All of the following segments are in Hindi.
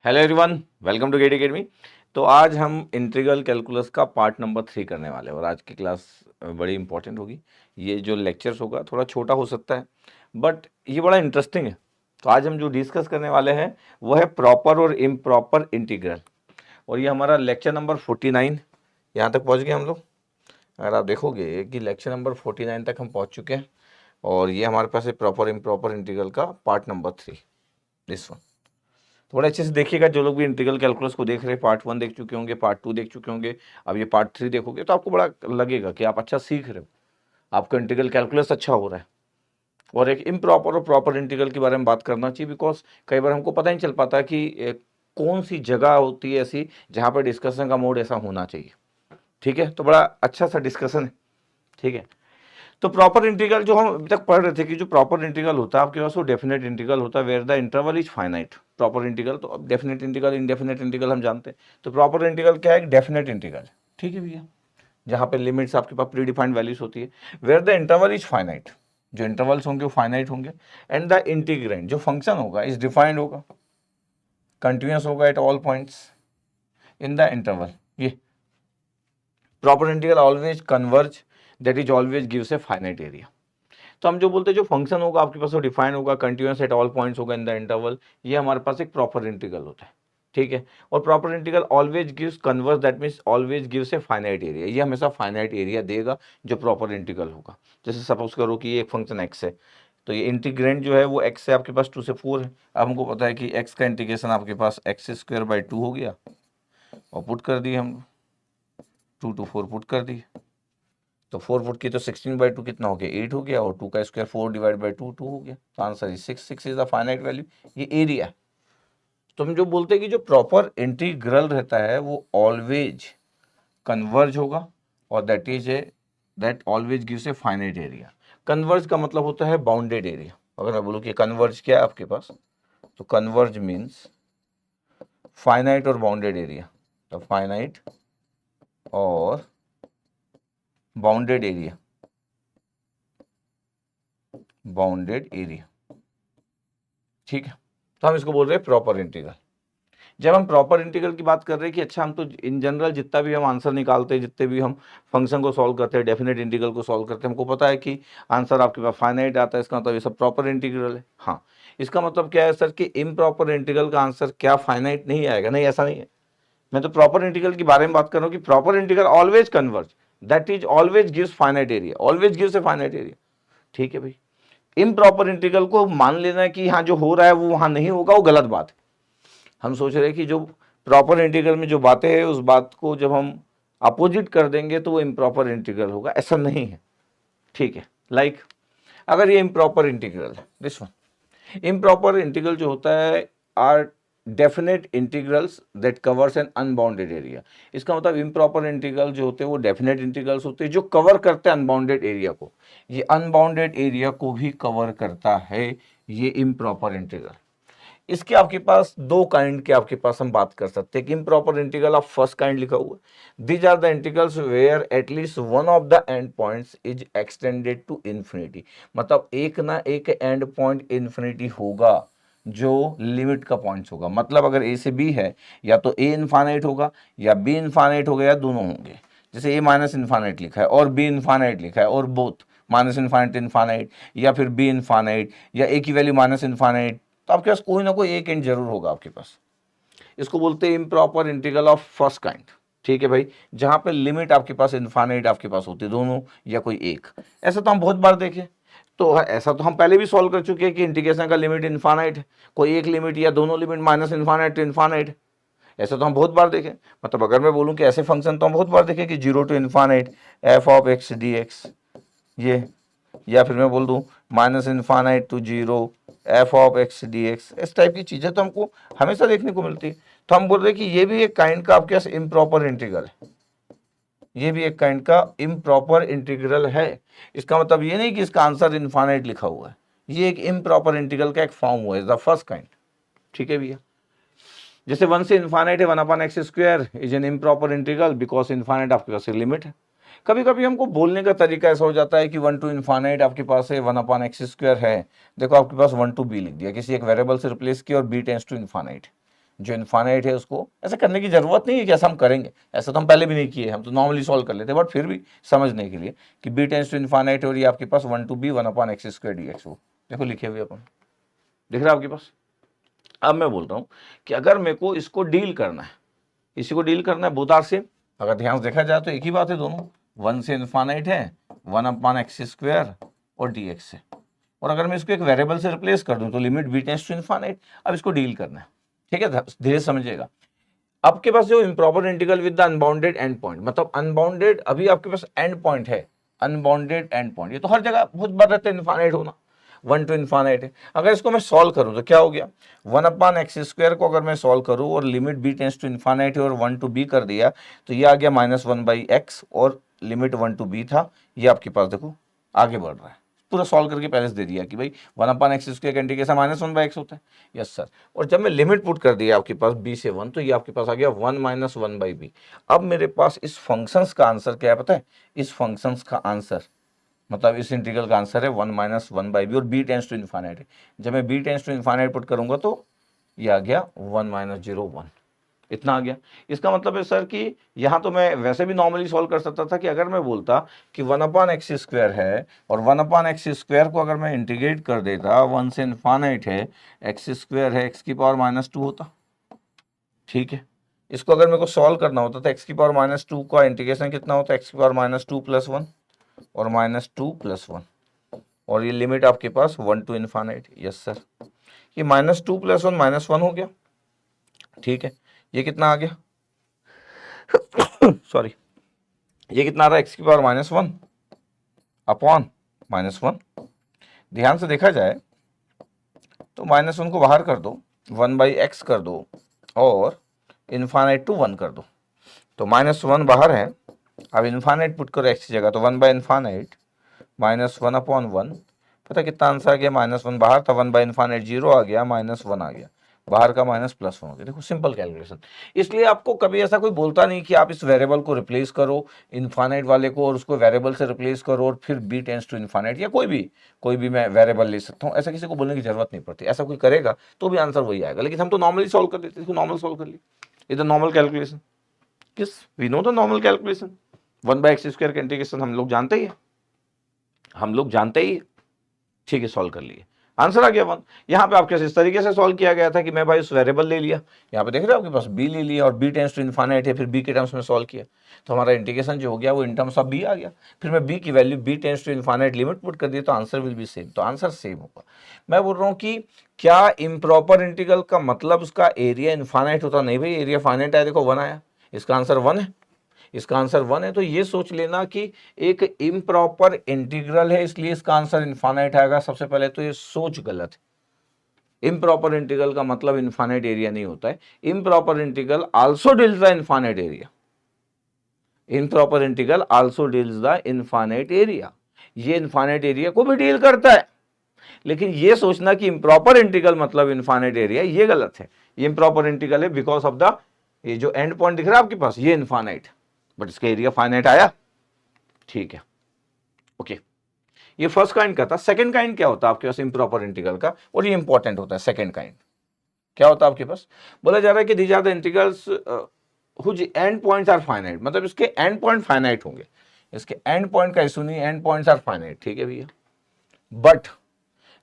Hello everyone, welcome to GATE academy. तो आज हम इंटीग्रल कैलकुलस का पार्ट नंबर 3 करने वाले हैं और आज की क्लास बड़ी इंपॉर्टेंट होगी। ये जो लेक्चर्स होगा थोड़ा छोटा हो सकता है बट ये बड़ा इंटरेस्टिंग है। तो आज हम जो डिस्कस करने वाले हैं वो है प्रॉपर और इम्प्रॉपर इंटीग्रल, और ये हमारा लेक्चर नंबर 49 यहाँ तक पहुँच गए हम लोग। अगर आप देखोगे कि लेक्चर नंबर 49 तक हम पहुँच चुके हैं और ये हमारे पास है प्रॉपर इम्प्रॉपर इंटीग्रल का पार्ट नंबर 3, दिस वन। थोड़ा अच्छे से देखिएगा, जो लोग भी इंटीग्रल कैलकुलस को देख रहे हैं, पार्ट 1 देख चुके होंगे, पार्ट 2 देख चुके होंगे, अब ये पार्ट 3 देखोगे तो आपको बड़ा लगेगा कि आप अच्छा सीख रहे हो, आपका इंटीग्रल कैलकुलस अच्छा हो रहा है। और एक इम्प्रॉपर और प्रॉपर इंटीग्रल के बारे में बात करना चाहिए, बिकॉज कई बार हमको पता नहीं चल पाता कि कौन सी जगह होती है ऐसी जहाँ पर डिस्कशन का मोड ऐसा होना चाहिए। ठीक है, तो बड़ा अच्छा सा डिस्कशन है। ठीक है, तो प्रॉपर इंटीग्रल जो हम अभी तक पढ़ रहे थे कि जो प्रॉपर इंटीग्रल होता है आपके पास वो डेफिनेट इंटीग्रल होता है where the interval is finite. Proper integral तो अब डेफिनेट इंटीग्रल इनडेफिनेट इंटीग्रल हम जानते हैं, तो प्रॉपर इंटीग्रल क्या है? एक डेफिनेट इंटीग्रल। ठीक है भैया, जहाँ पे लिमिट्स आपके पास प्री डिफाइंड वैल्यूज होती है, where the interval is finite, जो इंटरवल्स होंगे वो फाइनाइट होंगे, एंड द इंटीग्रेंड जो फंक्शन होगा इज डिफाइंड होगा, कंटिन्यूस होगा at all points in the interval. ये proper integral always converge, that is always gives a finite area. तो हम जो बोलते हैं जो फंक्शन होगा आपके पास वो डिफाइन होगा, कंटिन्यूअस एट ऑल पॉइंट्स होगा इन द इंटरवल, ये हमारे पास एक प्रॉपर इंटीग्रल होता है। ठीक है, और proper integral always gives converse, that means always gives a finite area, ये हमेशा फाइनाइट एरिया देगा जो प्रॉपर इंटीग्रल होगा। जैसे सपोज करो कि ये एक फंक्शन एक्स है, तो ये इंटीग्रेंड जो है वो एक्स से आपके पास 2 से 4 है। अब हमको पता है कि एक्स का इंटीग्रेशन आपके पास एक्स स्क्वायर बाई 2 हो गया, और पुट कर दिए हम 2 to 4 पुट कर दिए, तो 4 फुट की तो 16/2 कितना हो गया? 8 हो गया, और 2 का स्क्वायर 4 डिवाइड बाई 2 2 हो गया, तो answer is 6। 6 is the finite value, ये एरिया। तो हम जो बोलते हैं कि जो प्रॉपर इंटीग्रल रहता है वो ऑलवेज कन्वर्ज होगा, और that is a that always gives a finite area. Converge का मतलब होता है बाउंडेड एरिया। अगर मैं बोलूँ कि कन्वर्ज क्या है आपके पास, तो कन्वर्ज मीन्स फाइनाइट और बाउंडेड एरिया, तो फाइनाइट और बाउंडेड एरिया, बाउंडेड एरिया। ठीक है, तो हम इसको बोल रहे हैं प्रॉपर इंटीग्रल। जब हम प्रॉपर इंटीग्रल की बात कर रहे हैं कि अच्छा हम तो इन जनरल जितना भी हम आंसर निकालते हैं, जितने भी हम फंक्शन को सॉल्व करते हैं, डेफिनेट इंटीग्रल को सॉल्व करते हैं, हमको पता है कि आंसर आपके पास फाइनाइट आता है, इसका मतलब ये सब प्रॉपर इंटीग्रल है। हाँ, इसका मतलब क्या है सर कि इम्प्रॉपर इंटीग्रल का आंसर क्या फाइनाइट नहीं आएगा? नहीं, ऐसा नहीं है। मैं तो प्रॉपर इंटीग्रल के बारे में बात कर रहा हूँ कि proper integral always converge, that is always gives finite area, always gives a finite area. ठीक है भाई, इम्प्रॉपर इंटीग्रल को मान लेना है कि हाँ जो हो रहा है वो वहां नहीं होगा, वो गलत बात है। हम सोच रहे हैं कि जो प्रॉपर इंटीग्रल में जो बातें हैं उस बात को जब हम अपोजिट कर देंगे तो वो इम्प्रॉपर इंटीग्रल होगा, ऐसा नहीं है। ठीक है, लाइक अगर ये इम्प्रॉपर इंटीग्रल है, दिस वन इम्प्रॉपर इंटीग्रल जो होता है are definite integrals that covers an unbounded area. इसका मतलब इम्प्रॉपर इंटीग्रल जो होते हैं वो डेफिनेट इंटीग्रल्स होते हैं जो कवर करते हैं अनबाउंडेड एरिया को। ये अनबाउंडेड एरिया को भी कवर करता है ये इम्प्रॉपर इंटीग्रल। इसके आपके पास दो काइंड के आपके पास हम बात कर सकते हैं कि improper integral of first kind लिखा हुआ है, these are the integrals where at least one of the end points is extended to infinity. मतलब एक ना एक एंड पॉइंट इन्फिनिटी होगा जो लिमिट का पॉइंट्स होगा। मतलब अगर ए से बी है, या तो ए इन्फानाइट होगा या बी इन्फानाइट होगा, या दोनों होंगे। जैसे ए माइनस इन्फानाइट लिखा है और बी इन्फानाइट लिखा है, और बोथ माइनस इन्फानाइट इन्फानाइट, या फिर बी इन्फानाइट, या ए की वैल्यू माइनस इन्फानाइट, तो आपके पास कोई ना कोई एक एंड जरूर होगा आपके पास। इसको बोलते हैं improper integral of first kind. ठीक है भाई, जहां पे लिमिट आपके पास इन्फानाइट आपके पास होती है, दोनों या कोई एक। ऐसा तो हम बहुत बार देखे, तो ऐसा तो हम पहले भी सॉल्व कर चुके हैं कि इंटीग्रेशन का लिमिट इन्फानाइट है, कोई एक लिमिट या दोनों limit minus infinite to infinite. ऐसा तो हम बहुत बार देखे। मतलब अगर मैं बोलूं कि ऐसे फंक्शन तो हम बहुत बार देखे कि 0 to infinite f of x d x, ये, या फिर मैं बोल दूं minus infinite to 0 f of x d x, इस टाइप की चीज़ें तो हमको हमेशा देखने को मिलती है। तो हम बोल रहे हैं कि ये भी एक काइंड का आपके पास इम्प्रॉपर इंटीग्रल है, ये भी एक काइंड का इम्प्रॉपर इंटीग्रल है। इसका मतलब ये नहीं कि इसका आंसर इन्फानाइट लिखा हुआ है, ये एक इम्प्रॉपर इंटीग्रल का एक फॉर्म हुआ है, द फर्स्ट काइंड। ठीक है भैया, जैसे 1 से इन्फानाइट है 1/x square is an improper integral because infinite आपके पास लिमिट है। कभी कभी हमको बोलने का तरीका ऐसा हो जाता है कि 1 to इन्फानाइट आपके पास है 1/x स्क्वायर है, देखो आपके पास 1 to b लिख दिया, किसी एक वेरिएबल से रिप्लेस किया और b टेंस टू इन्फानाइट। जो इन्फानाइट है उसको ऐसा करने की जरूरत नहीं है कि ऐसा हम करेंगे, ऐसा तो हम पहले भी नहीं किए, हम तो नॉर्मली सॉल्व कर लेते हैं, बट फिर भी समझने के लिए कि b टेंस टू इन्फानाइट और ये आपके पास 1 to b 1/x² dx हो, देखो लिखे हुए अपन, दिख रहा है आपके पास। अब मैं बोलता हूँ कि अगर मेरे को इसको डील करना है, इसी को डील करना है, बोथ आर सेम, अगर ध्यान से देखा जाए तो एक ही बात है दोनों, 1 से इन्फानाइट है 1/x² और dx से, और अगर मैं इसको एक वेरिएबल से रिप्लेस कर दूं तो limit b tends to infinite. अब इसको डील करना है, ठीक है, धीरे समझिएगा। आपके पास जो improper integral with the unbounded and point, मतलब अनबाउंडेड अभी आपके पास एंड पॉइंट है, अनबाउंडेड एंड पॉइंट, ये तो हर जगह बहुत बार रहता है इन्फानाइट होना, 1 to इन्फानाइट है। अगर इसको मैं सॉल्व करूं तो क्या हो गया, 1/x² को अगर मैं सॉल्व करूं और limit b tends to infinite है और 1 to b कर दिया तो ये आ गया -1/x, और लिमिट 1 to b था, ये आपके पास देखो आगे बढ़ रहा है, पूरा सॉल्व करके पहले से दे दिया कि भाई 1/x² का इंटीग्रेशन -1/x होता है, यस सर। और जब मैं लिमिट पुट कर दिया आपके पास b से 1 तो ये आपके पास आ गया 1 - 1/b। अब मेरे पास इस फंक्शंस का आंसर क्या है पता है, इस फंक्शंस का आंसर मतलब इस इंटीग्रल का आंसर है 1 - 1/b, और b टेंस टू इन्फानाइट है। जब मैं b tends to infinite put करूंगा तो ये आ गया 1 - 0 1, इतना आ गया। इसका मतलब है सर कि यहाँ तो मैं वैसे भी नॉर्मली सॉल्व कर सकता था कि अगर मैं बोलता कि 1/x² है और 1/x² को अगर मैं इंटीग्रेट कर देता 1 से इन्फानाइट है, x² है x⁻² होता, ठीक है। इसको अगर मेरे को सॉल्व करना होता तो x⁻² का इंटीग्रेशन कितना होता है, x⁻² + 1 और -2 + 1, और ये लिमिट आपके पास 1 to इन्फानाइट, यस सर। ये -2 + 1 -1 हो गया, ठीक है। ये कितना आ गया सॉरी, ये कितना आ रहा है, x⁻1 अपॉन -1। ध्यान से देखा जाए तो -1 को बाहर कर दो, 1/x कर दो और इन्फानाइट टू 1 कर दो, तो -1 बाहर है। अब इन्फानाइट पुट करो x की जगह, तो 1/इन्फानाइट -1/1, पता कितना आंसर आ गया, -1 बाहर था, 1/इन्फानाइट 0 आ गया, -1 आ गया, बाहर का +1 हो गया। देखो सिंपल कैलकुलेशन। इसलिए आपको कभी ऐसा कोई बोलता नहीं कि आप इस वेरिएबल को रिप्लेस करो इन्फानाइट वाले को और उसको वेरिएबल से रिप्लेस करो और फिर b टेंस टू इन्फानाइट, या कोई भी मैं वेरिएबल ले सकता हूँ, ऐसा किसी को बोलने की जरूरत नहीं पड़ती। ऐसा कोई करेगा तो भी आंसर वही आएगा, लेकिन हम तो नॉर्मली सॉल्व कर लेते हैं, इसको नॉर्मल सॉल्व कर लिए, इधर नॉर्मल कैलकुलेशन, किस we know the normal calculation, 1/x² का इंटीग्रेशन हम लोग जानते ही है, हम लोग जानते ही, ठीक है, सॉल्व कर लिए, आंसर आ गया 1। यहाँ पे आपके इस तरीके से सॉल्व किया गया था कि मैं भाई उस वेरिएबल ले लिया, यहाँ पे देख रहे हो आपके पास b ले लिया और b टेंस टू इन्फानाइट है, फिर b के टर्म्स में सॉल्व किया, तो हमारा इंटीग्रेशन जो हो गया वो इन टर्म्स ऑफ b आ गया। फिर मैं b की value b tends to infinite limit put कर दी तो आंसर विल बी सेम, तो आंसर सेम होगा। मैं बोल रहा हूँ कि क्या इम्प्रॉपर इंटीग्रल का मतलब उसका एरिया इन्फानाइट होता, नहीं भाई, एरिया फाइनाइट है, देखो 1 आया, इसका आंसर 1 है, इसका आंसर 1 है। तो ये सोच लेना कि एक इम्प्रॉपर इंटीग्रल है इसलिए इसका आंसर इनफाइनाइट आएगा, सबसे पहले तो ये सोच गलत है। इम्प्रॉपर इंटीग्रल का मतलब इनफाइनाइट एरिया नहीं होता है, improper integral also deals the infinite area, improper integral also deals the infinite area, ये इनफाइनाइट एरिया को भी डील करता है। लेकिन ये सोचना कि इम्प्रॉपर इंटीग्रल मतलब इनफाइनाइट एरिया, ये गलत है। ये इम्प्रॉपर इंटीग्रल है बिकॉज ऑफ द, ये जो एंड पॉइंट दिख रहा है आपके पास ये इनफाइनाइट, बट इसका एरिया फाइनाइट आया, ठीक है, ओके। ये फर्स्ट काइंड का था। सेकंड काइंड क्या होता है आपके पास इम्प्रॉपर इंटीग्रल का, और ये इंपॉर्टेंट होता है। सेकंड काइंड क्या होता है आपके पास, बोला जा रहा है कि these are the integrals whose end points are finite, मतलब इसके एंड पॉइंट फाइनाइट होंगे, इसके एंड पॉइंट का इशू नहीं, एंड पॉइंट्स आर फाइनाइट, ठीक है भैया। But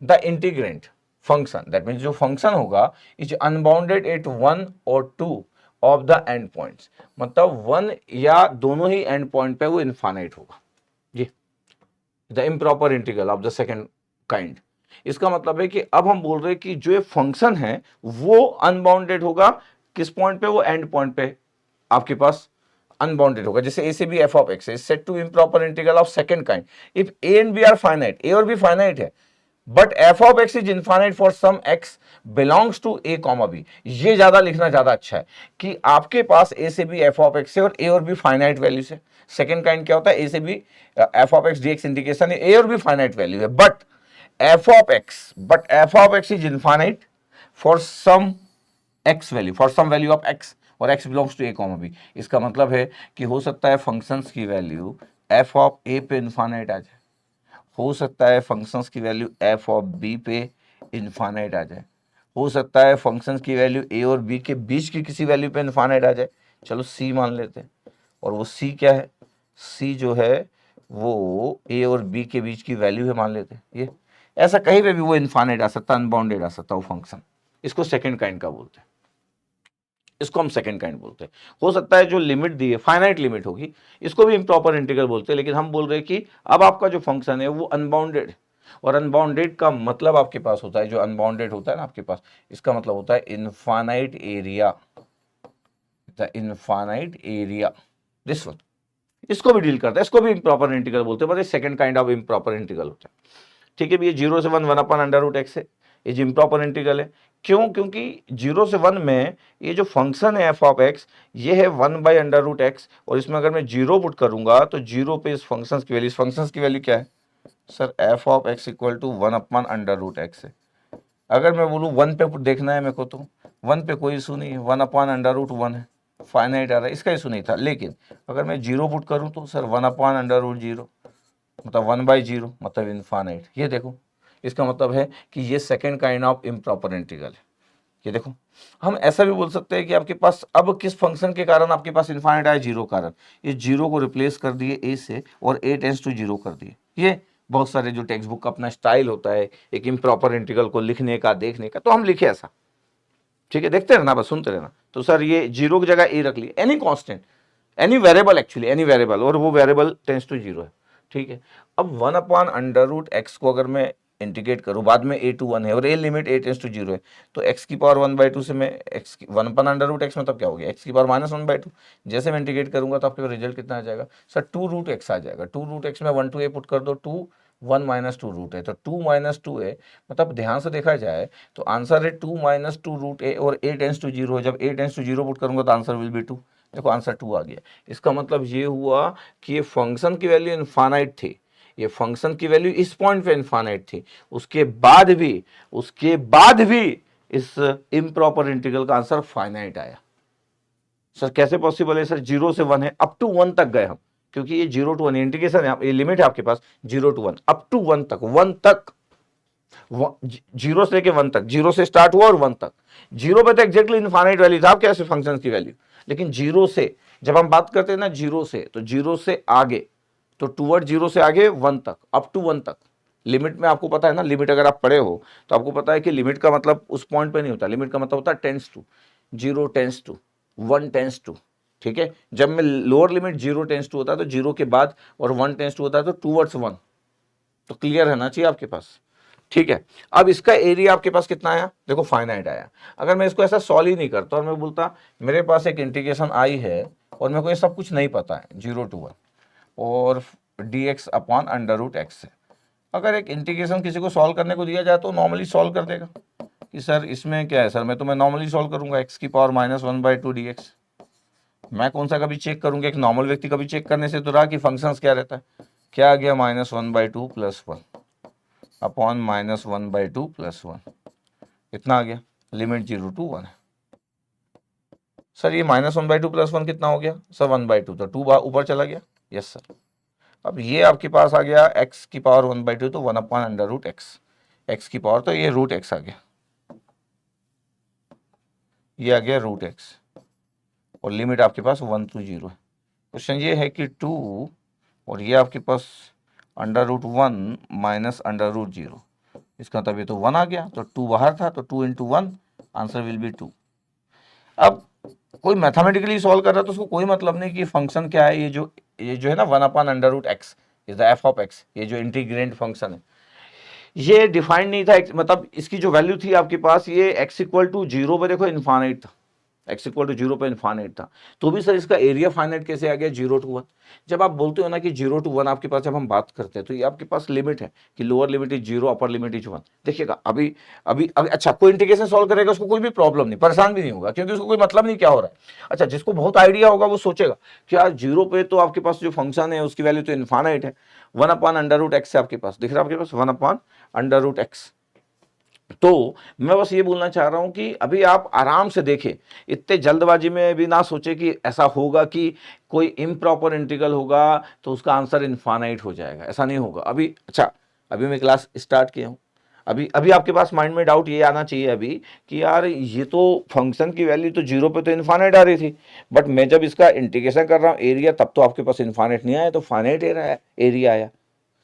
the integrand function, that means जो फंक्शन होगा इज अनबाउंडेड एट 1 और 2 ऑफ द एंड पॉइंट्स, मतलब 1 या दोनों ही एंड पॉइंट पे वो इनफाइनाइट होगा, ये the improper integral of the second kind. इसका मतलब है कि अब हम बोल रहे हैं कि जो ये फंक्शन है वो अनबाउंडेड होगा, किस पॉइंट पे, वो एंड पॉइंट पे आपके पास अनबाउंडेड होगा। जैसे ए से B f of x is set to improper integral of second kind if A and B are finite, A और बी फाइनाइट है, but f of x is infinite for some x belongs to A comma B. ये ज्यादा लिखना ज्यादा अच्छा है कि आपके पास ए से बी एफ ऑफ एक्स है और ए और बी फाइनाइट वैल्यू से। सेकंड काइंड क्या होता है, ए से B f of x dx integration है, ए और बी फाइनाइट वैल्यू है, but f of x is infinite for some x value, for some value of x, और x belongs to A comma B. इसका मतलब है कि हो सकता है फंक्शंस की वैल्यू एफ ऑफ ए पे इनफाइनाइट आ जाए, हो सकता है फंक्शंस की वैल्यू एफ ऑफ बी पे इनफाइनाइट आ जाए, हो सकता है फंक्शन की वैल्यू ए और बी के बीच की किसी वैल्यू पे इनफाइनाइट आ जाए, चलो सी मान लेते हैं, और वो सी क्या है, सी जो है वो ए और बी के बीच की वैल्यू है मान लेते हैं, ये ऐसा कहीं पे भी वो इनफाइनाइट आ सकता है, अनबाउंडेड आ सकता है वो फंक्शन, इसको सेकंड काइंड का बोलते हैं, इसको हम सेकंड काइंड बोलते हैं। हो सकता है जो लिमिट दी है फाइनाइट लिमिट होगी, इसको भी इम्प्रॉपर इंटीग्रल बोलते हैं, लेकिन हम बोल रहे हैं कि अब आपका जो फंक्शन है वो अनबाउंडेड है, और अनबाउंडेड का मतलब आपके पास होता है, जो अनबाउंडेड होता है ना आपके पास, इसका मतलब होता है infinite area, the infinite area, this one, इसको भी डील करता है, इसको भी इम्प्रॉपर इंटीग्रल बोलते हैं, but second kind of improper integral होता है। ठीक है, ये 0 से 1 1 अंडर रूट एक्स है, ये जो इम्प्रॉपर इंटीग्रल है, क्यों, क्योंकि 0 से 1 में ये जो फंक्शन है एफ ऑफ एक्स, ये है 1 बाई अंडर रूट एक्स, और इसमें अगर मैं 0 पुट करूंगा तो 0 पे इस फंक्शन की वैल्यू, इस फंक्शन की वैल्यू क्या है sir, f of x equal to 1 upon under root x है। अगर मैं बोलूँ 1 पे देखना है मेरे को, तो 1 पे कोई इशू नहीं है, 1 अपॉन अंडर रूट 1 है, फाइनाइट आ रहा है, इसका इशू नहीं था। लेकिन अगर मैं 0 पुट करूँ तो सर 1 अपॉन अंडर रूट 0, मतलब 1 बाई 0, मतलब इनफाइनाइट। ये देखो, इसका मतलब है कि ये second kind of improper integral है। ये देखो, हम ऐसा भी बोल सकते हैं कि आपके पास अब किस फंक्शन के कारण आपके पास इनफाइनाइट आया, 0 कारण, ये 0 को रिप्लेस कर दिए a से, और a टेंड्स टू 0 कर दिए। ये बहुत सारे जो टेक्स्ट बुक का अपना स्टाइल होता है एक इम्प्रॉपर इंटीग्रल को लिखने का, देखने का, तो हम लिखे ऐसा। ठीक है, देखते रहना, बस सुनते रहना। तो सर ये 0 की जगह a रख लिया, any constant, any variable, actually any variable, और वो वेरिएबल टेंड्स टू 0 है। ठीक है, अब 1 अपॉन अंडर रूट एक्स को अगर मैं इंटीग्रेट करूँ, बाद में a टू 1 है और a limit a tends to 0 है, तो x की पावर 1/2 से मैं x की 1 अपॉन अंडर रूट एक्स, मतलब क्या हो गया, x की पावर -1/2, जैसे मैं इंटीग्रेट करूंगा तो आपके पास रिजल्ट कितना आ जाएगा सर, 2 रूट एक्स आ जाएगा। 2 रूट एक्स में 1 to a पुट कर दो, 2 1 माइनस 2 रूट है, तो 2 माइनस 2 है, मतलब ध्यान से देखा जाए तो आंसर है 2 माइनस 2 रूट ए, और a टेंड्स टू 0 है, जब a टेंड्स टू 0 पुट करूंगा तो आंसर विल बी 2। देखो आंसर 2 आ गया। इसका मतलब ये हुआ कि ये फंक्शन की वैल्यू इनफाइनाइट थी, ये फंक्शन की वैल्यू इस पॉइंट पे इनफाइनाइट थी, उसके बाद भी इस इम्प्रॉपर इंटीग्रल का आंसर फाइनाइट आया। सर कैसे पॉसिबल है सर, 0 से 1 है, अप टू 1 तक गए हम, क्योंकि ये 0 to 1 इंटीग्रेशन है, ये लिमिट है आपके पास 0 to 1, अप टू 1 तक, 1 तक, 0 से लेके 1 तक, 0 से स्टार्ट हुआ और 1 तक। 0 पे तो एग्जैक्टली इनफाइनाइट वैल्यू था आपके फंक्शन की वैल्यू, लेकिन 0 से जब हम बात करते हैं ना 0 से, तो 0 से आगे, तो टूवर्ड 0 से आगे 1 तक, अप टू 1 तक। लिमिट में आपको पता है ना, लिमिट अगर आप पढ़े हो तो आपको पता है कि लिमिट का मतलब उस पॉइंट पे नहीं होता, लिमिट का मतलब होता है tends to, 0 tends to, 1 tends to. ठीक है, जब मैं लोअर लिमिट 0 टेंस टू होता है तो 0 के बाद, और 1 टेंस टू होता है तो टूवर्ड्स 1, तो क्लियर रहना चाहिए आपके पास। ठीक है, अब इसका एरिया आपके पास कितना आया, देखो फाइनाइट आया। अगर मैं इसको ऐसा सॉल्व ही नहीं करता और मैं बोलता मेरे पास एक इंटीग्रेशन आई है और मेरे को ये सब कुछ नहीं पता है, 0 to 1 और dx upon under root x है, अगर एक इंटीग्रेशन किसी को सॉल्व करने को दिया जाए तो नॉर्मली सॉल्व कर देगा कि सर इसमें क्या है सर, मैं नॉर्मली सॉल्व करूंगा, x की पावर -1/2 dx। मैं कौन सा कभी चेक करूंगा, एक नॉर्मल व्यक्ति कभी चेक करने से तो रहा कि फंक्शंस क्या रहता है, क्या आ गया -1/2 + 1 अपॉन -1/2 + 1, इतना आ गया, लिमिट 0 to 1 है। सर ये -1/2 + 1 कितना हो गया सर, 1/2, तो 2 ऊपर चला गया, यस सर। अब ये आपके पास आ गया x की पावर 1/2, तो 1 upon under root x, x की पावर, तो ये रूट एक्स आ गया, ये आ गया रूट एक्स, और लिमिट आपके पास 1 to 0 है। क्वेश्चन ये है कि 2 और ये आपके पास under root 1 minus under root 0, इसका मतलब ये तो 1 आ गया, तो 2 बाहर था, तो 2 into 1, आंसर विल बी 2। अब कोई मैथमेटिकली सॉल्व कर रहा है तो उसको कोई मतलब नहीं कि फंक्शन क्या है, ये जो है ना 1 upon under root x is the f of x, ये जो इंटीग्रेंट फंक्शन है, ये डिफाइंड नहीं था, मतलब इसकी जो वैल्यू थी आपके पास, ये x इक्वल टू 0 पे देखो इनफाइनाइट था, x इक्वल टू 0 पे इनफाइनाइट था, तो भी सर इसका एरिया फाइनाइट कैसे आ गया 0 to 1। जब आप बोलते हो ना कि 0 to 1 आपके पास, जब हम बात करते हैं तो ये आपके पास लिमिट है कि lower limit is 0, upper limit is 1। देखिएगा अभी अभी अभी अच्छा, कोई इंटीग्रेशन सॉल्व करेगा उसको कोई भी प्रॉब्लम नहीं, परेशान भी नहीं होगा, क्योंकि उसको कोई मतलब नहीं क्या हो रहा है। अच्छा, जिसको बहुत आइडिया होगा वो सोचेगा कि यार 0 पे तो आपके पास जो फंक्शन है उसकी वैल्यू तो इनफाइनाइट है, 1 अपॉन अंडर रूट एक्स है आपके पास, दिख रहा है आपके पास 1 अपॉन अंडर रूट एक्स। तो मैं बस ये बोलना चाह रहा हूं कि अभी आप आराम से देखें, इतने जल्दबाजी में भी ना सोचे कि ऐसा होगा कि कोई इम्प्रॉपर इंटीग्रल होगा तो उसका आंसर इनफाइनाइट हो जाएगा, ऐसा नहीं होगा। अभी अच्छा, अभी मैं क्लास स्टार्ट किया हूं, अभी अभी आपके पास माइंड में डाउट ये आना चाहिए अभी कि यार ये तो फंक्शन की वैल्यू तो जीरो पे तो इन्फानेट आ रही थी, बट मैं जब इसका इंटीग्रेशन कर रहा हूँ एरिया तब तो आपके पास इन्फानेट नहीं आया, तो फाइनाइट एरिया आया।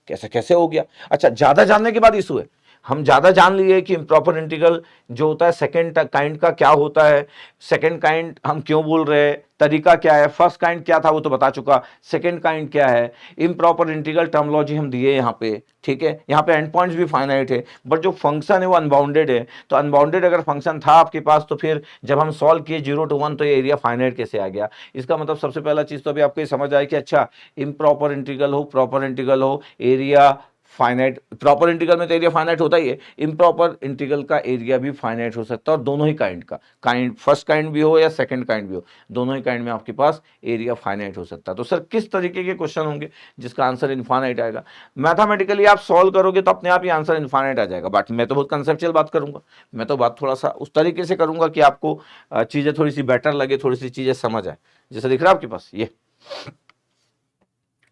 कैसे कैसे हो गया? अच्छा, ज्यादा जानने के बाद इशू है। हम ज्यादा जान लिए कि इम्प्रॉपर इंटीग्रल जो होता है सेकंड काइंड का क्या होता है, सेकंड काइंड हम क्यों बोल रहे हैं, तरीका क्या है, फर्स्ट काइंड क्या था वो तो बता चुका, सेकंड काइंड क्या है, इम्प्रॉपर इंटीग्रल टर्मोलॉजी हम दिए यहाँ पे, ठीक है। यहाँ पे एंड पॉइंट्स भी फाइनाइट है, बट जो फंक्शन है वो अनबाउंडेड है। तो अनबाउंडेड अगर फंक्शन था आपके पास तो फिर जब हम सॉल्व किए 0 to 1 तो ये एरिया फाइनाइट कैसे आ गया? इसका मतलब सबसे पहला चीज तो अभी आपको ये समझ आया कि अच्छा, इम्प्रॉपर इंटीग्रल हो, प्रॉपर इंटीग्रल हो, एरिया फाइनाइट, प्रॉपर इंटीग्रल में तो एरिया फाइनाइट होता ही है, इम्प्रॉपर इंटीग्रल का एरिया भी फाइनाइट हो सकता है, और दोनों ही काइंड का, काइंड फर्स्ट काइंड भी हो या सेकंड काइंड भी हो, दोनों ही काइंड में आपके पास एरिया फाइनाइट हो सकता है। तो सर किस तरीके के क्वेश्चन होंगे जिसका आंसर इनफाइनाइट आएगा? मैथमेटिकली आप सॉल्व करोगे तो अपने आप ही आंसर इनफाइनाइट आ जाएगा, बट मैं तो बहुत कंसेप्चुअल बात करूंगा, मैं तो बात थोड़ा सा उस तरीके से करूंगा कि आपको चीजें थोड़ी सी बेटर लगे, थोड़ी सी चीजें समझ आए। जैसे दिख रहा है आपके पास, ये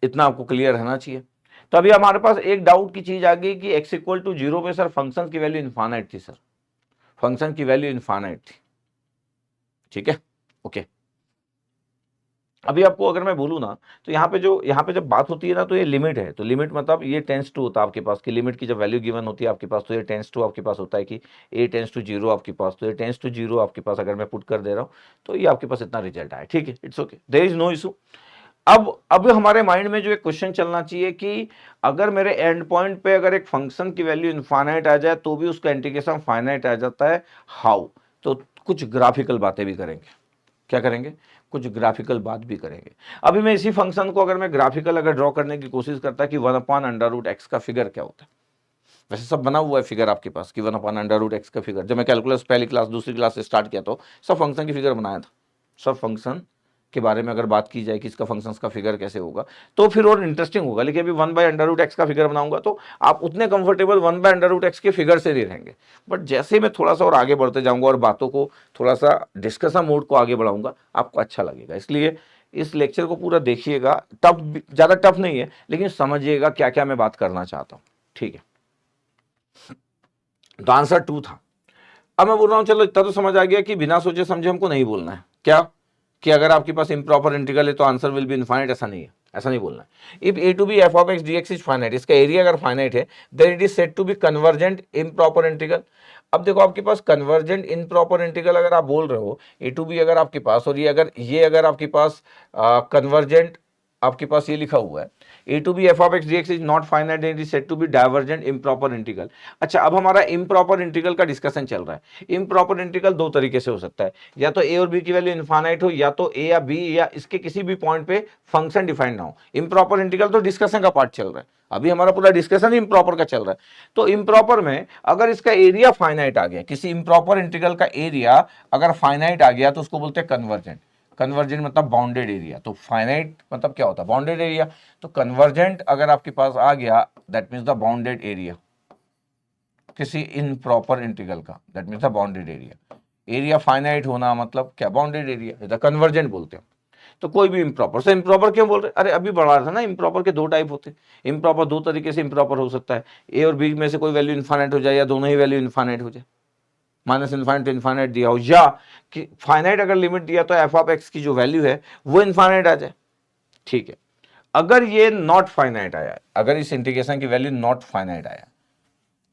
इतना आपको क्लियर रहना चाहिए। तो अभी हमारे पास एक डाउट की चीज आ गई कि x इक्वल टू 0 पे सर फंक्शन की वैल्यू इनफाइनाइट थी, सर फंक्शन की वैल्यू इनफाइनाइट थी, ठीक है, ओके। अभी आपको अगर मैं बोलूँ ना, तो यहाँ पे जब बात होती है ना, तो ये लिमिट है, तो लिमिट मतलब ये टेंस टू होता है आपके पास, कि लिमिट की जब वैल्यू गिवन होती है आपके पास तो ये टेंस टू आपके पास होता है कि a टेंस टू 0 आपके पास, तो ये टेंस टू 0 आपके पास अगर मैं पुट कर दे रहा हूँ तो ये आपके पास इतना रिजल्ट आया, ठीक है, it's okay, there is no issue. अब हमारे माइंड में जो एक क्वेश्चन चलना चाहिए कि अगर मेरे एंड पॉइंट पे अगर एक फंक्शन की वैल्यू इनफाइनाइट आ जाए तो भी उसका इंटीग्रेशन फाइनाइट आ जाता है, हाउ? तो कुछ ग्राफिकल बातें भी करेंगे, क्या करेंगे? कुछ ग्राफिकल बात भी करेंगे। अभी मैं इसी फंक्शन को अगर मैं ग्राफिकल अगर ड्रॉ करने की कोशिश करता कि 1/√x का फिगर क्या होता है, वैसे सब बना हुआ है फिगर आपके पास कि 1/√x का फिगर, जब मैं कैलकुलस पहली क्लास दूसरी क्लास से स्टार्ट किया तो सब फंक्शन की फिगर बनाया था, सब फंक्शन के बारे में अगर बात की जाए कि इसका फंक्शंस का फिगर कैसे होगा तो फिर और इंटरेस्टिंग होगा। लेकिन अभी 1/√x का फिगर बनाऊंगा तो आप उतने कंफर्टेबल 1/√x के फिगर से नहीं रहेंगे, बट जैसे ही मैं थोड़ा सा और आगे बढ़ते जाऊंगा और बातों को थोड़ा सा डिस्कशन मोड को आगे बढ़ाऊंगा आपको अच्छा लगेगा। इसलिए इस लेक्चर को पूरा देखिएगा, टफ ज़्यादा टफ नहीं है लेकिन समझिएगा क्या क्या मैं बात करना चाहता हूँ, ठीक है। तो आंसर 2 था। अब मैं बोल रहा हूँ चलो इतना तो समझ आ गया कि बिना सोचे समझे हमको नहीं बोलना है, क्या कि अगर आपके पास इम्प्रॉपर इंटीग्रल है तो आंसर विल बी इनफाइनाइट, ऐसा नहीं है, ऐसा नहीं बोलना है। If a to be f of x dx is finite, इसका एरिया अगर फाइनाइट है then it is said to be convergent improper integral. अब देखो आपके पास कन्वर्जेंट इम्प्रॉपर इंटीग्रल अगर आप बोल रहे हो a टू बी अगर आपके पास, और ये अगर आपके पास कन्वर्जेंट आपके पास ये लिखा हुआ है a to be f of x dx is not finite and is said to be divergent improper integral. अच्छा, अब हमारा इम्प्रॉपर इंटीग्रल का डिस्कशन चल रहा है। इम्प्रॉपर इंटीग्रल दो तरीके से हो सकता है, या तो a और b की वैल्यू इनफाइनाइट हो, या तो a या b या इसके किसी भी पॉइंट पे फंक्शन डिफाइंड ना हो। इम्प्रॉपर इंटीग्रल तो डिस्कशन का पार्ट चल रहा है, अभी हमारा पूरा डिस्कशन इम्प्रॉपर का चल रहा है। तो इम्प्रॉपर में अगर इसका एरिया फाइनाइट आ गया, किसी इम्प्रॉपर इंटीग्रल का एरिया अगर फाइनाइट आ गया तो उसको बोलते हैं कन्वर्जेंट। कन्वर्जेंट मतलब बाउंडेड एरिया, तो फाइनाइट मतलब क्या होता है? Bounded area. तो कन्वर्जेंट अगर आपके पास आ गया that means the bounded area किसी इनप्रॉपर इंटीग्रल का, that means the bounded area. Area finite होना मतलब क्या? बाउंडेड एरिया, द कन्वर्जेंट बोलते हैं। तो कोई भी इम्प्रॉपर से, इम्प्रॉपर क्यों बोल रहे? अरे अभी बढ़ा रहा था ना, इम्प्रॉपर के दो टाइप होते हैं। इम्प्रॉपर दो तरीके से इम्प्रॉपर हो सकता है, ए और बी में से कोई वैल्यू इनफाइनाइट हो जाए या दोनों ही वैल्यू इनफाइनाइट हो जाए, माइनस इनफाइनाइट टू इनफाइनाइट दिया हो, या कि फाइनाइट अगर लिमिट दिया तो एफ ऑफ एक्स की जो वैल्यू है वो इनफाइनाइट आ जाए, ठीक है। अगर ये नॉट फाइनाइट आया, अगर इस इंटीग्रेशन की वैल्यू नॉट फाइनाइट आया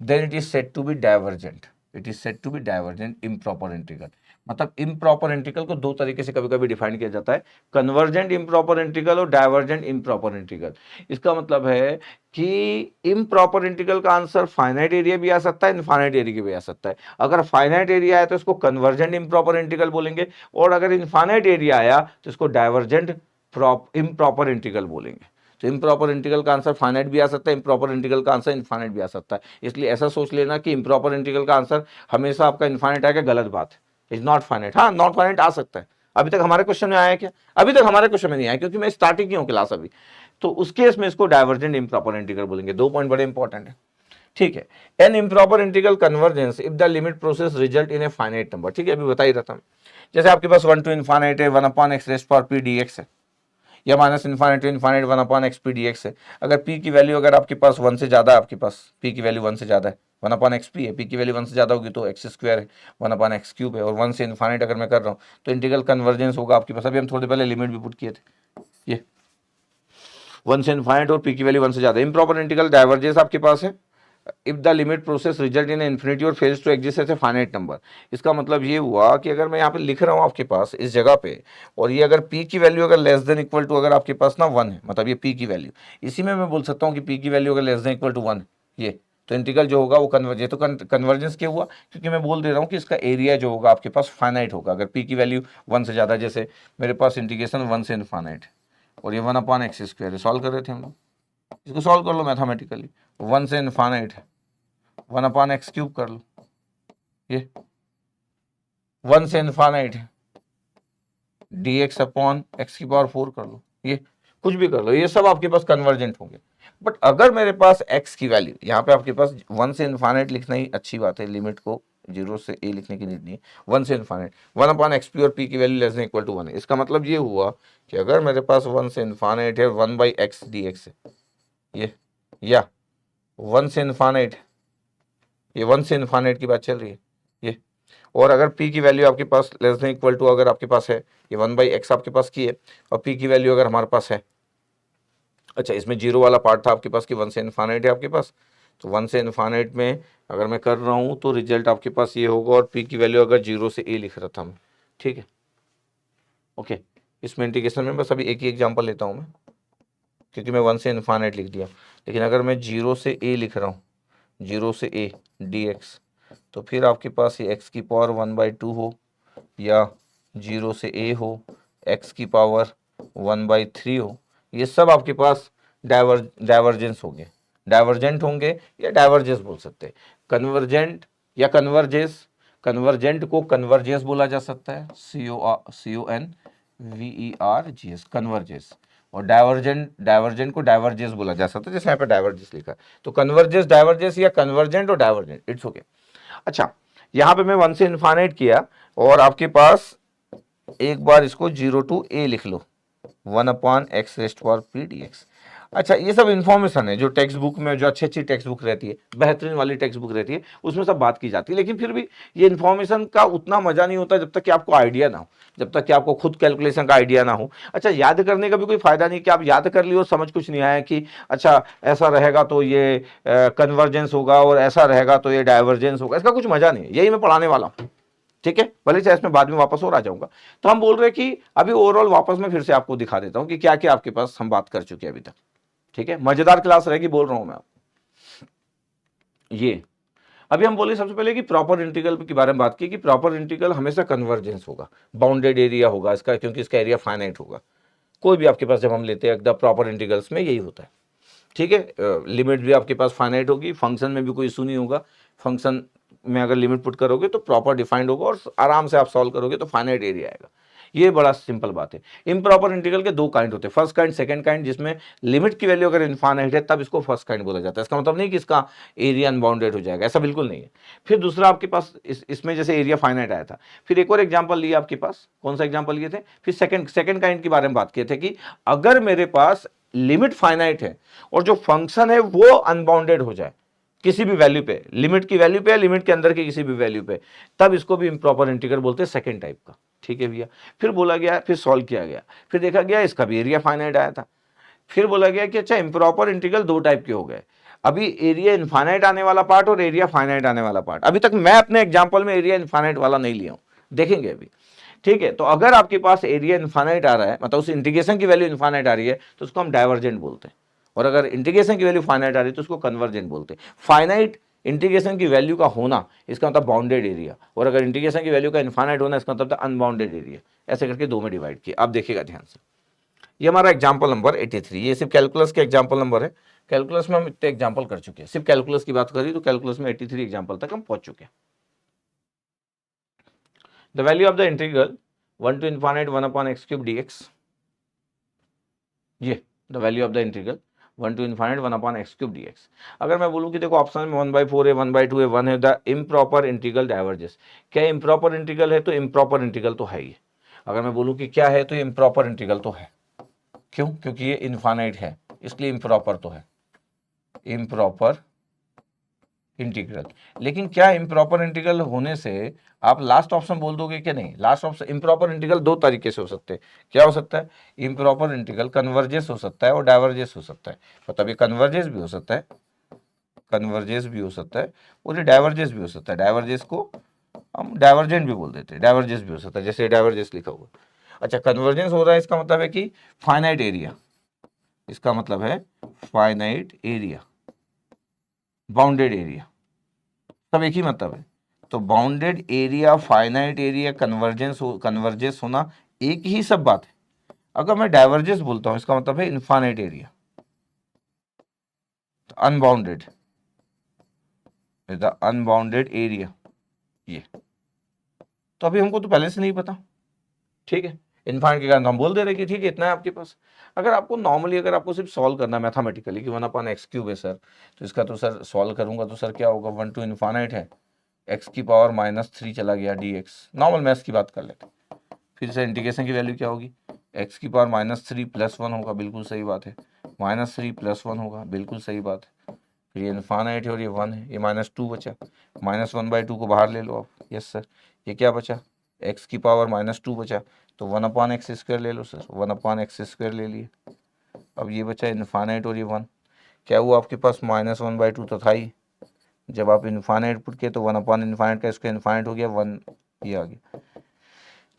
then it is said to be divergent, it is said to be divergent improper integral. मतलब इम्प्रॉपर इंटीग्रल को दो तरीके से कभी कभी डिफाइन किया जाता है, कन्वर्जेंट इम्प्रॉपर इंटीग्रल और डाइवर्जेंट इम्प्रॉपर इंटीग्रल। इसका मतलब है कि इम्प्रॉपर इंटीग्रल का आंसर फाइनाइट एरिया भी आ सकता है, इनफाइनाइट एरिया भी आ सकता है। अगर फाइनाइट एरिया आया तो इसको कन्वर्जेंट इम्प्रॉपर इंटीग्रल बोलेंगे, और अगर इनफाइनाइट एरिया आया तो इसको डाइवर्जेंट इम्प्रॉपर इंटीग्रल बोलेंगे। तो इम्प्रॉपर इंटीग्रल का आंसर फाइनाइट भी आ सकता है, इम्प्रॉपर इंटीग्रल का आंसर इनफाइनाइट भी आ सकता है। इसलिए ऐसा सोच लेना कि इम्प्रॉपर इंटीग्रल का आंसर हमेशा आपका इनफाइनाइट आएगा, गलत बात है। इज नॉट फाइनाइट, हाँ नॉट फाइनाइट आ सकता है। अभी तक हमारे क्वेश्चन में आया क्या? अभी तक हमारे क्वेश्चन में नहीं आया क्योंकि मैं स्टार्टिंग की हूँ क्लास अभी। तो उस केस में इसको डाइवर्जेंट इम्प्रॉपर इंटीग्रल बोलेंगे। दो पॉइंट बड़े इंपॉर्टेंट है, ठीक है। An improper integral convergence if the limit process result in a finite number, ठीक है, अभी बता ही रहा था। जैसे आपके पास 1 टू इनफाइनाइट है, 1/x⁻p dx है, या minus infinite to infinite 1/x p dx है। अगर p की वैल्यू अगर आपके पास 1 से ज़्यादा है, आपके पास p की वैल्यू 1 से ज़्यादा है वन अपॉन एक्स पी है, पी की वैल्यू 1 से ज़्यादा होगी तो एक्स स्क्वायर है, वन अपॉन एक्स क्यूब है, और 1 से इन्फाइनाइट अगर मैं कर रहा हूँ तो इंटीग्रल कन्वर्जेंस होगा आपके पास। अभी हम थोड़ी पहले लिमिट भी पुट किए थे, ये 1 से इन्फाइनाइट और पी की वैल्यू 1 से ज़्यादा। इम्प्रॉपर इंटीग्रल डाइवर्जेंस आपके पास है if the limit process result in infinity or fails to exist as a finite number. इसका मतलब ये हुआ कि अगर मैं यहाँ पे लिख रहा हूँ आपके पास इस जगह पे, और ये अगर p की वैल्यू अगर लेस देन इक्वल टू अगर आपके पास ना 1 है, मतलब ये p की वैल्यू, इसी में मैं बोल सकता हूँ कि p की वैल्यू अगर लेस देन इक्वल टू 1 ये, तो इंटीग्रल जो होगा वो कन्वर्ज, तो कन्वर्जेंस क्या हुआ, क्योंकि मैं बोल दे रहा हूँ कि इसका एरिया जो होगा आपके पास फाइनाइट होगा अगर p की वैल्यू 1 से ज़्यादा। जैसे मेरे पास इंटीग्रेशन 1 से इनफाइनाइट और ये 1 अपॉन एक्स स्क्वायर सॉल्व कर रहे थे हम लोग, इसको सॉल्व कर लो मैथमेटिकली, 1 से इनफाइनाइट है 1 अपॉन एक्स क्यूब कर लो, ये 1 से इनफाइनाइट है डी एक्स अपॉन एक्स की पावर 4 कर लो, ये कुछ भी कर लो, ये सब आपके पास कन्वर्जेंट होंगे। बट अगर मेरे पास x की वैल्यू यहाँ पे आपके पास 1 से इनफाइनाइट लिखना ही अच्छी बात है, लिमिट को 0 से a लिखने की नीड नहीं है, 1 से इनफाइनाइट 1 अपॉन एक्स पी और p की value less than equal to 1 है। इसका मतलब ये हुआ कि अगर मेरे पास 1 से इनफाइनाइट है 1 बाई एक्स डी एक्स है ये, या 1 से इनफाइनाइट, ये 1 से इनफाइनाइट की बात चल रही है ये, और अगर p की वैल्यू आपके पास लेस देन इक्वल टू अगर आपके पास है, ये 1 बाई एक्स आपके पास की है और p की वैल्यू अगर हमारे पास है, अच्छा इसमें जीरो वाला पार्ट था आपके पास कि 1 से इनफाइनाइट है आपके पास, तो 1 से इनफाइनाइट में अगर मैं कर रहा हूँ तो रिजल्ट आपके पास ये होगा, और p की वैल्यू अगर 0 से a लिख रहा था मैं, ठीक है ओके। इसमें इंटीग्रेशन में बस अभी एक ही एग्जांपल लेता हूँ मैं, क्योंकि मैं 1 से इनफाइनाइट लिख दिया, लेकिन अगर मैं 0 से a लिख रहा हूँ, 0 से a dx, तो फिर आपके पास ये x की पावर 1/2 हो या 0 से a हो, x की पावर 1/3 हो, ये सब आपके पास डाइवर्जेंस होंगे, डाइवर्जेंट होंगे या डाइवर्जेंस बोल सकते हैं, कन्वर्जेंट या कन्वर्जेंस। कन्वर्जेंट को कन्वर्जेंस बोला जा सकता है, CONVERGS कन्वर्जेंस, और डाइवर्जेंट को डाइवर्जेंस बोला जा सकता है, जैसे यहाँ पे डाइवर्जेंस लिखा है, तो कन्वर्जेंस डाइवर्जेंस या कन्वर्जेंट और डाइवर्जेंट, इट्स ओके। अच्छा यहाँ पे मैं 1 से इनफाइनाइट किया और आपके पास एक बार इसको 0 टू a लिख लो, 1 upon x raised power P D x. अच्छा ये सब इन्फॉर्मेशन है जो टेक्स्ट बुक में, जो अच्छी अच्छी टेक्स्ट बुक रहती है, बेहतरीन वाली टेक्स्ट बुक रहती है, उसमें सब बात की जाती है, लेकिन फिर भी ये इन्फॉर्मेशन का उतना मजा नहीं होता जब तक कि आपको आइडिया ना हो, जब तक कि आपको खुद कैलकुलेशन का आइडिया ना हो। अच्छा याद करने का भी कोई फायदा नहीं कि आप याद कर लियो, समझ कुछ नहीं आया कि अच्छा ऐसा रहेगा तो ये कन्वर्जेंस होगा और ऐसा रहेगा तो ये डाइवर्जेंस होगा, इसका कुछ मजा नहीं है। यही मैं पढ़ाने वाला हूँ, ठीक है, भले चाहे इसमें बाद में वापस और आ जाऊंगा। तो हम बोल रहे हैं कि अभी ओवरऑल वापस में फिर से आपको दिखा देता हूं कि क्या क्या आपके पास हम बात कर चुके हैं अभी तक, ठीक है, मजेदार क्लास रहेगी बोल रहा हूं मैं आपको। ये अभी हम बोले सबसे पहले कि प्रॉपर इंटीग्रल के बारे में बात की कि प्रॉपर इंटीग्रल हमेशा कन्वर्जेंस होगा, बाउंडेड एरिया होगा इसका, क्योंकि इसका एरिया फाइनाइट होगा। कोई भी आपके पास जब हम लेते हैं एकदम प्रॉपर इंटीग्रल्स में यही होता है, ठीक है। लिमिट भी आपके पास फाइनाइट होगी, फंक्शन में भी कोई इशू नहीं होगा, फंक्शन में अगर लिमिट पुट करोगे तो प्रॉपर डिफाइंड होगा और आराम से आप सॉल्व करोगे तो फाइनाइट एरिया आएगा। ये बड़ा सिंपल बात है। इम्प्रॉपर इंटीग्रल के दो काइंड होते हैं, फर्स्ट काइंड सेकंड काइंड, जिसमें लिमिट की वैल्यू अगर इनफाइनाइट है तब इसको फर्स्ट काइंड बोला जाता है। इसका मतलब नहीं कि इसका एरिया अनबाउंडेड हो जाएगा, ऐसा बिल्कुल नहीं है। फिर दूसरा आपके पास इसमें जैसे एरिया फाइनाइट आया था, फिर एक और एग्जाम्पल लिया आपके पास, कौन सा एग्जाम्पल लिए थे, फिर सेकंड काइंड के बारे में बात किए थे कि अगर मेरे पास लिमिट फाइनाइट है और जो फंक्शन है वो अनबाउंडेड हो जाए किसी भी वैल्यू पे, लिमिट की वैल्यू पे या लिमिट के अंदर की किसी भी वैल्यू पे, तब इसको भी इम्प्रॉपर इंटीग्रल बोलते हैं, सेकंड टाइप का, ठीक है भैया। फिर बोला गया, फिर सॉल्व किया गया, फिर देखा गया इसका भी एरिया फाइनाइट आया था, फिर बोला गया कि अच्छा इम्प्रॉपर इंटीग्रल दो टाइप के हो गए, अभी एरिया इनफाइनाइट आने वाला पार्ट और एरिया फाइनाइट आने वाला पार्ट। अभी तक मैं अपने एग्जाम्पल में एरिया इनफाइनाइट वाला नहीं लिया हूं, देखेंगे अभी, ठीक है। तो अगर आपके पास एरिया इनफाइनाइट आ रहा है, मतलब उस इंटीग्रेशन की वैल्यू इनफाइनाइट आ रही है, तो उसको हम डाइवर्जेंट बोलते हैं, और अगर इंटीग्रेशन की वैल्यू फाइनाइट आ रही है तो उसको कन्वर्जेंट बोलते हैं। फाइनाइट इंटीग्रेशन की वैल्यू का होना इसका मतलब बाउंडेड एरिया, और अगर इंटीग्रेशन की वैल्यू का इनफाइनाइट होना इसका मतलब अनबाउंडेड एरिया। ऐसे करके दो में डिवाइड किया। अब देखिएगा ध्यान से, ये हमारा एग्जाम्पल नंबर 83, ये सिर्फ कैलकुलस के एग्जाम्पल नंबर है। कैलकुलस में हम इतने एग्जाम्पल कर चुके हैं, सिर्फ कैलकुलस की बात करी तो कैलकुलस में 83 एग्जाम्पल तक हम पहुंच चुके हैं। The value of the integral 1 to infinite 1 upon x cube dx, ये the value of the integral 1 to infinite 1 upon x cube dx। अगर मैं बोलूं कि देखो ऑप्शन में 1/4 है, 1/2 है, 1 है, द इम्प्रॉपर इंटीग्रल डाइवर्जेस, क्या इम्प्रॉपर इंटीग्रल है? तो इम्प्रॉपर इंटीग्रल तो है ही। अगर मैं बोलूं कि क्या है, तो इम्प्रॉपर इंटीग्रल तो है। क्यों? क्योंकि ये इनफाइनाइट है, इसलिए इम्प्रॉपर तो है, इम्प्रॉपर इंटीग्रल। लेकिन क्या इम्प्रॉपर इंटीग्रल होने से आप लास्ट ऑप्शन बोल दोगे कि नहीं? लास्ट ऑप्शन इम्प्रॉपर इंटीग्रल दो तरीके से हो सकते हैं। क्या हो सकता है? इम्प्रॉपर इंटीग्रल कन्वर्जेस हो सकता है और डाइवर्जेस हो सकता है। मतलब ये कन्वर्जेस भी हो सकता है, कन्वर्जेस भी हो सकता है और ये डाइवर्जेस भी हो सकता है। डाइवर्जेस को हम डाइवर्जेंट भी बोल देते हैं, डाइवर्जेस भी हो सकता है, जैसे डाइवर्जेस लिखा हुआ। अच्छा, कन्वर्जेंस हो रहा है, इसका मतलब है कि फाइनाइट एरिया, इसका मतलब है फाइनाइट एरिया, बाउंडेड एरिया, सब एक ही मतलब है। तो bounded area, finite area, convergence होना एक ही सब बात है। अगर मैं डाइवर्जेंस बोलता हूं, इसका मतलब है infinite area, unbounded, the unbounded area ये। तो अभी हमको तो पहले से नहीं पता, ठीक है। इनफाइनाइट के कारण हम बोल दे रहे कि ठीक है इतना है आपके पास। अगर आपको नॉर्मली, अगर आपको सिर्फ सॉल्व करना मैथमेटिकली कि 1/x³ है सर, तो इसका तो सर सॉल्व करूंगा तो सर क्या होगा, 1 to इनफाइनाइट है, x⁻³ चला गया dx। नॉर्मल मैथ्स की बात कर लेते हैं। फिर से इंटीग्रेशन की वैल्यू क्या होगी, x⁻³ + 1 होगा, बिल्कुल सही बात है। -3 + 1 होगा, बिल्कुल सही बात है। फिर ये इनफाइनाइट है और ये 1 है, ये -2 बचा, -1/2 को बाहर ले लो आप। यस सर, ये क्या बचा, x⁻² बचा, तो 1/x² ले लो सर, 1/x² ले लिए। अब ये बचा इनफाइनाइट और ये 1, क्या हुआ आपके पास, -1/2 तो था ही। जब आप इनफाइनाइट पुट किए तो 1/इनफाइनाइट का इसका इनफाइनाइट हो गया 1, ये आ गया।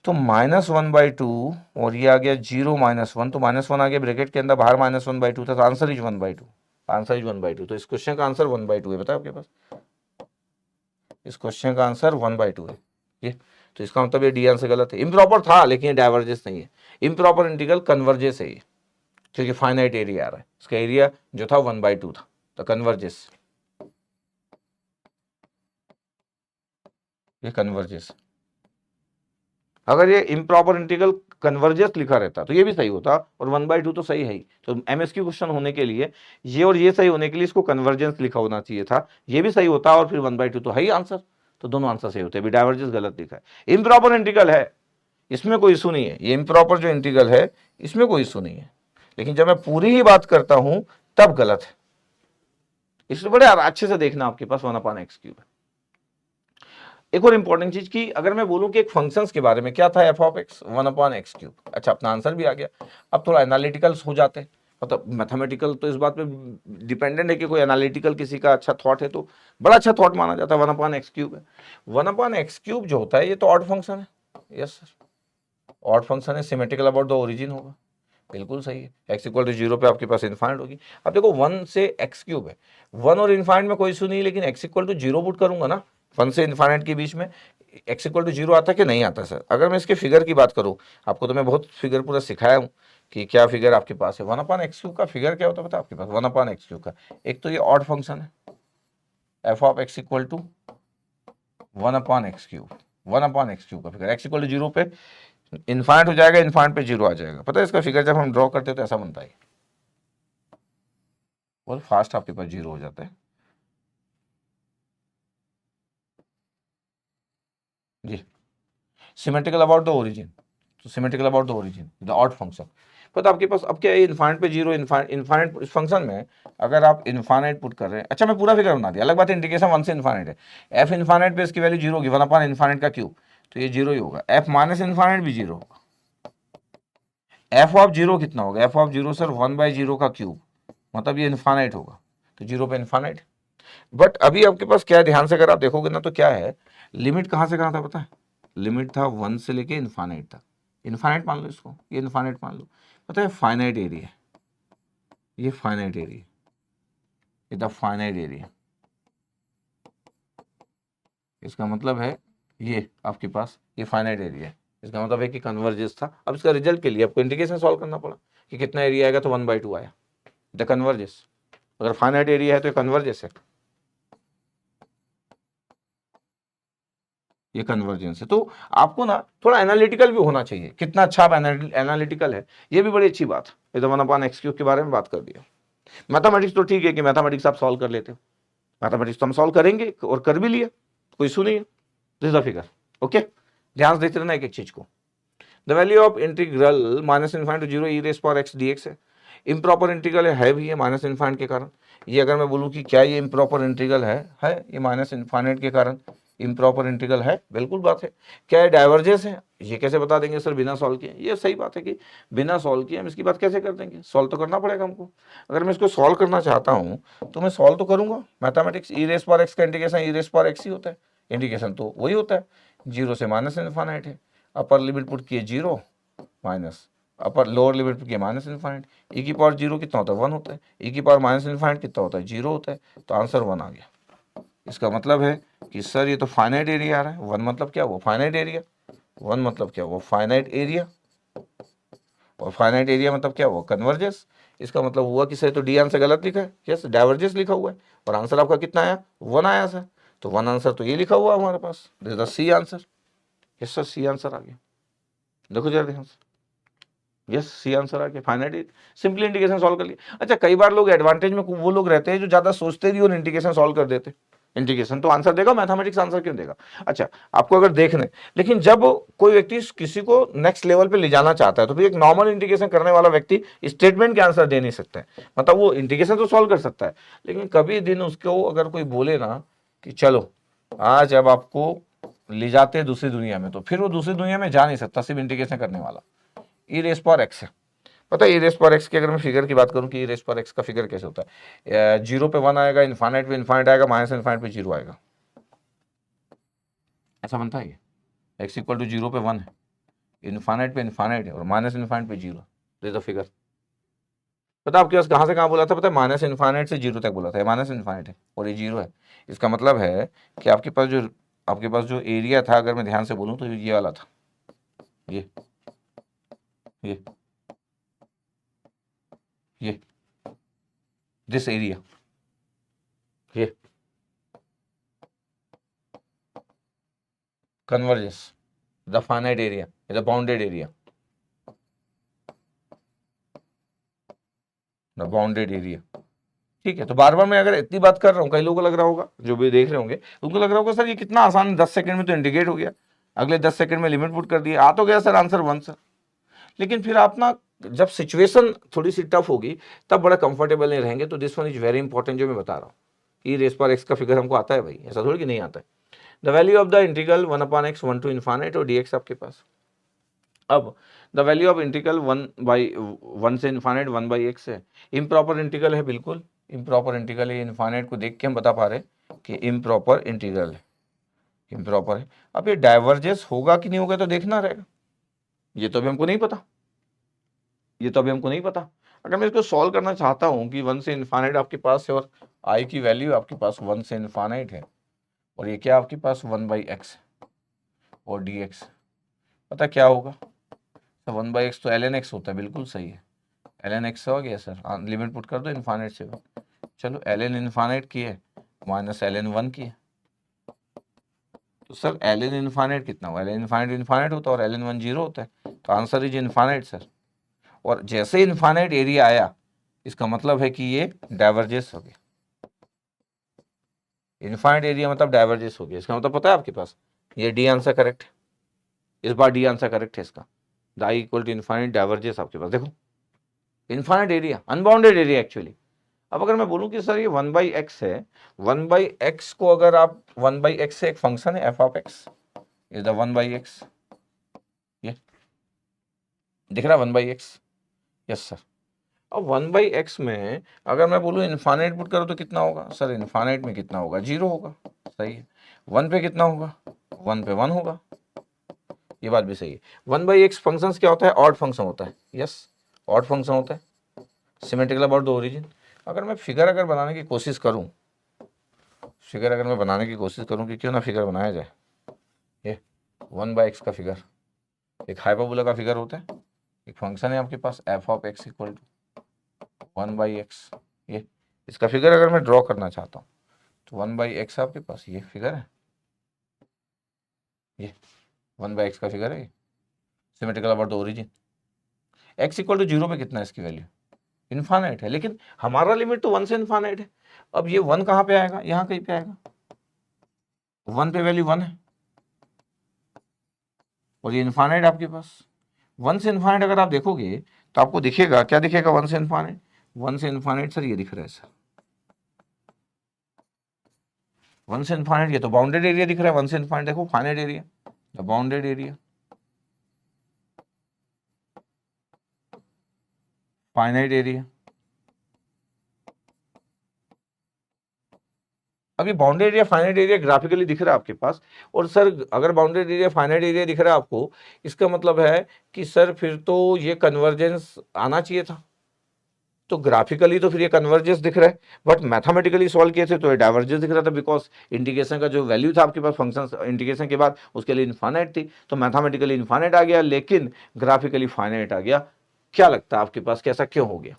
तो -1/2 और ये आ गया 0 -1, तो -1 आ गया ब्रैकेट के अंदर, बाहर -1/2 था, तो आंसर इज 1/2, आंसर इज 1/2। तो इस क्वेश्चन का आंसर 1/2 है, बताओ आपके पास, इस क्वेश्चन का आंसर 1/2 है ये। तो इसका मतलब ये डी आंसर गलत है। इम्प्रॉपर था लेकिन डाइवर्जेंस नहीं है, इम्प्रॉपर इंटीग्रल कन्वर्जेस है ये, क्योंकि फाइनाइट एरिया आ रहा है, इसका एरिया जो था 1/2 था, तो कन्वर्जेस, ये कन्वर्जेस। अगर ये इम्प्रॉपर इंटीग्रल कन्वर्जेस लिखा रहता तो ये भी सही होता, और 1/2 तो सही है ही। तो एमएसक्यू क्वेश्चन होने के लिए ये और ये सही होने के लिए इसको कन्वर्जेंस लिखा होना चाहिए था, ये भी सही होता और फिर 1/2 तो है ही आंसर। तो दोनों आंसर सही होते हैं, डाइवर्जेंस गलत लिखा है। इम्प्रॉपर इंटीग्रल है, इसमें कोई इशू नहीं है, ये इम्प्रॉपर जो इंटीग्रल है इसमें कोई इशू नहीं है, लेकिन जब मैं पूरी ही बात करता हूं तब गलत है। इसलिए बड़े अच्छे से देखना, आपके पास 1/x³ है। एक और इंपॉर्टेंट चीज की, अगर मैं बोलूं कि एक फंक्शंस के बारे में, क्या था f(x) 1/x³। अच्छा, अपना आंसर भी आ गया। अब थोड़ा एनालिटिकल हो जाते हैं, मतलब मैथमेटिकल तो इस बात पे डिपेंडेंट है कि कोई एनालिटिकल किसी का अच्छा थॉट है तो बड़ा अच्छा थॉट माना जाता है, 1/x³ है। 1/x³ जो होता है ये तो ऑड फंक्शन है। यस सर, ऑड फंक्शन है, सिमेट्रिकल अबाउट द ओरिजिन होगा, बिल्कुल सही है। x=0 पे आपके पास इनफाइनाइट होगी। अब देखो 1 से x³ है, 1 और इनफाइनाइट में कोई इशू नहीं, लेकिन x=0 पुट करूंगा ना, 1 से इनफाइनाइट के बीच में x=0 आता कि नहीं आता सर? अगर मैं इसके फिगर की बात करूं, आपको तो मैं बहुत फिगर पूरा सिखाया हूं कि क्या फिगर आपके पास है। 1/x³ का फिगर क्या होता है पता है आपके पास? 1/x³ का एक तो ये ऑड फंक्शन है, f(x) 1/x³, 1/x³ का फिगर, x=0 पे इनफाइनाइट हो जाएगा, इनफाइनाइट पे 0 आ जाएगा। पता है इसका फिगर जब हम ड्रॉ करते हैं तो ऐसा बनता है, बहुत फास्ट आपके पास 0 हो जाता है जी। सिमेट्रिकल अबाउट द ओरिजिन, तो symmetrical about the origin the odd function. पता आपके पास अब क्या है, इनफाइनाइट पे 0, इनफाइनाइट इस फंक्शन में अगर आप इनफाइनाइट पुट कर रहे हैं। अच्छा, मैं पूरा फिगर बना दिया, अलग बात है, इंटीग्रेशन 1 से इनफाइनाइट है। एफ इनफाइनाइट पे इसकी वैल्यू 0 होगी, 1/इनफाइनाइट का क्यूब, तो ये 0 ही होगा। एफ माइनस इनफाइनाइट भी 0 होगा। एफ ऑफ 0 कितना होगा, एफ ऑफ 0 सर 1/0 का क्यूब, मतलब ये इनफाइनाइट होगा, तो 0 पे इनफाइनाइट। बट अभी आपके पास क्या है, ध्यान से अगर आप देखोगे ना तो क्या है, लिमिट कहां से कहां था पता है? लिमिट था 1 से लेके इनफाइनाइट था। इनफाइनाइट मान लो इसको, ये इनफाइनाइट मान लो। पता है फाइनाइट एरिया, ये फाइनाइट एरिया, ये द फाइनाइट एरिया, इसका मतलब है ये आपके पास ये फाइनाइट एरिया है। इसका मतलब है कि कन्वर्जेंस था। अब इसका रिजल्ट के लिए आपको इंटीग्रेशन सॉल्व करना पड़ा कि कितना एरिया आएगा, तो 1/2 आया, द कन्वर्जेंस। अगर फाइनाइट एरिया है तो कन्वर्जेंस है, ये कन्वर्जेंस है। तो आपको ना थोड़ा एनालिटिकल भी होना चाहिए, कितना अच्छा आप एनालिटिकल है, ये भी बड़ी अच्छी बात है। ये तो 1/x³ के बारे में बात कर दिया। मैथमेटिक्स तो ठीक है कि मैथमेटिक्स आप सॉल्व कर लेते हो, मैथमेटिक्स तो हम सॉल्व करेंगे और कर भी लिया, कोई इशू नहीं है। This is the figure, okay. ध्यान से देखते रहना एक एक चीज को। The value of integral -∞ to 0 e raised power x dx है। इम्प्रॉपर इंटीग्रल है भी, ये माइनस इन्फाइनाइट के कारण। ये अगर मैं बोलूँ कि क्या ये इम्प्रॉपर इंटीग्रल है ये माइनस इन्फाइनाइट के कारण इम्प्रॉपर इंटीग्रल है, बिल्कुल बात है। क्या ये डाइवर्जेंस है, ये कैसे बता देंगे सर बिना सॉल्व किए? ये सही बात है कि बिना सॉल्व किए हम इसकी बात कैसे कर देंगे, सॉल्व तो करना पड़ेगा हमको। अगर मैं इसको सॉल्व करना चाहता हूँ तो मैं सॉल्व तो करूंगा। Mathematics e raise power x का integration e raise power x ही होता है, इंटीग्रेशन तो वही होता है, जीरो से माइनस इन्फाइनाइट है। अपर लिमिट पुट किए zero minus upper lower limit put किए माइनस इन्फाइनाइट, ई की पावर जीरो कितना होता है 1 होता है, ई की पावर माइनस इन्फाइनाइट कितना होता है 0 होता है, तो आंसर 1 आ गया। इसका मतलब है कि सर ये तो फाइनाइट एरिया आ रहा है। 1 मतलब क्या हुआ, फाइनाइट एरिया। 1 मतलब क्या हुआ, फाइनाइट एरिया। और फाइनाइट एरिया मतलब क्या हुआ, कन्वर्जेंस। इसका मतलब हुआ कि सर तो डी आंसर गलत लिखा है, यस डाइवर्जेंस लिखा हुआ है, और आंसर आपका कितना आया 1 आया सर। तो 1 आंसर तो ये लिखा हुआ है हमारे पास, this is the C answer. Yes sir C answer आ गया, देखो जरा ध्यान से, यस सी आंसर आ गया, फाइनाइट सिंपली इंटीग्रेशन सॉल्व कर लिया। अच्छा कई बार लोग एडवांटेज में वो लोग रहते हैं जो ज्यादा सोचते नहीं और इंटीग्रेशन सॉल्व कर देते। इंटीग्रेशन तो आंसर देगा, मैथमेटिक्स आंसर क्यों देगा? अच्छा आपको अगर देखने, लेकिन जब कोई व्यक्ति किसी को नेक्स्ट लेवल पे ले जाना चाहता है तो फिर एक नॉर्मल इंटीग्रेशन करने वाला व्यक्ति स्टेटमेंट के आंसर दे नहीं सकता है। मतलब वो इंटीग्रेशन तो सॉल्व कर सकता है, लेकिन कभी दिन उसको अगर कोई बोले ना कि चलो आज अब आपको ले जाते हैं दूसरी दुनिया में, तो फिर वो दूसरी दुनिया में जा नहीं सकता सिर्फ इंटीग्रेशन करने वाला। ई रेस पावर एक्स है, पता है ई रेस पावर एक्स की अगर मैं फिगर की बात करूं कि ई रेस पावर एक्स का फिगर कैसे होता है, जीरो पे 1 आएगा, इन्फाइनाइट पे इन्फाइनाइट आएगा, माइनस इन्फाइनाइट पे 0 आएगा, ऐसा बनता है। एक्स इक्वल टू 0 पे 1 है, इन्फाइनाइट पे इन्फाइनाइट है, और माइनस इन्फाइनाइट पे 0। This the figure. पता आपके पास कहाँ से कहाँ बोला था, पता है माइनस इन्फाइनाइट से 0 तक बोला था, माइनस इन्फाइनाइट है और ये 0 है। इसका मतलब है कि आपके पास जो एरिया था, अगर मैं ध्यान से बोलूँ तो ये वाला था, ये ये दिस एरिया, ये converges the finite area, the bounded area, the bounded area। ठीक है, तो बार बार मैं अगर इतनी बात कर रहा हूँ, कई लोगों को लग रहा होगा, जो भी देख रहे होंगे उनको लग रहा होगा सर ये कितना आसान, 10 सेकंड में तो इंडिकेट हो गया, अगले 10 सेकंड में लिमिट पुट कर दिया, आ तो गया सर आंसर 1 सर। लेकिन फिर आप ना जब सिचुएशन थोड़ी सी टफ होगी तब बड़ा कंफर्टेबल नहीं रहेंगे। तो this one is very important जो मैं बता रहा हूँ। ई रेस पर एक्स का फिगर हमको आता है भाई, ऐसा थोड़ी कि नहीं आता है। The value of the integral 1/x 1 to infinite और dx आपके पास। अब द वैल्यू ऑफ इंटीग्रल 1 से इन्फाइनाइट 1/x है, इम्प्रॉपर इंटीग्रल है, बिल्कुल इम्प्रॉपर इंटीग्रल है। इन्फाइनाइट को देख के हम बता पा रहे हैं कि इम्प्रॉपर इंटीग्रल है, इम्प्रॉपर है। अब ये डाइवर्जेंस होगा कि नहीं होगा तो देखना रहेगा, ये तो अभी हमको नहीं पता, ये तो अभी हमको नहीं पता। अगर मैं इसको सॉल्व करना चाहता हूँ कि 1 से इन्फाइनाइट आपके पास है और आई की वैल्यू आपके पास 1 से इन्फाइनाइट है, और ये क्या आपके पास 1/x और dx, पता क्या होगा? तो 1/x तो ln x होता है, बिल्कुल सही है, ln x हो गया सर, लिमिट पुट कर दो इन्फाइनाइट से। चलो ln इन्फाइनाइट की है माइनस ln 1 की है, तो सर ln इन्फाइनाइट कितना हुआ, ln इन्फाइनाइट इन्फाइनाइट होता है और ln 1 0 होता है, तो आंसर इज इन्फाइनाइट सर। और जैसे इन्फाइनाइट एरिया आया इसका मतलब है कि ये डाइवर्जेंस हो गया, इन्फाइनाइट एरिया मतलब डाइवर्जेंस हो गया। इसका मतलब पता है आपके पास, ये डी आंसर करेक्ट है, इस बार डी आंसर करेक्ट है इसका। The I equal to infinite divergence आपके पास, देखो infinite area, unbounded area actually. अब अगर मैं बोलूं कि सर ये 1/x है, 1/x को अगर आप 1/x से एक फंक्शन है f of x is the 1/x, ये दिख रहा है 1/x, यस सर। अब 1/x में अगर मैं बोलूँ इन्फाइनाइट पुट करो तो कितना होगा सर, इन्फाइनाइट में कितना होगा 0 होगा, सही है। 1 पे कितना होगा, 1 पे 1 होगा, ये बात भी सही है। 1/x फंक्शन क्या होता है, ऑड फंक्शन होता है, यस ऑड फंक्शन होता है, सिमेट्रिकल अबाउट द ओरिजिन। अगर मैं फिगर अगर बनाने की कोशिश करूं, फिगर अगर मैं बनाने की कोशिश करूं कि क्यों ना फिगर बनाया जाए, ये 1/x का फिगर, एक हाइपरबोला का फिगर होता है, एक फंक्शन है आपके पास f of x equal to 1/x, ये इसका फिगर अगर मैं ड्रॉ करना चाहता हूँ तो 1/x आपके पास ये फिगर है, ये 1/x का फिगर है, symmetrical about the origin. x equal to 0 पे कितना है इसकी वैल्यू, इन्फाइनाइट है, लेकिन हमारा लिमिट तो 1 से इन्फाइनाइट है। अब ये 1 कहाँ पे आएगा, यहाँ कहीं पे आएगा, 1 पे वैल्यू 1 है और ये इन्फाइनाइट आपके पास, वन से इन्फाइनाइट अगर आप देखोगे तो आपको दिखेगा, क्या दिखेगा वन से इन्फाइनाइट? वन से इन्फाइनाइट सर ये दिख रहा है सर, वन से इन्फाइनाइट ये तो बाउंडेड एरिया दिख रहा है। वन से इन्फाइनाइट देखो finite area, the bounded area, finite area. अब ये bounded area finite area graphically दिख रहा है आपके पास, और सर अगर बाउंडेड एरिया फाइनाइट एरिया दिख रहा है आपको, इसका मतलब है कि सर फिर तो ये कन्वर्जेंस आना चाहिए था। तो ग्राफिकली तो फिर ये कन्वर्जेंस दिख रहा है, बट मैथमेटिकली सॉल्व किए थे तो ये डाइवर्जेंस दिख रहा था, बिकॉज इंटीग्रेशन का जो वैल्यू था आपके पास फंक्शन इंटीग्रेशन के बाद उसके लिए इनफाइनाइट थी, तो मैथमेटिकली इनफाइनाइट आ गया लेकिन ग्राफिकली फाइनाइट आ गया। क्या लगता है आपके पास कैसा क्यों हो गया?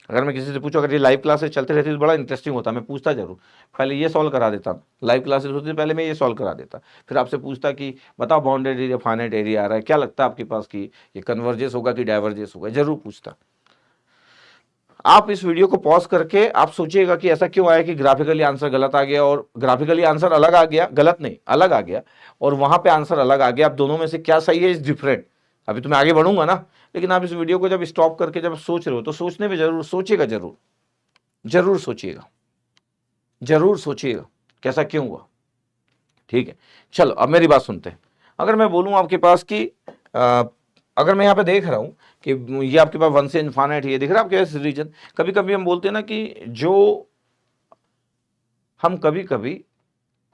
अगर मैं किसी से पूछूं, अगर ये लाइव क्लासेस चलते रहती तो बड़ा इंटरेस्टिंग होता, मैं पूछता जरूर, पहले ये सॉल्व करा देता, लाइव क्लासेस होती पहले मैं ये सॉल्व करा देता, फिर आपसे पूछता कि बताओ बाउंडेड एरिया फाइनाइट एरिया आ रहा है, क्या लगता है आपके पास कि ये कन्वर्जेंस होगा कि डाइवर्जेंस होगा, जरूर पूछता। आप इस वीडियो को पॉज करके आप सोचिएगा कि ऐसा क्यों आया कि ग्राफिकली आंसर गलत आ गया और ग्राफिकली आंसर अलग आ गया, गलत नहीं अलग आ गया, और वहां पे आंसर अलग आ गया। आप दोनों में से क्या सही है इज डिफरेंट। अभी तो मैं आगे बढ़ूंगा ना, लेकिन आप इस वीडियो को जब स्टॉप करके जब सोच रहे हो तो सोचने में जरूर सोचिएगा, जरूर सोचिएगा, जरूर सोचिएगा कैसा क्यों हुआ। ठीक है, चलो अब मेरी बात सुनते हैं। अगर मैं बोलूं आपके पास कि अगर मैं यहाँ पे देख रहा हूं कि ये आपके पास वन से इनफाइनाइट ये दिख रहा है आपके पास रीजन, कभी कभी हम बोलते हैं ना कि जो हम कभी कभी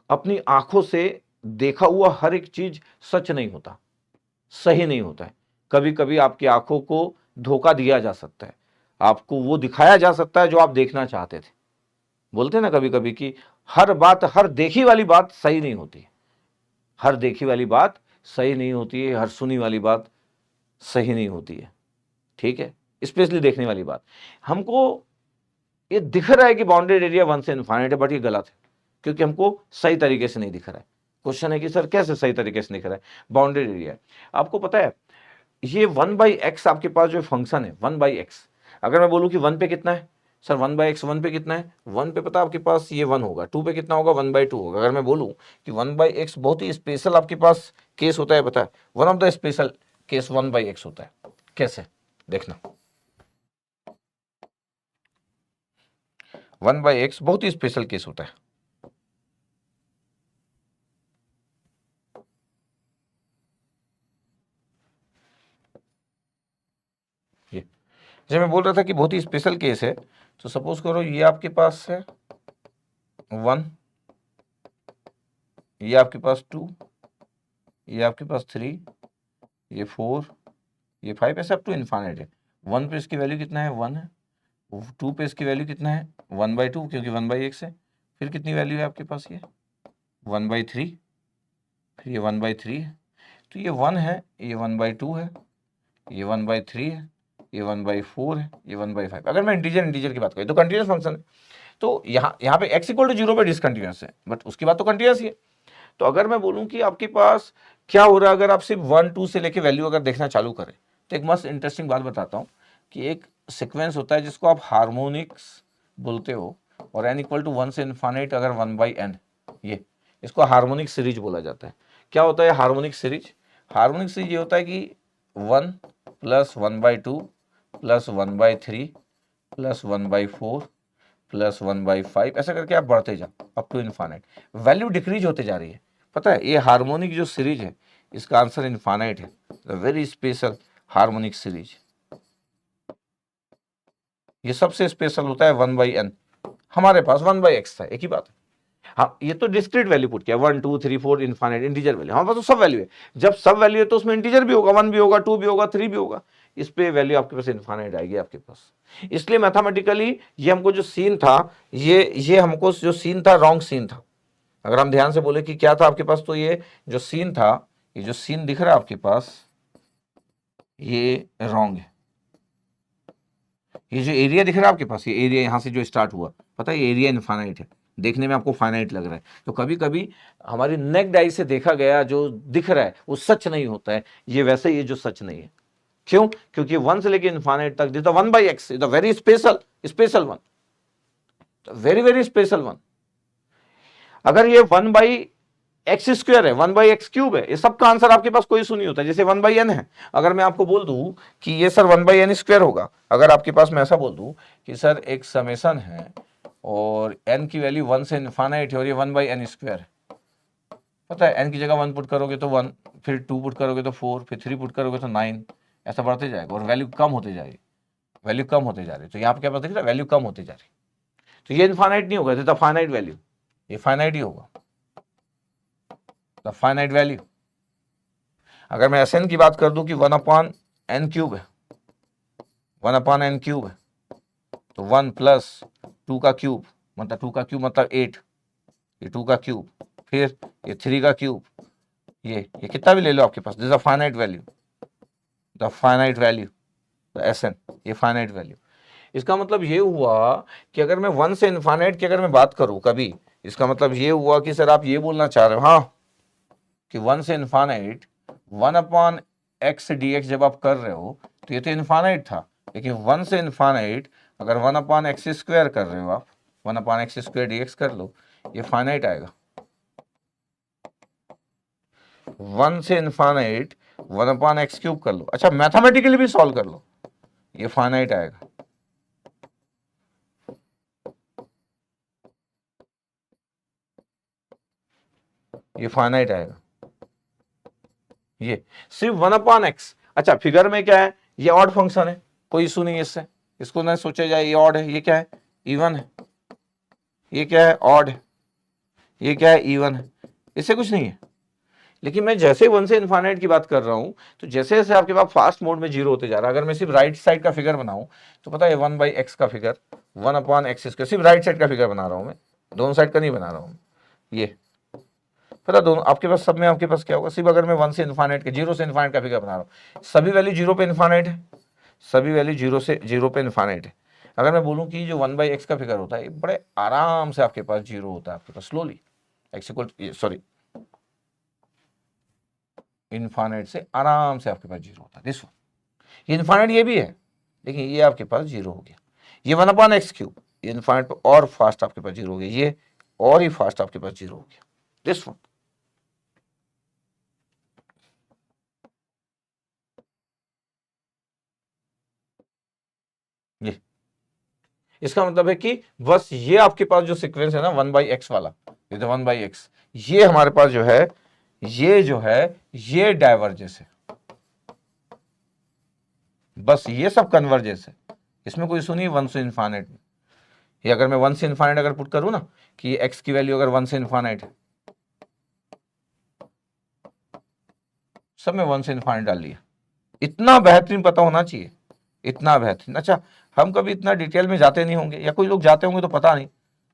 अपनी आंखों से देखा हुआ हर एक चीज सच नहीं होता, सही नहीं होता है। कभी कभी आपकी आंखों को धोखा दिया जा सकता है, आपको वो दिखाया जा सकता है जो आप देखना चाहते थे। बोलते हैं ना कभी कभी कि हर बात, हर देखी वाली बात सही नहीं होती, हर देखी वाली बात सही नहीं होती है, हर सुनी वाली बात सही नहीं होती है। ठीक है, स्पेशली देखने वाली बात। हमको ये दिख रहा है कि बाउंडेड एरिया वन से इनफाइनाइट है, बट ये गलत है क्योंकि हमको सही तरीके से नहीं दिख रहा है। क्वेश्चन है कि सर कैसे सही तरीके से दिख रहा है? बाउंडेड एरिया आपको पता है ये 1/x आपके पास जो फंक्शन है 1/x, अगर मैं बोलूं कि 1 पे कितना है सर, 1/x 1 पे कितना है, 1 पे पता है आपके पास ये 1 होगा, 2 पे कितना होगा 1/2 होगा। अगर मैं बोलूं कि 1/x बहुत ही स्पेशल आपके पास केस होता है, पता है one of the special case 1/x होता है। कैसे देखना, 1/x बहुत ही स्पेशल केस होता है। ये जब मैं बोल रहा था कि बहुत ही स्पेशल केस है, तो सपोज करो ये आपके पास है 1, ये आपके पास 2, ये आपके पास 3, ये 4, ये 5, ऐसे अप टू इनफाइनाइट है। 1 पे इसकी वैल्यू कितना है 1 है, 2 पे इसकी वैल्यू कितना है 1/2 क्योंकि 1/x है, फिर कितनी वैल्यू है आपके पास ये 1/3, फिर ये 1/3 है, तो ये 1 है, ये 1/2 है, ये 1/3 है, ये 1/4 है, ये 1/5। अगर मैं इंटीजर की बात करूँ तो कंटिन्यूस फंक्शन है, तो यहाँ पे x = 0 पे डिसकंटिन्यूस है, बट उसकी बात तो कंटिन्यूस ही है। तो अगर मैं बोलूं कि आपके पास क्या हो रहा है, अगर आप सिर्फ 1 2 से लेके वैल्यू अगर देखना चालू करें, तो एक मस्त इंटरेस्टिंग बात बताता हूं कि एक सीक्वेंस होता है जिसको आप हार्मोनिक्स बोलते हो, और n = 1 से इनफाइनाइट अगर 1/n, ये इसको हार्मोनिक सीरीज बोला जाता है। क्या होता है हार्मोनिक सीरीज? हार्मोनिक सीरीज ये होता है कि 1 + 1/2 + 1/3 + 1/4 + 1/5 ऐसा करके आप बढ़ते जाओ up to infinite, value decrease होते जा रही है। पता है ये हार्मोनिक जो सीरीज है इसका आंसर इनफाइनाइट है, वेरी स्पेशल हार्मोनिक सीरीज। ये सबसे स्पेशल होता है 1/n, हमारे पास 1/x था, एक ही बात है। हाँ ये तो डिस्क्रीट वैल्यू पुट किया 1 2 3 4 इनफाइनाइट इंटीजर वैल्यू, हमारे पास तो सब वैल्यू है। जब सब वैल्यू है तो उसमें इंटीजर भी होगा, 1 भी होगा, 2 भी होगा, 3 भी होगा, इस पे वैल्यू आपके पास इनफाइनाइट आएगी आपके पास। इसलिए मैथमेटिकली ये हमको जो सीन था, ये हमको जो सीन था रॉन्ग सीन था। अगर हम ध्यान से बोले कि क्या था आपके पास, तो ये जो सीन था, ये जो सीन दिख रहा है आपके पास ये रॉन्ग है। ये जो एरिया दिख रहा है आपके पास, ये एरिया यहां से जो स्टार्ट हुआ, पता है ये एरिया इनफाइनाइट है, देखने में आपको फाइनाइट लग रहा है। तो कभी कभी हमारी नेक्ड आई से देखा गया जो दिख रहा है वो सच नहीं होता है, ये वैसे ही जो सच नहीं है। क्यों? क्योंकि 1 से लेके इनफाइनाइट तक this the 1/x is the very special one, very special one. अगर ये 1/n एक्स स्क्वायर है, 1/x³ है, ये सबका आंसर आपके पास कोई इशू नहीं होता। जैसे 1/n है, अगर मैं आपको बोल दूं कि ये सर 1/n² होगा, अगर आपके पास मैं ऐसा बोल दूं कि सर एक समेशन है और n की वैल्यू 1 से इनफाइनाइट है और ये 1/n² है, पता है n की जगह 1 पुट करोगे तो 1, फिर 2 पुट करोगे तो 4, फिर 3 पुट करोगे तो 9, ऐसा बढ़ते जाएगा और वैल्यू कम होते जाएगी, वैल्यू कम होते जा रही है। तो यहाँ पे क्या पता दिख रहा है, वैल्यू कम होती जा रही है। तो ये इनफाइनाइट नहीं होगा, तो फाइनाइट वैल्यू, ये फाइनाइट ही होगा, द फाइनाइट वैल्यू। अगर मैं Sn की बात कर दूं कि 1/n³ है, 1/n³ है, तो 1 + 2 का क्यूब, मतलब 2 का क्यूब मतलब 8, ये 2 का क्यूब, फिर ये 3 का क्यूब, ये कितना भी ले लो आपके पास, this is a finite value, the finite value, the Sn, ये फाइनाइट वैल्यू। इसका मतलब ये हुआ कि अगर मैं 1 से इनफाइनाइट की अगर मैं बात करूं कभी, इसका मतलब ये हुआ कि सर आप ये बोलना चाह रहे हो हाँ कि 1 से इनफाइनाइट 1/x dx जब आप कर रहे हो तो ये तो इनफाइनाइट था, लेकिन 1 से इनफाइनाइट अगर 1/x² कर रहे हो आप, 1/x² dx कर लो, ये फाइनाइट आएगा। 1 से इनफाइनाइट 1/x³ कर लो, अच्छा मैथमेटिकली भी सॉल्व कर लो, ये फाइनाइट आएगा। ये फाइनाइट आएगा, ये सिर्फ 1/x। अच्छा फिगर में क्या है, ये ऑड फंक्शन है, कोई इशू नहीं है इससे, इसको ना सोचा जाए ये ऑड है, ये क्या है इवन है, ये क्या है ऑड है, ये क्या है इवन है, इससे कुछ नहीं है। लेकिन मैं जैसे 1 से इनफाइनाइट की बात कर रहा हूं तो जैसे जैसे आपके पास फास्ट मोड में जीरो होते जा रहा है, अगर मैं सिर्फ राइट साइड का फिगर बनाऊं तो पता है 1/x का फिगर, 1/x², सिर्फ राइट साइड का फिगर बना रहा हूं मैं, दोनों साइड का नहीं बना रहा हूं। ये पता दोनों आपके पास, सब में आपके पास क्या होगा, सिर्फ अगर मैं 1 से इनफाइनाइट के, 0 से इनफाइनाइट का फिगर बना रहा हूँ, सभी वैल्यू 0 पे इनफाइनाइट है, सभी वैल्यू 0 पे इनफाइनाइट है। अगर मैं बोलूँ कि जो 1/x का फिगर होता है बड़े आराम से आपके पास 0 होता है, आपके पास स्लोली सॉरी इनफाइनाइट से आराम से आपके पास 0 होता है। दिस वन इनफाइनाइट ये भी है, लेकिन ये आपके पास 0 हो गया। ये 1/x³, ये इनफाइनाइट पे और फास्ट आपके पास 0 हो गया, ये और ही फास्ट आपके पास 0 हो गया। दिस वन ये इसका मतलब है कि बस ये आपके पास जो सीक्वेंस है ना 1/x वाला, ये तो 1/x, ये हमारे पास जो है ये डाइवर्जेंस है, बस ये सब कन्वर्जेंस है, इसमें कोई इशू नहीं 1 से इनफाइनाइट में। ये अगर मैं 1 से इनफाइनाइट अगर पुट करूं ना कि x की वैल्यू अगर 1 से इनफाइनाइट है, सब में 1 से इनफाइनाइट डाल लिया, इतना बेहतरीन पता होना चाहिए, इतना बेहतरीन। अच्छा हम कभी इतना डिटेल में जाते नहीं होंगे, या कोई लोग जाते होंगे तो पता नहीं,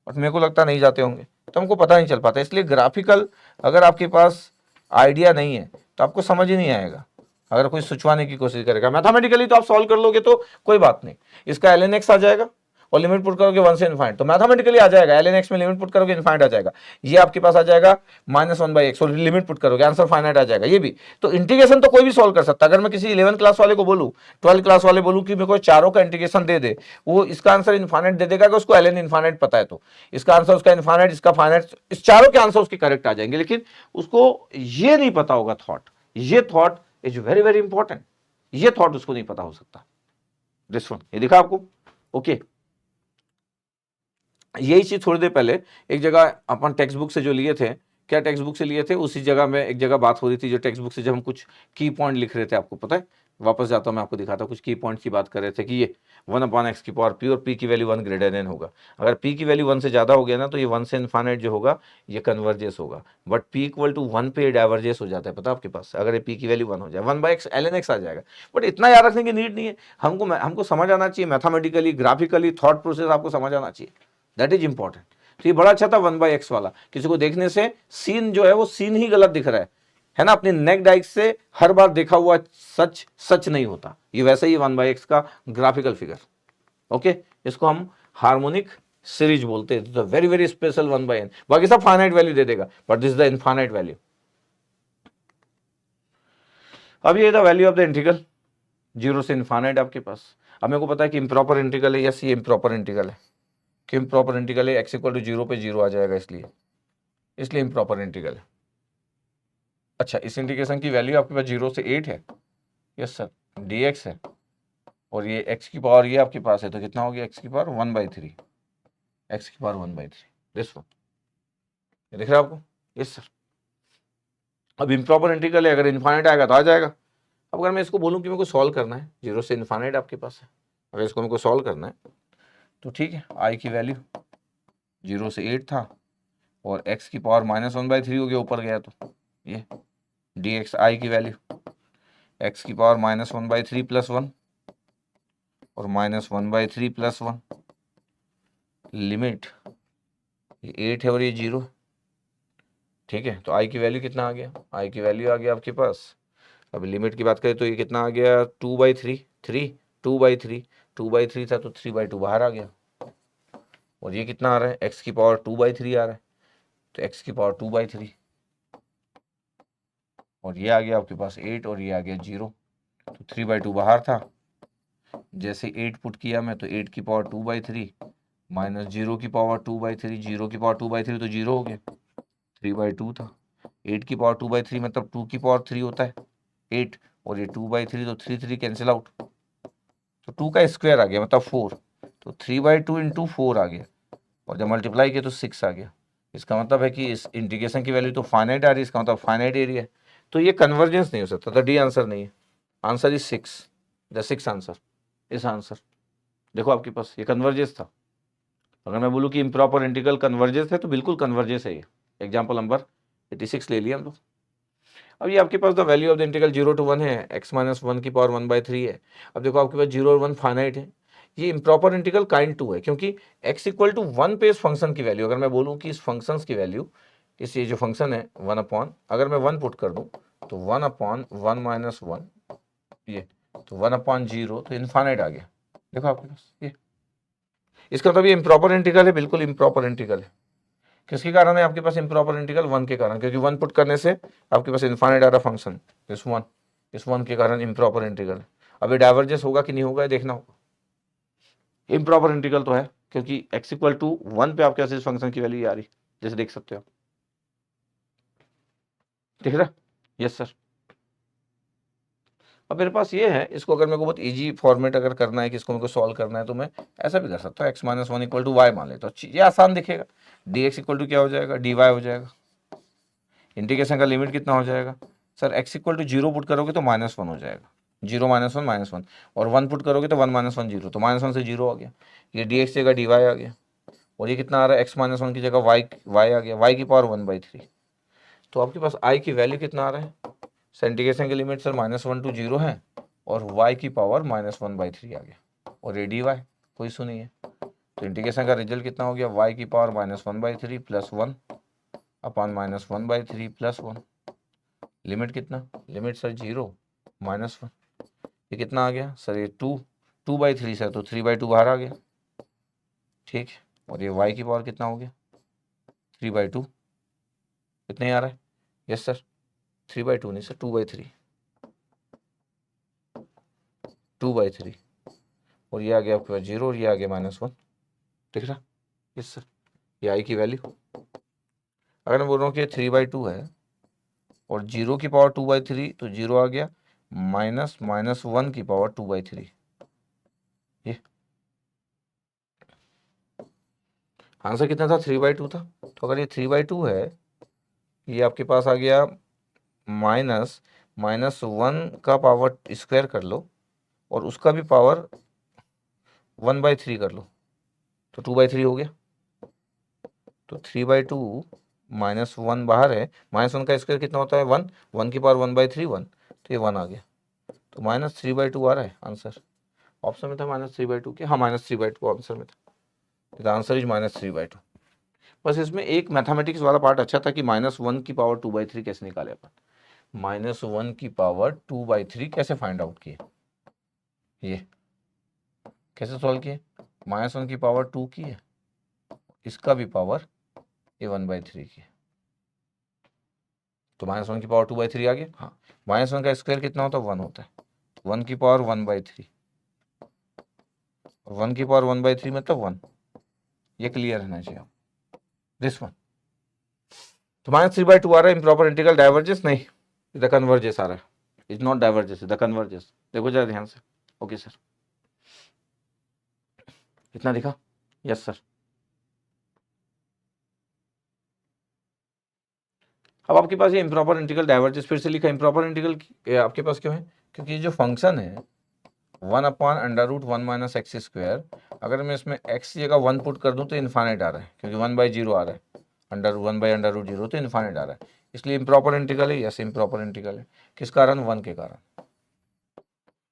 बट मेरे को लगता नहीं जाते होंगे, तो हमको पता नहीं चल पाता। इसलिए ग्राफिकल अगर आपके पास आइडिया नहीं है तो आपको समझ ही नहीं आएगा। अगर कोई सुचवाने की कोशिश करेगा मैथमेटिकली तो आप सॉल्व कर लोगे तो कोई बात नहीं, इसका ln x आ जाएगा और लिमिट पुट करोगे 1 से इनफाइनाइट तो मैथमेटिकली आ जाएगा, ln x में लिमिट पुट करोगे इनफाइनाइट आ जाएगा, ये आपके पास आ जाएगा -1/x और लिमिट पुट करोगे आंसर फाइनाइट आ जाएगा। ये भी तो इंटीग्रेशन तो कोई भी सॉल्व कर सकता है। अगर मैं किसी 11 क्लास वाले को बोलूं, 12 क्लास वाले बोलूं कि मेरे को चारों का इंटीग्रेशन दे दे, वो इसका आंसर इनफाइनाइट दे देगा कि उसको ln इनफाइनाइट पता है, तो इसका आंसर उसका इनफाइनाइट, इसका फाइनाइट, इस चारों के आंसर उसके करेक्ट आ जाएंगे। लेकिन उसको ये नहीं पता होगा थॉट, ये thought is very very important, ये थॉट उसको नहीं पता हो सकता। दिस वन ये दिखा आपको, ओके। यही चीज थोड़ी देर पहले एक जगह अपन टेक्स्ट बुक से जो लिए थे, क्या टेक्स्ट बुक से लिए थे, उसी जगह में एक जगह बात हो रही थी जो टेक्स्ट बुक से जब हम कुछ की पॉइंट लिख रहे थे, आपको पता है, वापस जाता हूं मैं आपको दिखाता हूं, कुछ की पॉइंट की बात कर रहे थे कि ये 1/x की पावर p और p की वैल्यू 1 ग्रेटर देन होगा। अगर p की वैल्यू 1 से ज्यादा हो गया ना तो ये 1 से इनफाइनाइट जो होगा ये कन्वर्जेस होगा, बट p = 1 पे डाइवर्जेस हो जाता है, पता आपके पास, अगर ये p की वैल्यू 1 हो जाए 1/x ln x आ जाएगा। बट इतना याद रखने की नीड नहीं है, हमको समझ आना चाहिए मैथमेटिकली, ग्राफिकली, थॉट प्रोसेस आपको समझ आना चाहिए, दैट इज इंपॉर्टेंट। तो ये बड़ा अच्छा था 1/x वाला, किसी को देखने से सीन जो है वो सीन ही गलत दिख रहा है ना, अपनी नेक डाइक से हर बार देखा हुआ सच सच नहीं होता, ये वैसे ही 1/x का ग्राफिकल फिगर, ओके। इसको हम हार्मोनिक सीरीज बोलते हैं, तो वेरी वेरी स्पेशल 1/n, बाकी सब फाइनाइट वैल्यू दे देगा, but this the infinite value. अब ये the value of the integral 0 से इनफाइनाइट आपके पास। अब मेरे को पता है कि इम्प्रॉपर इंटीग्रल है, यस ये इम्प्रॉपर इंटीग्रल है, कि इम्प्रॉपर इंटीग्रल है x = 0 पे 0 आ जाएगा, इसलिए इम्प्रॉपर इंटीग्रल है। अच्छा, इस इंटीग्रेशन की वैल्यू आपके पास 0 से 8 है, यस सर, dx है, और ये x की पावर ये आपके पास है, तो कितना हो गया x की पावर 1/3, x की पावर 1/3, दिस वन, दिख रहा है आपको, यस सर। अब इम्प्रॉपर इंटीग्रल है, अगर इन्फाइनाइट आएगा तो आ जाएगा। अब अगर मैं इसको बोलूँ कि मेरे को सॉल्व करना है, 0 से इन्फाइनाइट आपके पास है, अगर इसको मेरे को सॉल्व करना है तो ठीक है, i की वैल्यू 0 से 8 था, और x की पावर -1/3 हो गया, ऊपर गया तो ये dx, i की वैल्यू x की पावर -1/3 + 1 और -1/3 + 1, लिमिट ये 8 है और ये 0, ठीक है। तो i की वैल्यू कितना आ गया, i की वैल्यू आ गया आपके पास, अब लिमिट की बात करें तो ये कितना आ गया 2/3, 2/3, 2/3 था तो 3/2 बाहर आ गया, और ये कितना आ रहा है x की पावर 2/3 आ रहा है, तो x की पावर 2/3, और ये आ गया आपके पास 8 और ये आ गया 0, तो 3/2 बाहर था, जैसे 8 पुट किया मैं तो 8 की पावर 2/3 माइनस 0 की पावर 2/3, 0 की पावर 2/3 तो 0 हो गया, 3/2 था, 8 की पावर 2/3 मतलब 2 की पावर 3 होता है 8, और ये 2/3 तो 3 कैंसिल आउट, तो 2 का स्क्वायर आ गया मतलब 4, तो 3/2 इंटू 4 आ गया, और जब मल्टीप्लाई किया तो 6 आ गया। इसका मतलब है कि इस इंटीग्रेशन की वैल्यू तो फाइनाइट आ रही है, इसका मतलब फाइनाइट एरिया है, तो ये कन्वर्जेंस नहीं हो सकता, तो डी आंसर नहीं है, आंसर इज 6, द 6 आंसर, इस आंसर। देखो आपके पास ये कन्वर्जेंस था, अगर मैं बोलूँ कि इम्प्रॉपर इंटीग्रल कन्वर्जेंस है तो बिल्कुल कन्वर्जेंस है ये। एग्जाम्पल नंबर 86 ले लिया हम लोग। अब ये आपके पास the value of the integral 0 to 1 है, x - 1 की पावर 1/3 है। अब देखो आपके पास 0 और 1 फाइनाइट है, ये इम्प्रॉपर इंटीग्रल काइंड 2 है, क्योंकि x इक्वल टू 1 पे इस फंक्शन की वैल्यू, अगर मैं बोलूँ कि इस फंक्शन की वैल्यू, इस ये जो फंक्शन है 1 अपॉन, अगर मैं 1 पुट कर दूँ तो 1/1 - 1, ये तो 1/0, तो इनफाइनाइट आ गया। देखो आपके पास ये, इसका मतलब ये इम्प्रॉपर इंटीग्रल है, बिल्कुल इम्प्रॉपर इंटीग्रल है। किसके कारण है आपके पास इम्प्रॉपर इंटीग्रल, 1 के कारण, क्योंकि 1 पुट करने से आपके पास इनफाइनाइट आ रहा फंक्शन, इस 1 के कारण इम्प्रॉपर इंटीग्रल। अब ये डाइवर्जेंस होगा कि नहीं होगा, ये देखना होगा। इम्प्रॉपर इंटीग्रल तो है, क्योंकि x इक्वल टू 1 पे आपके पास इस फंक्शन की वैल्यू आ रही, जैसे देख सकते हो, दिख रहा, यस सर। अब मेरे पास ये है, इसको अगर मेरे को बहुत इजी फॉर्मेट अगर करना है कि इसको मेरे को सॉल्व करना है, तो मैं ऐसा भी कर सकता हूँ, x - 1 इक्वल टू y मान ले, तो ये आसान दिखेगा, dx इक्वल टू क्या हो जाएगा, dy हो जाएगा। इंटीग्रेशन का लिमिट कितना हो जाएगा sir, x equal to 0 put करोगे तो -1 हो जाएगा, 0 - 1 -1, और 1 पुट करोगे तो 1 - 1 0, तो -1 से 0 आ गया, ये dx जगह dy आ गया, और ये कितना आ रहा है x - 1 की जगह y आ गया, y की पावर 1/3। तो आपके पास i की वैल्यू कितना आ रहा है, इंटीग्रेशन की लिमिट सर -1 to 0 है, और y की पावर -1/3 आ गया, और ये dy कोई सुनिए, तो इंटीग्रेशन का रिजल्ट कितना हो गया, y की पावर -1/3 + 1 अपॉन -1/3 + 1, लिमिट कितना, लिमिट सर 0 -1, ये कितना आ गया सर, ये 2/3 सर, तो 3/2 बाहर आ गया, ठीक है, और ये y की पावर कितना हो गया 3/2, कितने आ रहा है, यस सर 3/2 नहीं सर, 2/3, 2/3, और ये आ गया आपके पास 0 और ये आ गया -1, ठीक है, यस सर। ये i की वैल्यू, अगर मैं बोल रहा हूँ कि 3/2 है और 0 की पावर 2/3, तो 0 आ गया, -1 की पावर 2/3, ये आंसर कितना था, 3/2 था। तो अगर ये 3/2 है, ये आपके पास आ गया -1 का पावर स्क्वायर कर लो, और उसका भी पावर 1/3 कर लो, तो 2/3 हो गया, तो 3/2 -1 बाहर है, -1 का स्क्वायर कितना होता है 1, 1 की पावर 1/3 1, तो ये 1 आ गया, तो -3/2 आ रहा है आंसर, ऑप्शन में था -3/2 के, हाँ -3/2 आंसर में था, द आंसर इज -3/2। बस इसमें एक मैथमेटिक्स वाला पार्ट अच्छा था कि -1 की पावर 2/3 कैसे निकाले अपन, -1 की पावर 2/3 कैसे फाइंड आउट किए, ये कैसे सॉल्व किए, -1 की पावर 2 की है, इसका भी पावर ये 1/3 की है, तो -1 की पावर 2/3 आ गया, हाँ, -1 का स्क्वायर कितना होता है 1 होता है, 1 की पावर 1/3, और 1 की पावर 1/3 मतलब 1, ये क्लियर रहना चाहिए, दिस वन। तो -3/2 आ रहा है, इम्प्रॉपर इंटीग्रल डाइवर्जेंस नहीं, द कन्वर्जेस आ रहा है, is not diverges, the converges. देखो जरा ध्यान से। ओके सर, कितना दिखा? Yes sir. अब आपके पास ये इम्प्रॉपर इंटीग्रल डाइवर्जेस फिर से लिखा। इम्प्रॉपर इंटीग्रल आपके पास क्यों है? क्योंकि ये जो फंक्शन है 1/√1 माइनस एक्स स्क्वायर, अगर मैं इसमें एक्स की जगह 1 पुट कर दूं तो इन्फाइनाइट आ रहा है, क्योंकि 1/0 आ रहा है, √1/√0 तो इन्फाइनाइट आ रहा है, इसलिए इम्प्रॉपर इंटीग्रल है। यस इम्प्रॉपर इंटीग्रल है। किस कारण? 1 के कारण।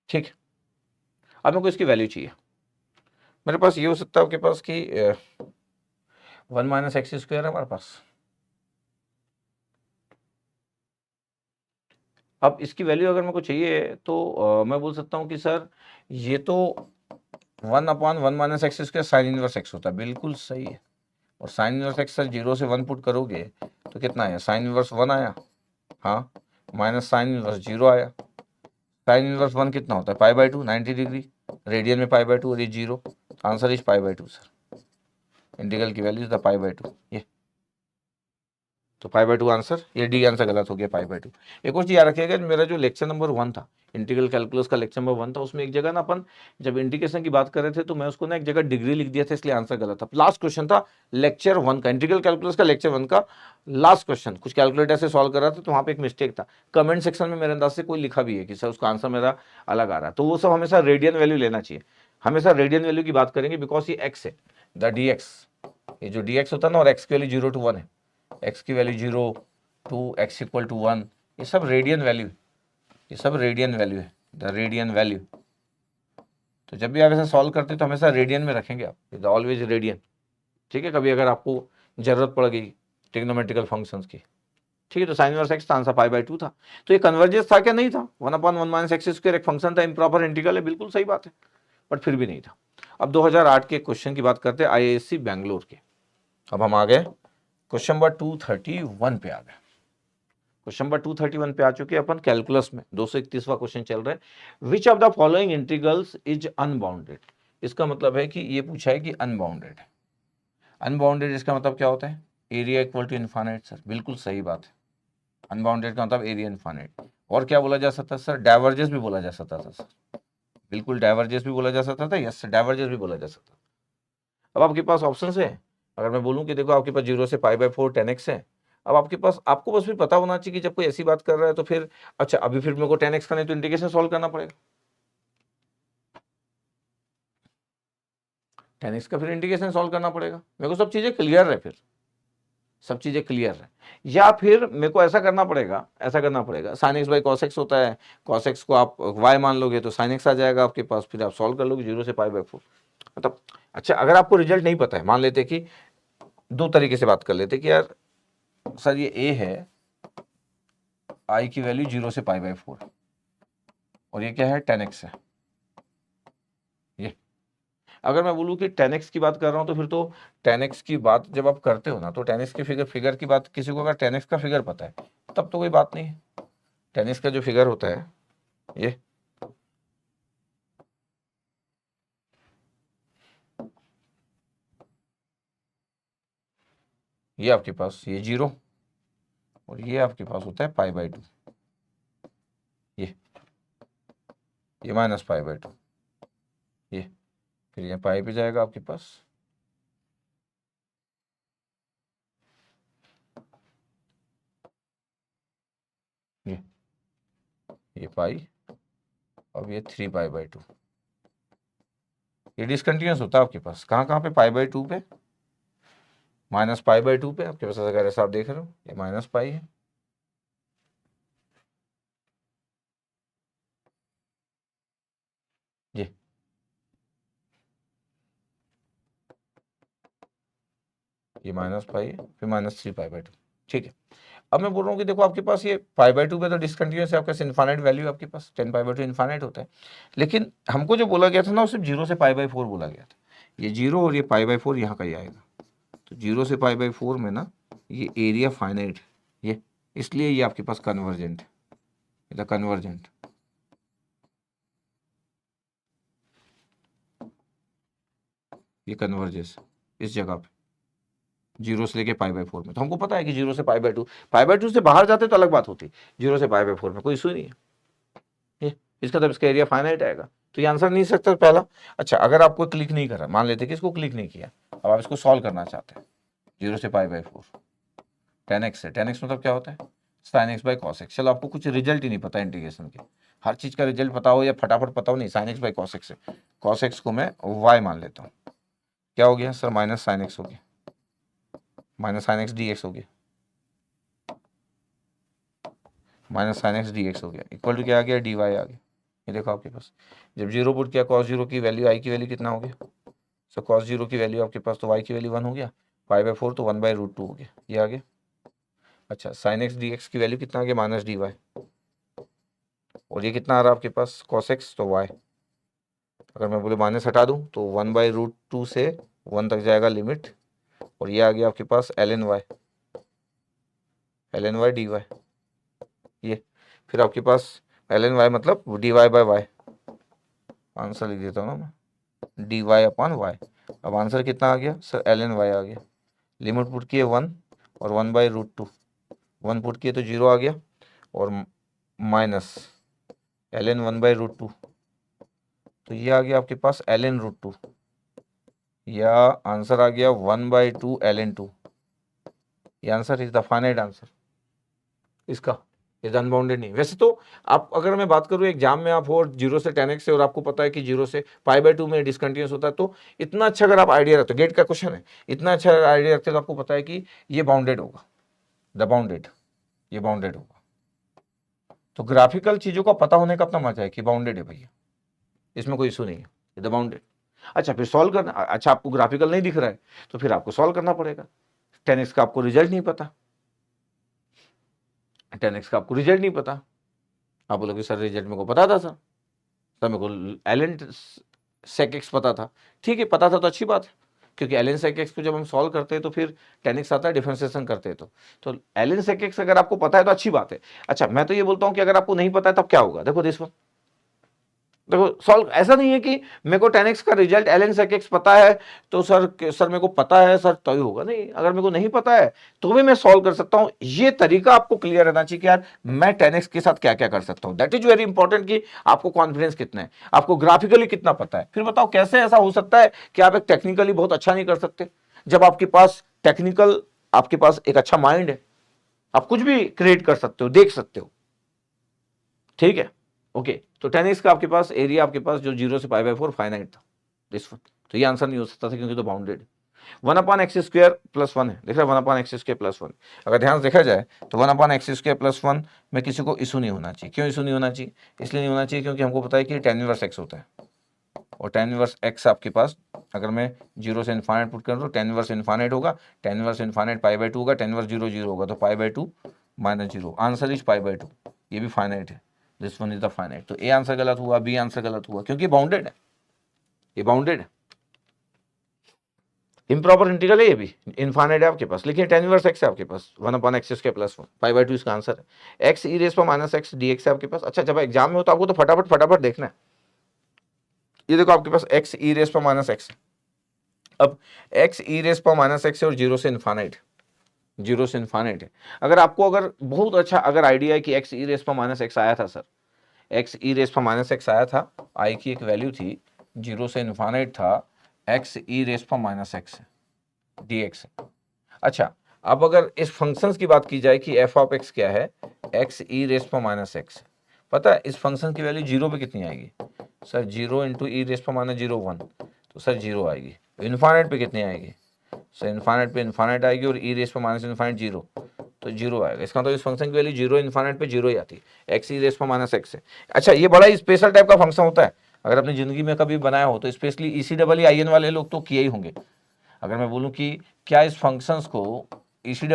ठीक है, अब मेरे को इसकी वैल्यू चाहिए। मेरे पास ये हो सकता है आपके पास कि 1 माइनस एक्स स्क्वायर है हमारे पास। अब इसकी वैल्यू अगर मेरे को चाहिए तो मैं बोल सकता हूँ कि सर ये तो 1/1 minus x square sine inverse x होता है, बिल्कुल सही है। और साइन इनवर्स एक्स सर 0 से 1 पुट करोगे तो कितना आया? साइन इनवर्स 1 आया, हाँ, माइनस साइन इनवर्स 0 आया। साइन इनवर्स 1 कितना होता है? π/2, 90 डिग्री, रेडियन में π/2 और ये 0, आंसर इज π/2 सर। इंटीग्रल की वैल्यू था π/2, ये तो π/2 आंसर, ये डी आंसर गलत हो गया, π/2। एक और चीज याद रखिएगा, मेरा जो लेक्चर नंबर 1 था, इंटीग्रल कैलकुलस का लेक्चर नंबर 1 था, उसमें एक जगह ना अपन जब इंटीग्रेशन की बात कर रहे थे तो मैं उसको ना एक जगह डिग्री लिख दिया था, इसलिए आंसर गलत था। लास्ट क्वेश्चन था लेक्चर 1 का, इंटीग्रल कैलकुलस का लेक्चर 1 का लास्ट क्वेश्चन, कुछ कैलकुलेटर से सॉल्व कर रहा था तो वहाँ पे एक मिस्टेक था। कमेंट सेक्शन में मेरे अंदाज से कोई लिखा भी है कि सर उसका आंसर मेरा अलग आ रहा है, तो वो सब हमेशा रेडियन वैल्यू लेना चाहिए, हमेशा रेडियन वैल्यू की बात करेंगे, बिकॉज ये एक्स है, द डी एक्स, ये जो डी एक्स होता है ना, और एक्स की वैल्यू 0 to 1 है, एक्स की value 0 to x equal to 1, ये सब रेडियन वैल्यू, ये सब रेडियन वैल्यू है, द रेडियन वैल्यू। तो जब भी आप ऐसा सॉल्व करते हैं तो हमेशा रेडियन में रखेंगे आप, ऑलवेज रेडियन। ठीक है, कभी अगर आपको जरूरत पड़ गई ट्रिग्नोमेट्रिकल फंक्शंस की। ठीक है, तो साइन इनवर्स एक्स का आंसर π/2 था। तो ये कन्वर्जेंस था क्या? नहीं था। 1/1 माइनस एक्स स्क्वायर एक फंक्शन था, इम्प्रॉपर इंटीग्रल है, बिल्कुल सही बात है, बट फिर भी नहीं था। अब 2008 के क्वेश्चन की बात करते हैं, IISc बैंगलोर के। अब हम आ गए क्वेश्चन नंबर 231 पे आ गए। क्वेश्चन नंबर 231 पे आ चुके हैं अपन कैलकुलस में, 231वां क्वेश्चन चल रहा है। Which of the following integrals is unbounded? इसका मतलब है कि ये पूछा है कि अनबाउंडेड है। अनबाउंडेड इसका मतलब क्या होता है? Area equal to infinite sir, बिल्कुल सही बात है। अनबाउंडेड का मतलब एरिया इन्फाइनाइट। और क्या बोला जा सकता है सर? डाइवर्जेंस भी बोला जा सकता था सर, बिल्कुल डाइवर्जेंस भी बोला जा सकता था, यस डाइवर्जेंस भी बोला जा सकता था। अब आपके पास ऑप्शन है, अगर मैं बोलूँ कि देखो आपके पास 0 से π/4 10x है। अब आपके पास, आपको बस भी पता होना चाहिए कि जब कोई ऐसी बात कर रहा है तो फिर, अच्छा अभी फिर मेरे को 10x का नहीं तो इंटीग्रेशन सॉल्व करना पड़ेगा, 10x का फिर इंटीग्रेशन सॉल्व करना पड़ेगा, मेरे को सब चीज़ें क्लियर है, फिर सब चीज़ें क्लियर है। या फिर मेरे को ऐसा करना पड़ेगा, ऐसा करना पड़ेगा, sine x by cos x होता है, कॉस एक्स को आप y मान लोगे तो साइन एक्स आ जाएगा आपके पास, फिर आप सॉल्व कर लोगे 0 से π/4। मतलब अच्छा, अगर आपको रिजल्ट नहीं पता है, मान लेते कि दो तरीके से बात कर लेते कि यार सर ये a है, i की वैल्यू 0 से π/4, और ये क्या है? 10x है। ये अगर मैं बोलूँ कि 10x की बात कर रहा हूँ तो फिर तो 10x की बात जब आप करते हो ना, तो 10x की फिगर की बात, किसी को अगर 10x का फिगर पता है तब तो कोई बात नहीं है। 10x का जो फिगर होता है ये आपके पास ये 0, और ये आपके पास होता है π/2, ये माइनस π/2, ये फिर ये पाई पे जाएगा आपके पास, ये पाई, अब ये 3π/2, ये डिसकंटिन्यूस होता है आपके पास, कहाँ कहाँ पे? π/2 पे, माइनस π/2 पे आपके पास, अगर ऐसा आप देख रहे हो ये माइनस पाई है, ये माइनस पाई है, फिर -3π/2। ठीक है, अब मैं बोल रहा हूँ कि देखो आपके पास ये π/2 पे तो डिसकंटिन्यूस है, आपके पास इन्फाइनाइट वैल्यू आपके पास 10π/2 इन्फाइनाइट होता है, लेकिन हमको जो बोला गया था ना वो सिर्फ 0 से π/4 बोला गया था, ये 0 और ये π/4 यहाँ का ही आएगा, तो 0 से π/4 में ना ये एरिया फाइनाइट, ये इसलिए ये आपके पास कन्वर्जेंट है, कन्वर्जेंट, ये कन्वर्जेस इस जगह पे, जीरो से लेके पाई बाई 4 में, तो हमको पता है कि जीरो से पाई बाई 2 से बाहर जाते तो अलग बात होती, जीरो से पाई बाई 4 में कोई इशू नहीं है। ये इसका तब इसका एरिया फाइनाइट आएगा, तो ये आंसर नहीं सकता पहला। अच्छा, अगर आपको क्लिक नहीं करा, मान लेते कि इसको क्लिक नहीं किया, अब आप इसको सॉल्व करना चाहते हैं, जीरो से पाई बाई 4 10x से, 10x मतलब क्या होता है, sine x by cos x. चलो आपको कुछ रिजल्ट ही नहीं पता इंटीग्रेशन के, हर चीज का रिजल्ट पता हो या फटाफट पता हो नहीं, sine x by cos x से, कॉस एक्स को मैं y मान लेता हूँ, क्या हो गया सर, माइनस साइन एक्स हो गया, minus sine x d x हो गया, minus sine x d x हो गया, इक्वल टू क्या आ गया, डी वाई आ गया। ये देखो आपके पास जब जीरो पुट किया, कॉस जीरो की वैल्यू, आई की वैल्यू कितना हो गया, सो कॉस जीरो की वैल्यू आपके पास, तो वाई की वैल्यू 1 हो गया, पाई बाई 4 तो 1/√2 हो गया, ये आ गया। अच्छा, साइन एक्स डी एक्स की वैल्यू कितना आ गया, माइनस डी वाई, और ये कितना आ रहा है आपके पास, कॉस एक्स तो वाई, अगर मैं बोले माइनस हटा दूं तो 1/√2 से 1 तक जाएगा लिमिट, और ये आ गया आपके पास ln y dy, ये फिर आपके पास ln y मतलब dy बाय y, आंसर लिख देता हूँ ना मैं, dy अपॉन y। अब आंसर कितना आ गया सर, ln y आ गया, लिमिट पुट किए 1 और 1/√2, 1 पुट किए तो 0 आ गया, और माइनस ln 1/√2, तो ये आ गया आपके पास ln√2, या आंसर आ गया 1/2 ln2। ये answer is the finite answer इसका, इज अनबाउंडेड नहीं। वैसे तो आप, अगर मैं बात करूँ एग्जाम में आप हो जीरो से 10x से, और आपको पता है कि जीरो से पाई बाई 2 में डिसकंटिन्यूस होता है, तो इतना अच्छा अगर आप आइडिया रखते हो, गेट का क्वेश्चन है, इतना अच्छा आइडिया रखते हो तो आपको पता है कि ये बाउंडेड होगा, द बाउंडेड, ये बाउंडेड होगा। तो ग्राफिकल चीज़ों का पता होने का अपना मजा है कि बाउंडेड है भैया, इसमें कोई इशू नहीं है, द बाउंडेड। अच्छा, फिर सॉल्व करना, अच्छा आपको ग्राफिकल नहीं दिख रहा है तो फिर आपको सॉल्व करना पड़ेगा। 10x का आपको रिजल्ट नहीं पता, 10x का आपको रिजल्ट नहीं पता, आप बोलोगे सर रिजल्ट मेरे को पता था सर मेरे को ln sec x पता था, ठीक है पता था तो अच्छी बात है, क्योंकि ln sec x को जब हम सॉल्व करते हैं तो फिर 10x आता है, डिफरेंशिएशन करते हैं तो ln sec x अगर आपको पता है तो अच्छी बात है। अच्छा, मैं तो ये बोलता हूँ कि अगर आपको नहीं पता है तब क्या होगा, देखो दिस वन, देखो सॉल्व, ऐसा नहीं है कि मेरे को 10x का रिजल्ट ln sec x पता है तो सर मेरे को पता है सर तो ही होगा, नहीं, अगर मेरे को नहीं पता है तो भी मैं सॉल्व कर सकता हूं। ये तरीका आपको क्लियर रहना चाहिए कि यार मैं 10x के साथ क्या क्या कर सकता हूं, दैट इज वेरी इंपॉर्टेंट, कि आपको कॉन्फिडेंस कितना है, आपको ग्राफिकली कितना पता है। फिर बताओ कैसे ऐसा हो सकता है कि आप एक टेक्निकली बहुत अच्छा नहीं कर सकते, जब आपके पास टेक्निकल, आपके पास एक अच्छा माइंड है, आप कुछ भी क्रिएट कर सकते हो, देख सकते हो, ठीक है। ओके, तो 10x का आपके पास एरिया, आपके पास जो 0 से पाई बाई 4 फाइनाइट था, दिस वन, तो ये आंसर नहीं हो सकता था क्योंकि तो बाउंडेड 1/x² + 1 है, देख रहे 1/x² + 1, अगर ध्यान से देखा जाए तो 1/x² + 1 में किसी को इशू नहीं होना चाहिए। क्यों इशू नहीं होना चाहिए, इसलिए नहीं होना चाहिए क्योंकि हमको पता है कि tan इनवर्स x होता है, और tan इनवर्स x आपके पास, अगर मैं 0 से इन्फाइनाइट पुट करूँ तो tan इनवर्स इन्फाइनाइट होगा, tan inverse infinite pi by 2 होगा, tan इनवर्स 0 0 होगा, तो pi by 2 - 0, answer is pi by 2, ये भी फाइनाइट है, this one is the finite. तो ए आंसर गलत हुआ, बी आंसर गलत हुआ, क्योंकि बाउंडेड है, ये बाउंडेड है, इम्प्रॉपर इंटीग्रल है, ये भी इनफाइनाइट है आपके पास, लेकिन tan इनवर्स x है आपके पास 1/x² + 1, पाई बाई 2 इसका आंसर है, x e - x dx है आपके पास। अच्छा, जब एग्जाम में हो तो आपको तो फटाफट देखना है, ये देखो आपके पास x e - x, अब x e - x है और 0 से इन्फाइनाइट, 0 से इन्फाइनाइट है। अगर आपको, अगर बहुत अच्छा अगर आइडिया है कि x e - x आया था सर, x e - x आया था, i की एक वैल्यू थी, 0 से इन्फाइनाइट था, x e - x dx। अच्छा, अब अगर इस फंक्शंस की बात की जाए कि f ऑफ x क्या है, x e - x, पता है इस फंक्शन की वैल्यू 0 पे कितनी आएगी सर, 0 × e - 0 1, तो सर 0 आएगी। इन्फाइनाइट पे कितनी आएगी सर, इन्फाइनाइट पे इन्फाइनाइट आएगी, और e - इन्फाइनाइट 0, तो 0 आएगा। इसका तो इस फंक्शन की वैल्यू 0 इन्फाइनाइट पे 0 ही आती है, x e - x है। अच्छा, ये बड़ा स्पेशल टाइप का फंक्शन होता है, अगर अपनी जिंदगी में कभी बनाया हो तो स्पेशली ECEE वाले लोग तो किए ही होंगे। अगर मैं बोलूं कि क्या इस फंक्शंस को ECEE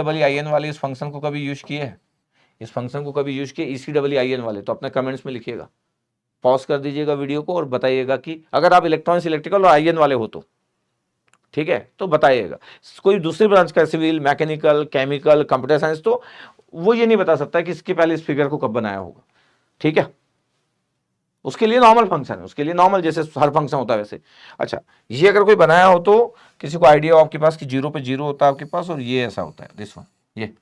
वाले इस फंक्शन को कभी यूज किए हैं, इस फंक्शन को कभी यूज किए ECEE वाले, तो अपने कमेंट्स में लिखिएगा, पॉज कर दीजिएगा वीडियो को और बताइएगा कि अगर आप इलेक्ट्रॉनिक्स, इलेक्ट्रिकल और आईएन वाले हो तो, ठीक है, तो बताइएगा। कोई दूसरी ब्रांच का, civil, mechanical, chemical, computer science, तो वो ये नहीं बता सकता कि इसके पहले इस फिगर को कब बनाया होगा, ठीक है। उसके लिए नॉर्मल फंक्शन है, उसके लिए नॉर्मल जैसे हर फंक्शन होता है वैसे। अच्छा, ये अगर कोई बनाया हो तो किसी को आइडिया हो आपके पास कि 0 पे 0 होता है आपके पास, और ये ऐसा होता है दिस वन, ये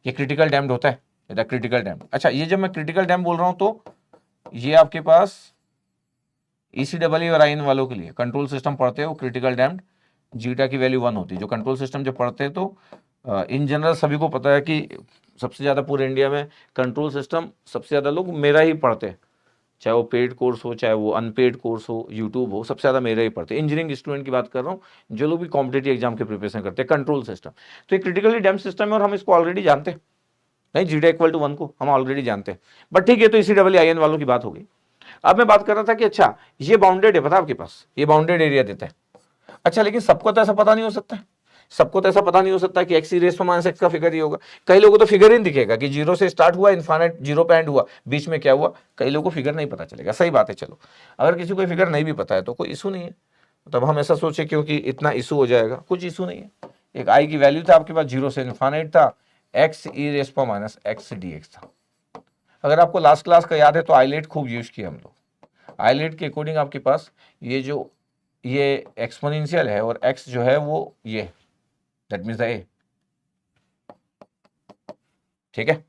क्रिटिकल डैम्ड होता है, ये क्रिटिकल डैम्ड। अच्छा, ये जब मैं क्रिटिकल डैम्ड बोल रहा हूं तो ये आपके पास ECEE और IN वालों के लिए कंट्रोल सिस्टम पढ़ते हो क्रिटिकल डैम्ड, जीटा की वैल्यू 1 होती है। जो कंट्रोल सिस्टम जब पढ़ते हैं तो इन जनरल सभी को पता है कि सबसे ज़्यादा पूरे इंडिया में कंट्रोल सिस्टम सबसे ज़्यादा लोग मेरा ही पढ़ते हैं, चाहे वो पेड कोर्स हो चाहे वो अनपेड कोर्स हो, यूट्यूब हो, सबसे ज़्यादा मेरा ही पढ़ते हैं। इंजीनियरिंग स्टूडेंट की बात कर रहा हूँ, जो लोग भी कॉम्पिटेटिव एग्जाम के प्रिपरेशन करते हैं, कंट्रोल सिस्टम। तो ये क्रिटिकली डैम्ड सिस्टम है और हम इसको ऑलरेडी जानते हैं, नहीं जीटा इक्वल टू 1 को हम ऑलरेडी जानते हैं, बट ठीक है, तो ECEE वालों की बात हो गई। अब मैं बात कर रहा था कि अच्छा ये बाउंडेड है, पता आपके पास ये बाउंडेड एरिया देता है। अच्छा, लेकिन सबको तो ऐसा पता नहीं हो सकता है, सबको तो ऐसा पता नहीं हो सकता कि एक्स रेस माइनस एक्स का फिगर ही होगा। कई लोगों को तो फिगर ही नहीं दिखेगा कि 0 से स्टार्ट हुआ, इन्फाइनाइट 0 पे एंड हुआ, बीच में क्या हुआ, कई लोगों को फिगर नहीं पता चलेगा। सही बात है, चलो अगर किसी को फिगर नहीं भी पता है तो कोई इशू नहीं है, तब हम ऐसा सोचे क्योंकि इतना इशू हो जाएगा, कुछ इशू नहीं है। एक आई की वैल्यू था आपके पास, 0 से इन्फाइनाइट था, एक्स ई रेस पर माइनस एक्स डी एक्स था। अगर आपको लास्ट क्लास का याद है तो आईलेट खूब यूज किया हम लोग। आईलेट के अकॉर्डिंग आपके पास ये एक्सपोनेंशियल है और एक्स जो है वो ये, दैट मीन्स ए, ठीक है,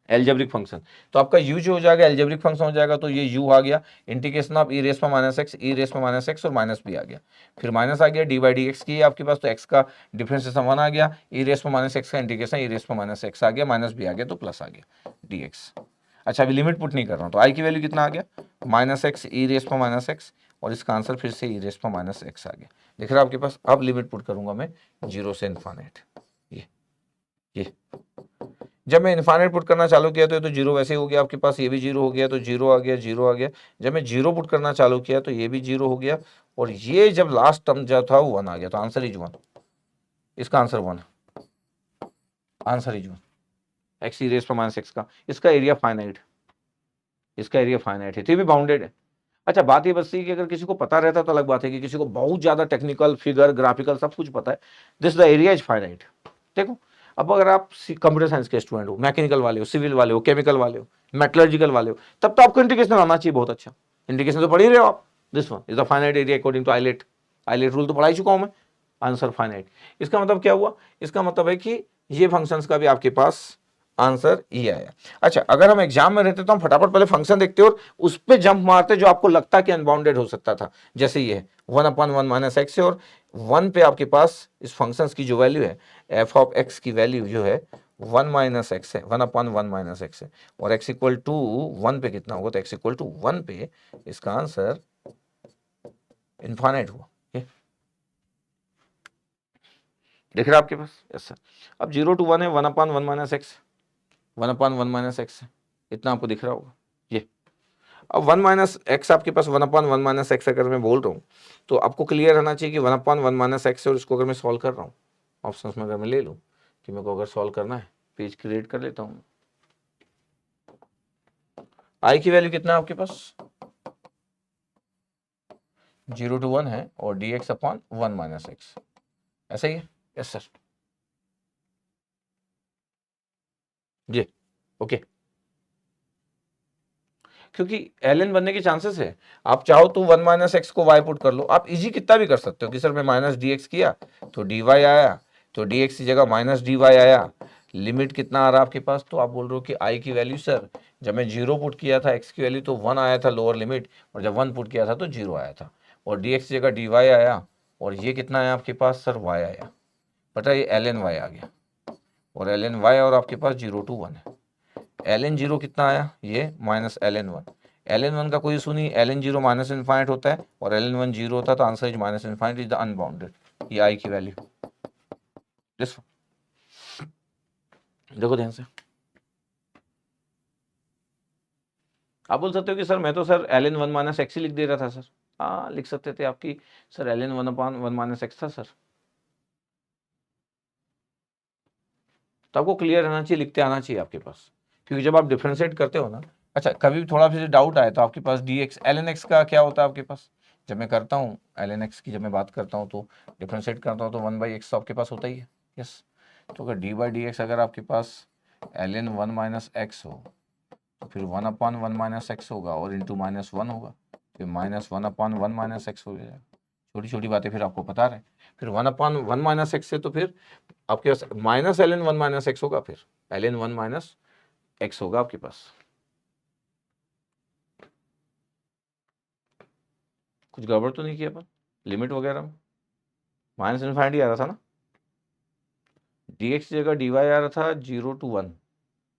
एल्जेब्रिक फंक्शन। तो आपका यू जो हो जाएगा एल्जेब्रिक फंक्शन हो जाएगा, तो ये यू आ गया, इंटीग्रेशन ऑफ ई रेस पर माइनस एक्स, ई रेस पर माइनस एक्स और माइनस बी आ गया, फिर माइनस आ गया, डी बाई डी एक्स की आपके पास, तो एक्स का डिफरेंशिएशन 1 आ गया, ई रेस पर माइनस एक्स का इंटीग्रेशन ई रेस पर माइनस एक्स आ गया, माइनस बी आ गया तो प्लस आ गया डी एक्स। अच्छा, अभी लिमिट पुट नहीं कर रहा हूँ, तो आई की वैल्यू कितना आ गया, माइनस एक्स ई रेस पर माइनस एक्स, और इसका आंसर फिर से ई रेस पर माइनस एक्स आ गया। दिख रहा है आपके पास। अब लिमिट पुट करूंगा मैं 0 से इन्फाइनाइट, ये जब मैं इन्फाइनाइट पुट करना चालू किया तो ये तो 0 वैसे ही हो गया आपके पास, ये भी 0 हो गया, तो 0 आ गया, 0 आ गया। जब मैं 0 पुट करना चालू किया तो ये भी 0 हो गया, और ये जब लास्ट टर्म जो था वो 1 आ गया, तो आंसर इज 1। इसका आंसर 1 है, answer is 1, x e raise पर माइनस एक्स का। इसका एरिया फाइनाइट, इसका एरिया फाइनाइट है, तो ये भी बाउंडेड है। अच्छा, बात ये बचती है कि अगर किसी को पता रहता तो अलग बात है, कि किसी को बहुत ज्यादा टेक्निकल फिगर ग्राफिकल सब कुछ पता है, this the area is finite. देखो, अब अगर आप कंप्यूटर साइंस के स्टूडेंट हो, मैकेनिकल वाले हो, सिविल वाले हो, केमिकल वाले हो, मेटलर्जिकल वाले हो, तब तो आपको इंडिकेशन आना चाहिए बहुत अच्छा। इंडिकेशन तो पढ़ ही रहे हो आप, this one is the finite area according to आइलेट। आइलेट रूल तो पढ़ा ही चुका हूं मैं, आंसर फाइनाइट। इसका मतलब क्या हुआ, इसका मतलब है कि ये फंक्शंस का भी आपके पास आंसर ये आया। अच्छा, अगर हम एग्जाम में रहते तो हम फटाफट पहले फंक्शन देखते और उस पर जंप मारते जो आपको लगता कि अनबाउंडेड हो सकता था, जैसे ये है 1/1 माइनस एक्स है, और 1 पे आपके पास इस फंक्शन की जो वैल्यू है एफ ऑफ एक्स की वैल्यू जो है 1 माइनस एक्स है, 1/1 माइनस एक्स है, और एक्स इक्वल टू 1 पे कितना होगा, तो एक्स इक्वल टू 1 पे इसका आंसर इनफाइनाइट हुआ। दिख रहा है आपके पास, यस सर। अब 0 to 1 है 1/1 माइनस एक्स, 1/1 माइनस एक्स है, इतना आपको दिख रहा होगा ये। अब 1 माइनस एक्स आपके पास 1/1 माइनस एक्स अगर मैं बोल रहा हूँ तो आपको क्लियर रहना चाहिए कि 1/1 माइनस एक्स है, और इसको अगर मैं सॉल्व कर रहा हूँ ऑप्शंस में, अगर मैं ले लूँ कि मेरे को अगर सॉल्व करना है, पेज क्रिएट कर लेता हूँ। आई की वैल्यू कितना है आपके पास, 0 to 1 है, और dx/1 माइनस एक्स, ऐसा ही है, यस सर जी, ओके। क्योंकि ln बनने के चांसेस है, आप चाहो तो 1 माइनस एक्स को y पुट कर लो, आप इजी कितना भी कर सकते हो कि सर मैं माइनस डी एक्स किया तो dy आया, तो dx की जगह माइनस dy आया, लिमिट कितना आ रहा है आपके पास, तो आप बोल रहे हो कि i की वैल्यू सर जब मैं 0 पुट किया था x की वैल्यू तो 1 आया था लोअर लिमिट, और जब 1 पुट किया था तो 0 आया था, और dx की जगह dy आया, और ये कितना आया आपके पास सर y आया, पता है ये ln y आ गया, और ln y और आपके पास 0 to 1 है। ln 0 कितना आया, ये माइनस ln 1, ln 1 का कोई इशू नहीं, ln 0 माइनस इनफाइनाइट होता है, और ln 1 0 होता है, तो answer is minus infinite is the unbounded. ये आई की वैल्यू, देखो ध्यान से। आप बोल सकते हो कि सर मैं तो सर ln 1 माइनस एक्स ही लिख दे रहा था सर, हाँ लिख सकते थे आपकी सर ln 1/1 माइनस एक्स था सर, तो आपको क्लियर रहना चाहिए, लिखते आना चाहिए आपके पास, क्योंकि जब आप डिफ्रेंशिएट करते हो ना। अच्छा, कभी भी थोड़ा फिर डाउट आए तो आपके पास dx ln x का क्या होता है आपके पास, जब मैं करता हूँ ln x की, जब मैं बात करता हूँ तो डिफ्रेंशिएट करता हूँ तो 1/x तो आपके पास होता ही है, यस। तो अगर d/dx अगर आपके पास ln 1 माइनस एक्स हो तो फिर 1/1 माइनस एक्स होगा और इंटू -1 होगा, फिर -1/1 माइनस एक्स हो जाएगा। छोटी छोटी बातें फिर आपको पता रहे। फिर 1/1 माइनस एक्स से तो फिर आपके पास -ln1 माइनस एक्स होगा, फिर ln1 माइनस एक्स होगा आपके पास। कुछ गड़बड़ तो नहीं किया अपन लिमिट वगैरह में? माइनस इन्फाइनिटी आ रहा था ना, dx की जगह dy आ रहा था 0 to 1।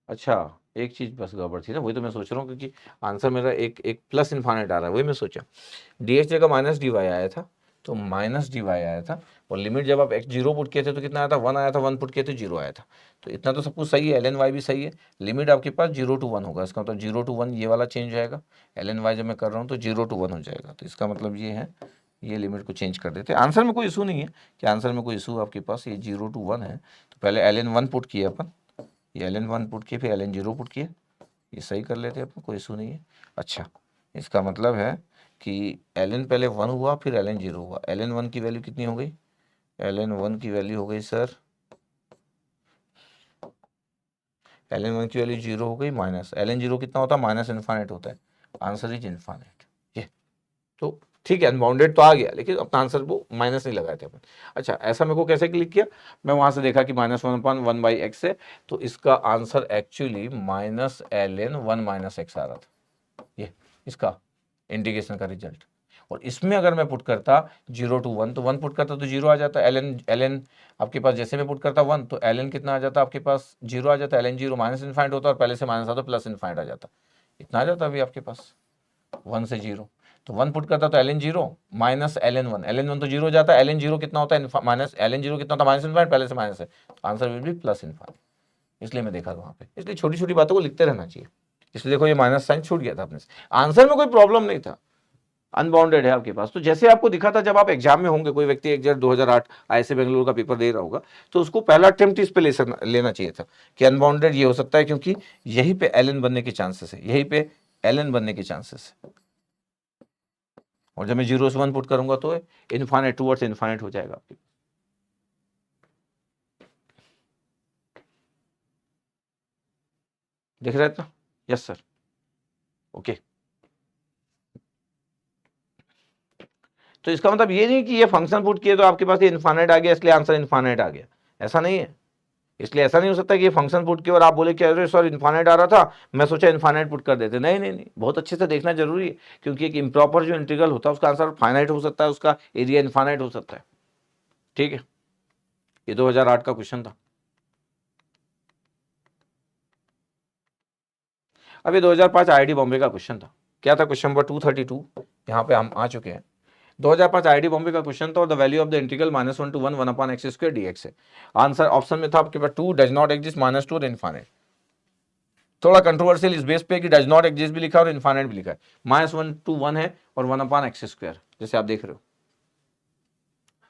अच्छा, एक चीज बस गड़बड़ थी ना, वही तो मैं सोच रहा हूँ, क्योंकि आंसर मेरा एक प्लस इन्फाइनाइट आ रहा है, वही मैं सोचा। dx जगह माइनस dy आया था, तो माइनस dy आया था, और लिमिट जब आप x 0 पुट किए थे तो कितना आया था, 1 आया था, 1 पुट किए तो 0 आया था। तो इतना तो सब कुछ सही है, ln y भी सही है। लिमिट आपके पास 0 to 1 होगा, इसका मतलब 0 to 1 ये वाला चेंज हो जाएगा, ln y जब मैं कर रहा हूँ तो 0 to 1 हो जाएगा। तो इसका मतलब ये है, ये लिमिट को चेंज कर देते हैं। आंसर में कोई इशू नहीं है, कि आंसर में कोई इशू आपके पास ये 0 to 1 है। तो पहले ln1 पुट किए अपन, ये ln1 पुट किए, फिर ln0 पुट किए, ये सही कर लेते हैं अपन, कोई इशू नहीं है। अच्छा, इसका मतलब है कि ln पहले 1 हुआ, फिर ln0 हुआ। ln1 की वैल्यू कितनी हो गई, ln1 की वैल्यू हो गई सर, ln1 की वैल्यू 0 हो गई, माइनस ln0 कितना होता है, माइनस इन्फाइनाइट होता है। Answer is infinite. ये तो ठीक है, अनबाउंडेड तो आ गया, लेकिन अपना आंसर वो माइनस नहीं लगाए थे अपन। अच्छा, ऐसा मेरे को कैसे क्लिक किया, मैं वहां से देखा कि -1/1/x है, तो इसका answer actually -ln1 minus x आ रहा था, ये इसका इंटीग्रेशन का रिजल्ट। और इसमें अगर मैं पुट करता 0 to 1, तो 1 पुट करता तो 0 आ जाता, ln आपके पास जैसे मैं पुट करता 1, तो ln कितना आ जाता आपके पास, 0 आ जाता, ln0 माइनस इन्फाइनाइट होता, और पहले से माइनस आता प्लस इन्फाइनाइट आ जाता, इतना आ जाता अभी आपके पास 1 से 0। तो 1 पुट करता तो ln0 माइनस ln1 तो 0 हो जाता है, ln0 कितना होता है, माइनस ln0 कितना होता है, माइनस इन्फाइनाइट, पहले से माइनस है, answer will B plus infinite. इसलिए मैं देखा था वहाँ पे, इसलिए छोटी छोटी बातों को लिखते रहना चाहिए। इसलिए देखो ये माइनस साइन छूट गया था अपने से, आंसर में कोई प्रॉब्लम नहीं था, अनबाउंडेड है आपके पास। तो जैसे आपको दिखा था जब आप एग्जाम में होंगे, कोई व्यक्ति 2008 IISc बेंगलुरु का पेपर दे रहा होगा, तो उसको पहला अटेम्प्ट इस पे लेना चाहिए था कि अनबाउंडेड ये हो सकता है, क्योंकि यहीं पे ln बनने के चांसेस है, यहीं पे ln बनने के चांसेस है। और जब मैं 0 से 1 पुट करूंगा तो इनफाइनाइट टूवर्ड्स इनफाइनाइट हो जाएगा आपके। दिख रहा है ना? Yes sir, okay. तो इसका मतलब ये नहीं कि ये फंक्शन पुट किए तो आपके पास ये इनफाइनाइट आ गया इसलिए आंसर इनफाइनाइट आ गया, ऐसा नहीं है। इसलिए ऐसा नहीं हो सकता कि ये फंक्शन पुट किया और आप बोले कि अरे सर इनफाइनाइट आ रहा था, मैं सोचा इनफाइनाइट पुट कर देते। नहीं नहीं नहीं, बहुत अच्छे से देखना जरूरी है, क्योंकि एक इम्प्रॉपर जो इंटीग्रल होता है उसका आंसर फाइनाइट हो सकता है, उसका एरिया इनफाइनाइट हो सकता है। ठीक है, ये 2008 का क्वेश्चन था। अब ये 2005 IIT बॉम्बे का क्वेश्चन था। क्या था, क्वेश्चन नंबर 232, यहाँ पे हम आ चुके हैं। 2005 IIT बॉम्बे का क्वेश्चन था, और the value of the integral -1 to 1 1/x² dx है। आंसर ऑप्शन में था आपके पास 2 डज नॉट एग्जिस्ट, -2 और इनफाइनाइट। थोड़ा कंट्रोवर्शियल इस बेस पे कि डज नॉट एग्जिस्ट भी लिखा है और इनफाइनाइट भी लिखा है। -1 to 1 है और 1/x², जैसे आप देख रहे हो।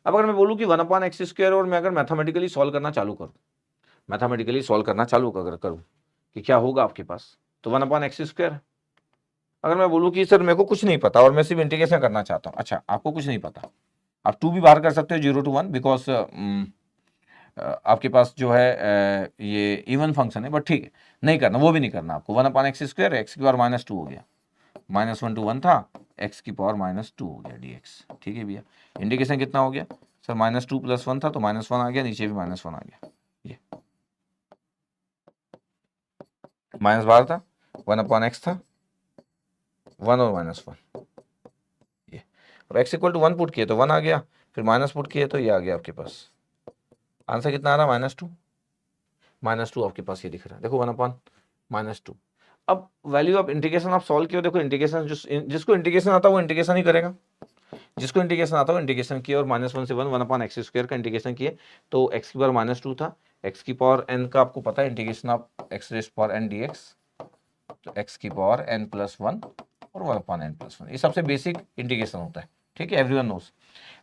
अब अगर मैं बोलूं कि 1/x² और मैं अगर मैथमेटिकली सॉल्व करना चालू करूं, मैथमेटिकली सॉल्व करना चालू अगर करूं कि क्या होगा आपके पास, तो 1/x²। अगर मैं बोलूं कि सर मेरे को कुछ नहीं पता और मैं सिर्फ इंटीग्रेशन करना चाहता हूं, अच्छा आपको कुछ नहीं पता, आप 2 भी बाहर कर सकते हो 0 to 1, बिकॉज आपके पास जो है ये इवन फंक्शन है, बट ठीक है नहीं करना, वो भी नहीं करना आपको। 1/x², एक्स की पावर -2 हो गया, -1 to 1 था, एक्स की पावर -2 हो गया dx। ठीक है भैया, इंडिकेशन कितना हो गया सर, -2 + 1 था तो -1 आ गया, नीचे भी -1 आ गया, ये माइनस बाहर था, 1/x था, 1 और -1 ये। अब x = 1 पुट किए तो 1 आ गया, फिर माइनस पुट किए तो ये आ गया आपके पास। आंसर कितना आ रहा, -2, -2 आपके पास ये दिख रहा है, देखो 1/-2। अब वैल्यू ऑफ इंटीग्रेशन आप सॉल्व किया, देखो इंटीग्रेशन जिसको इंटीग्रेशन आता है वो इंटीग्रेशन ही करेगा, जिसको इंटीग्रेशन आता है वो इंटीग्रेशन किया, और -1 से 1 1/x² का इंटीग्रेशन किए, तो x की पावर -2 था, x की पावर n का आपको पता है इंटीग्रेशन ऑफ x⁻n dx, तो x की पावर n+1 और 1/n+1, ये सबसे बेसिक इंटीग्रेशन होता है। ठीक है, एवरीवन नोस।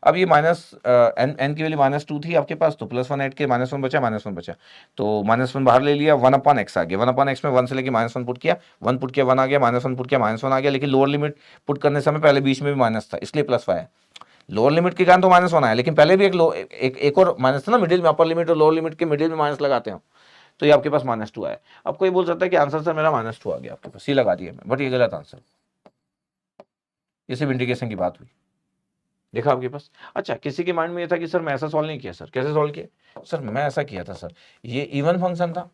अब ये n की वैल्यू -2 थी आपके पास, तो +1 ऐड के -1 बचा, -1 बचा, तो -1 बाहर ले लिया, 1/x आ गया, 1/x में 1 से लेके -1 पुट किया, 1 पुट किया 1 आ गया, -1 पुट किया -1 आ गया, लेकिन लोअर लिमिट पुट करने समय पहले बीच में भी माइनस था, इसलिए +5 आया। लोअर लिमिट के कारण तो -1 आया, लेकिन पहले भी एक और माइनस था ना मिडिल में, अपर लिमिट और लोअर लिमिट के मिडिल में माइनस लगाते हैं, तो ये आपके पास -2 आया। अब कोई बोल सकता है कि आंसर सर मेरा -2 आ गया आपके पास, ये लगा दिया मैं, बट ये गलत आंसर, ये सिर्फ इंडिकेशन की बात हुई, देखा आपके पास। अच्छा, किसी के माइंड में ये था कि सर मैं ऐसा सॉल्व नहीं किया, सर कैसे सॉल्व किया, सर मैं ऐसा किया था सर, ये इवन फंक्शन था,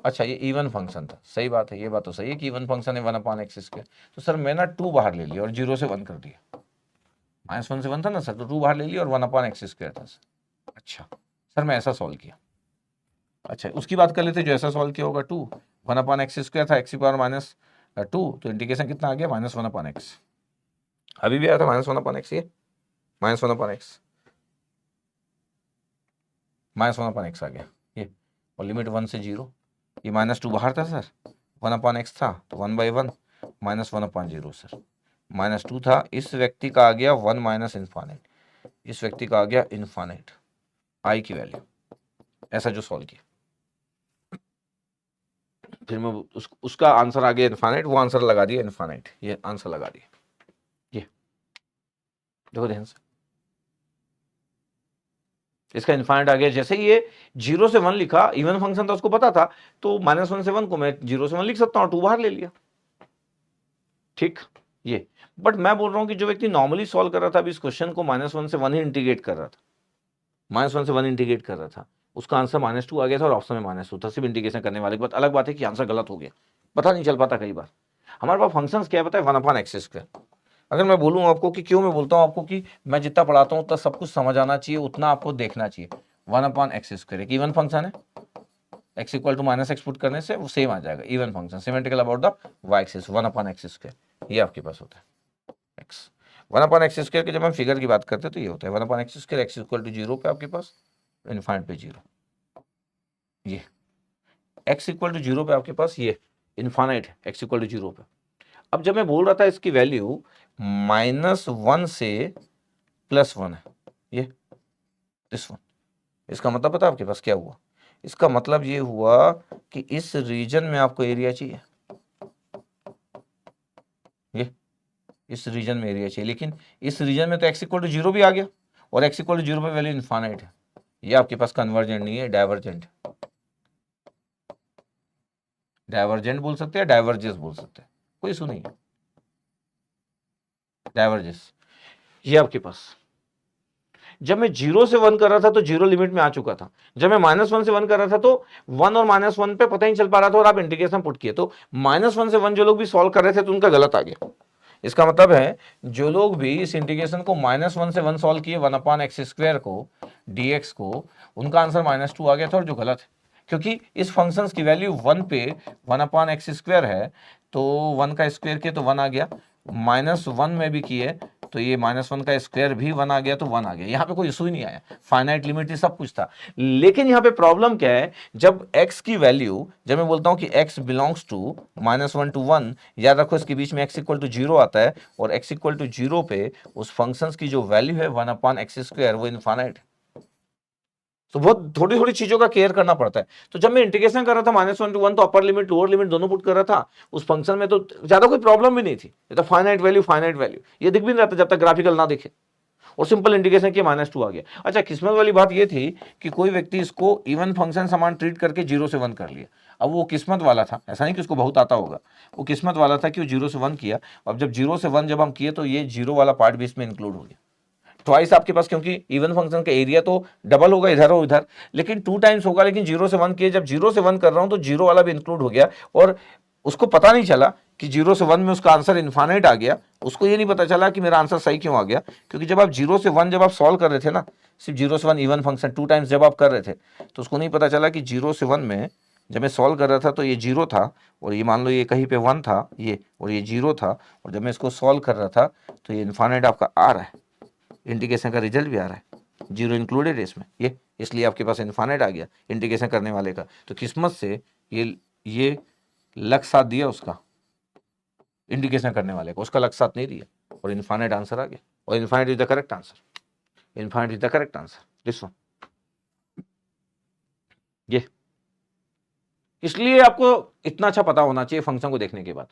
अच्छा ये इवन फंक्शन था, सही बात है, ये बात तो सही है कि इवन फंक्शन है 1/x², तो सर मैं ना 2 बाहर ले लिया और 0 से 1 कर दिया, -1 से 1 था ना सर, तो 2 बाहर ले लिया और 1/x² था सर। अच्छा सर मैं ऐसा सॉल्व किया। अच्छा उसकी बात कर लेते जो ऐसा सॉल्व किया होगा, 2 1/x² था, x⁻², तो इंडिकेशन कितना आ गया, -1/x, अभी भी आया था -1/x, ये -1/x, -1/x आ गया ये, और लिमिट 1 से 0, ये -2 बाहर था सर, 1/x था तो 1/1 -1/0 सर, -2 था, इस व्यक्ति का आ गया 1 -∞, इस व्यक्ति का आ गया इन्फानेट, आई की वैल्यू, ऐसा जो सॉल्व किया, फिर मैं उसका आंसर आ गया इन्फानेट, वो आंसर लगा दिया इन्फानेट, ये आंसर लगा दिया, ये देखो ध्यान से, इसका इन्फाइनाइट आ गया। जैसे ये 0 से 1 लिखा, इवन फंक्शन था उसको पता था, तो -1 से 1 को मैं 0 से 1 लिख सकता हूं, 2 बाहर ले लिया, ठीक ये। बट मैं बोल रहा हूं कि जो व्यक्ति नॉर्मली सॉल्व कर रहा था अभी इस क्वेश्चन को, -1 से 1 ही इंटीग्रेट कर रहा था, -1 से 1 इंटीग्रेट कर रहा था, उसका आंसर -2 आ गया था और ऑप्शन में -2 था, सिर्फ इंटीग्रेशन करने वाले के बाद। अलग बात है कि आंसर गलत हो गया, पता नहीं चल पाता कई बार। हमारे पास फंक्शंस क्या है पता है, 1/x²। अगर मैं बोलूं आपको कि क्यों, मैं बोलता हूं आपको कि मैं जितना पढ़ाता हूं उतना सब कुछ समझ आना चाहिए, उतना आपको देखना चाहिए। 1/x², एक इवन फंक्शन है, x = -x पुट करने से वो सेम आ जाएगा, even function, symmetrical about the y axis, 1/x², ये आपके पास होता है x। 1/x² के जब हम फिगर की बात करते हैं तो ये होता है 1/x², x = 0 पे आपके पास, इनफाइनाइट पे 0, ये x = 0 पे आपके पास ये इनफाइनाइट है, x = 0 पे। अब जब मैं बोल रहा था इसकी वैल्यू -1 से +1 है, ये दिस वन, इसका मतलब पता है आपके पास क्या हुआ, इसका मतलब ये हुआ कि इस रीजन में आपको एरिया चाहिए, ये इस रीजन में एरिया चाहिए, लेकिन इस रीजन में तो x = 0 भी आ गया और x = 0 पे वैल्यू इनफाइनाइट है, ये आपके पास कन्वर्जेंट नहीं है, डाइवर्जेंट, डाइवर्जेंट बोल सकते हैं, डाइवर्जेंस बोल सकते हैं, कोई इशू नहीं है, डाइवर्जेंस। ये आपके पास जब मैं 0 से 1 कर रहा था तो 0 लिमिट में आ चुका था, जब मैं -1 से 1 कर रहा था तो 1 और -1 पे पता ही चल पा रहा था, और आप इंटीग्रेशन पुट किए तो -1 से 1 जो लोग भी सॉल्व कर रहे थे तो उनका गलत आ गया। इसका मतलब है जो लोग भी इस इंटीग्रेशन को -1 से 1 सॉल्व किए 1/x² को, dx को, उनका आंसर -2 आ गया था, और जो गलत है, क्योंकि इस फंक्शन की वैल्यू 1 पे 1/x² है, तो 1 का स्क्वायर किया तो 1 आ गया, -1 में भी किए तो ये -1 का स्क्वायर भी 1 आ गया तो 1 आ गया, यहाँ पे कोई इशू ही नहीं आया, फाइनाइट लिमिट ही सब कुछ था। लेकिन यहाँ पे प्रॉब्लम क्या है, जब x की वैल्यू, जब मैं बोलता हूँ कि x बिलोंग्स टू -1 to 1, याद रखो इसके बीच में x = 0 आता है, और x = 0 पे उस फंक्शन की जो वैल्यू है 1/x², वो इनफाइनाइट है, तो बहुत थोड़ी थोड़ी चीजों का केयर करना पड़ता है। तो जब मैं इंटीग्रेशन कर रहा था -1 to 1, तो अपर लिमिट लोअर लिमिट दोनों पुट कर रहा था उस फंक्शन में, तो ज्यादा कोई प्रॉब्लम भी नहीं थी, ये तो फाइनाइट वैल्यू ये दिख भी नहीं रहता जब तक ग्राफिकल ना दिखे, और सिंपल इंटीग्रेशन किया -2 आ गया। अच्छा, किस्मत वाली बात ये थी कि कोई व्यक्ति इसको इवन फंक्शन समान ट्रीट करके 0 से 1 कर लिया। अब वो किस्मत वाला था, ऐसा नहीं कि उसको बहुत आता होगा, वो किस्मत वाला था कि वो 0 से 1 किया। अब जब 0 से 1 जब हम किए तो ये 0 वाला पार्ट भी इसमें इंक्लूड हो गया, ट्वाइस आपके पास, क्योंकि इवन फंक्शन का एरिया तो डबल होगा इधर और इधर, लेकिन 2 टाइम्स होगा, लेकिन 0 से 1 किए, जब 0 से 1 कर रहा हूं तो 0 वाला भी इंक्लूड हो गया, और उसको पता नहीं चला कि 0 से 1 में उसका आंसर इनफाइनाइट आ गया, उसको ये नहीं पता चला कि मेरा आंसर सही क्यों आ गया, क्योंकि जब आप 0 से 1 जब आप सॉल्व कर रहे थे ना, सिर्फ 0 से 1 इवन फंक्शन 2 टाइम्स जब आप कर रहे थे, तो उसको नहीं पता चला कि 0 से 1 में जब मैं सॉल्व कर रहा था तो ये 0 था, और ये मान लो ये कहीं पे 1 था, ये और ये 0 था, और जब मैं इसको सॉल्व कर रहा था तो ये इनफाइनाइट आपका आ रहा है, इंटीग्रेशन का रिजल्ट भी आ रहा है, 0 इंक्लूडेड है इसमें, ये इसलिए आपके पास इनफाइनाइट आ गया इंटीग्रेशन करने वाले का। तो किस्मत से ये लक साथ दिया उसका, इंटीग्रेशन करने वाले को उसका लक साथ नहीं दिया, और इनफाइनाइट आंसर आ गया, और infinite is the correct answer, infinite is the correct answer, this one, ये इसलिए आपको इतना अच्छा पता होना चाहिए फंक्शन को देखने के बाद।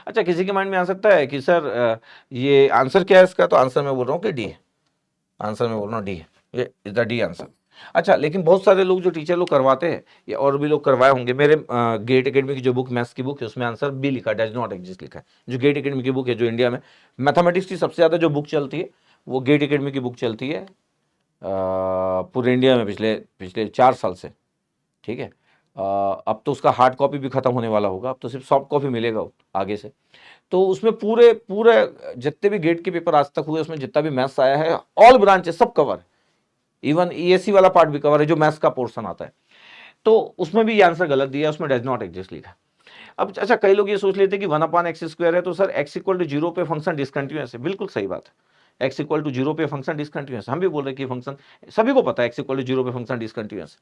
अच्छा, किसी के माइंड में आ सकता है कि सर ये आंसर क्या है इसका, तो आंसर मैं बोल रहा हूँ कि डी है, आंसर मैं बोल रहा हूँ डी है, ये इज द डी आंसर। अच्छा, लेकिन बहुत सारे लोग जो टीचर लोग करवाते हैं, या और भी लोग करवाए होंगे, मेरे गेट एकेडमी की जो बुक मैथ्स की बुक है उसमें आंसर बी लिखा है, डज नॉट एग्जिस्ट लिखा है। जो गेट एकेडमी की बुक है, जो इंडिया में मैथमेटिक्स की सबसे ज़्यादा जो बुक चलती है वो गेट एकेडमी की बुक चलती है पूरे इंडिया में पिछले पिछले 4 साल से। ठीक है, अब तो उसका हार्ड कॉपी भी खत्म होने वाला होगा, अब तो सिर्फ सॉफ्ट कॉपी मिलेगा आगे से। तो उसमें पूरे पूरे जितने भी गेट के पेपर आज तक हुए उसमें जितना भी मैथ्स आया है, ऑल ब्रांचेस सब कवर है, इवन ईएससी वाला पार्ट भी कवर है जो मैथ्स का पोर्शन आता है। तो उसमें भी ये आंसर गलत दिया है, उसमें डज नॉट एग्जिस्ट लिखा है। अब अच्छा, कई लोग ये सोच लेते हैं कि 1/x² है, तो सर x इक्वल टू 0 पे फंक्शन डिसकंटिन्यूअस है। बिल्कुल सही बात है, x इक्वल टू 0 पे फंक्शन डिसकंटिन्यूअस। हम भी बोल रहे हैं कि फंक्शन, सभी को पता है x इक्वल टू 0 पे फंक्शन डिसकंटिन्यूअस।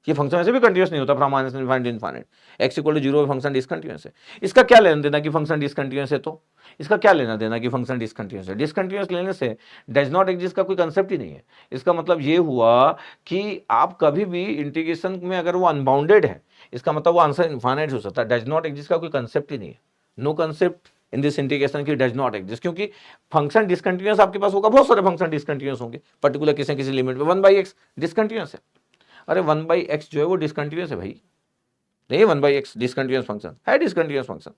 ये फंक्शन ऐसे भी कंटिन्यूअस नहीं होता from minus infinite infinite. x equal to 0 पे फंक्शन डिसकंटिन्यूअस है। इसका क्या लेना देना कि फंक्शन डिसकंटिन्यूअस है, तो इसका क्या लेना देना कि फंक्शन डिसकंटिन्यूअस है। डिसकंटिन्यूअस लेने से डज नॉट एग्जिस्ट का कोई कंसेप्ट ही नहीं है। इसका मतलब ये हुआ कि आप कभी भी इंटीग्रेशन में अगर वो अनबाउंडेड है, इसका मतलब वो आंसर इनफाइनाइट हो सकता है। डज नॉट एग्जिस्ट का कोई कंसेप्ट ही नहीं है, no concept in this integration की डज नॉट एग्जिस्ट, क्योंकि फंक्शन डिसकंटिन्यूअस आपके पास होगा, बहुत सारे फंक्शन डिसकंटिन्यूअस होंगे पर्टिकुलर किसी किसी लिमिट में। 1/x डिसकंटिन्यूअस है। अरे 1/x जो है वो डिसकंटिन्यूअस है भाई, नहीं 1/x डिसकंटिन्यूअस फंक्शन है, डिसकंटिन्यूअस फंक्शन।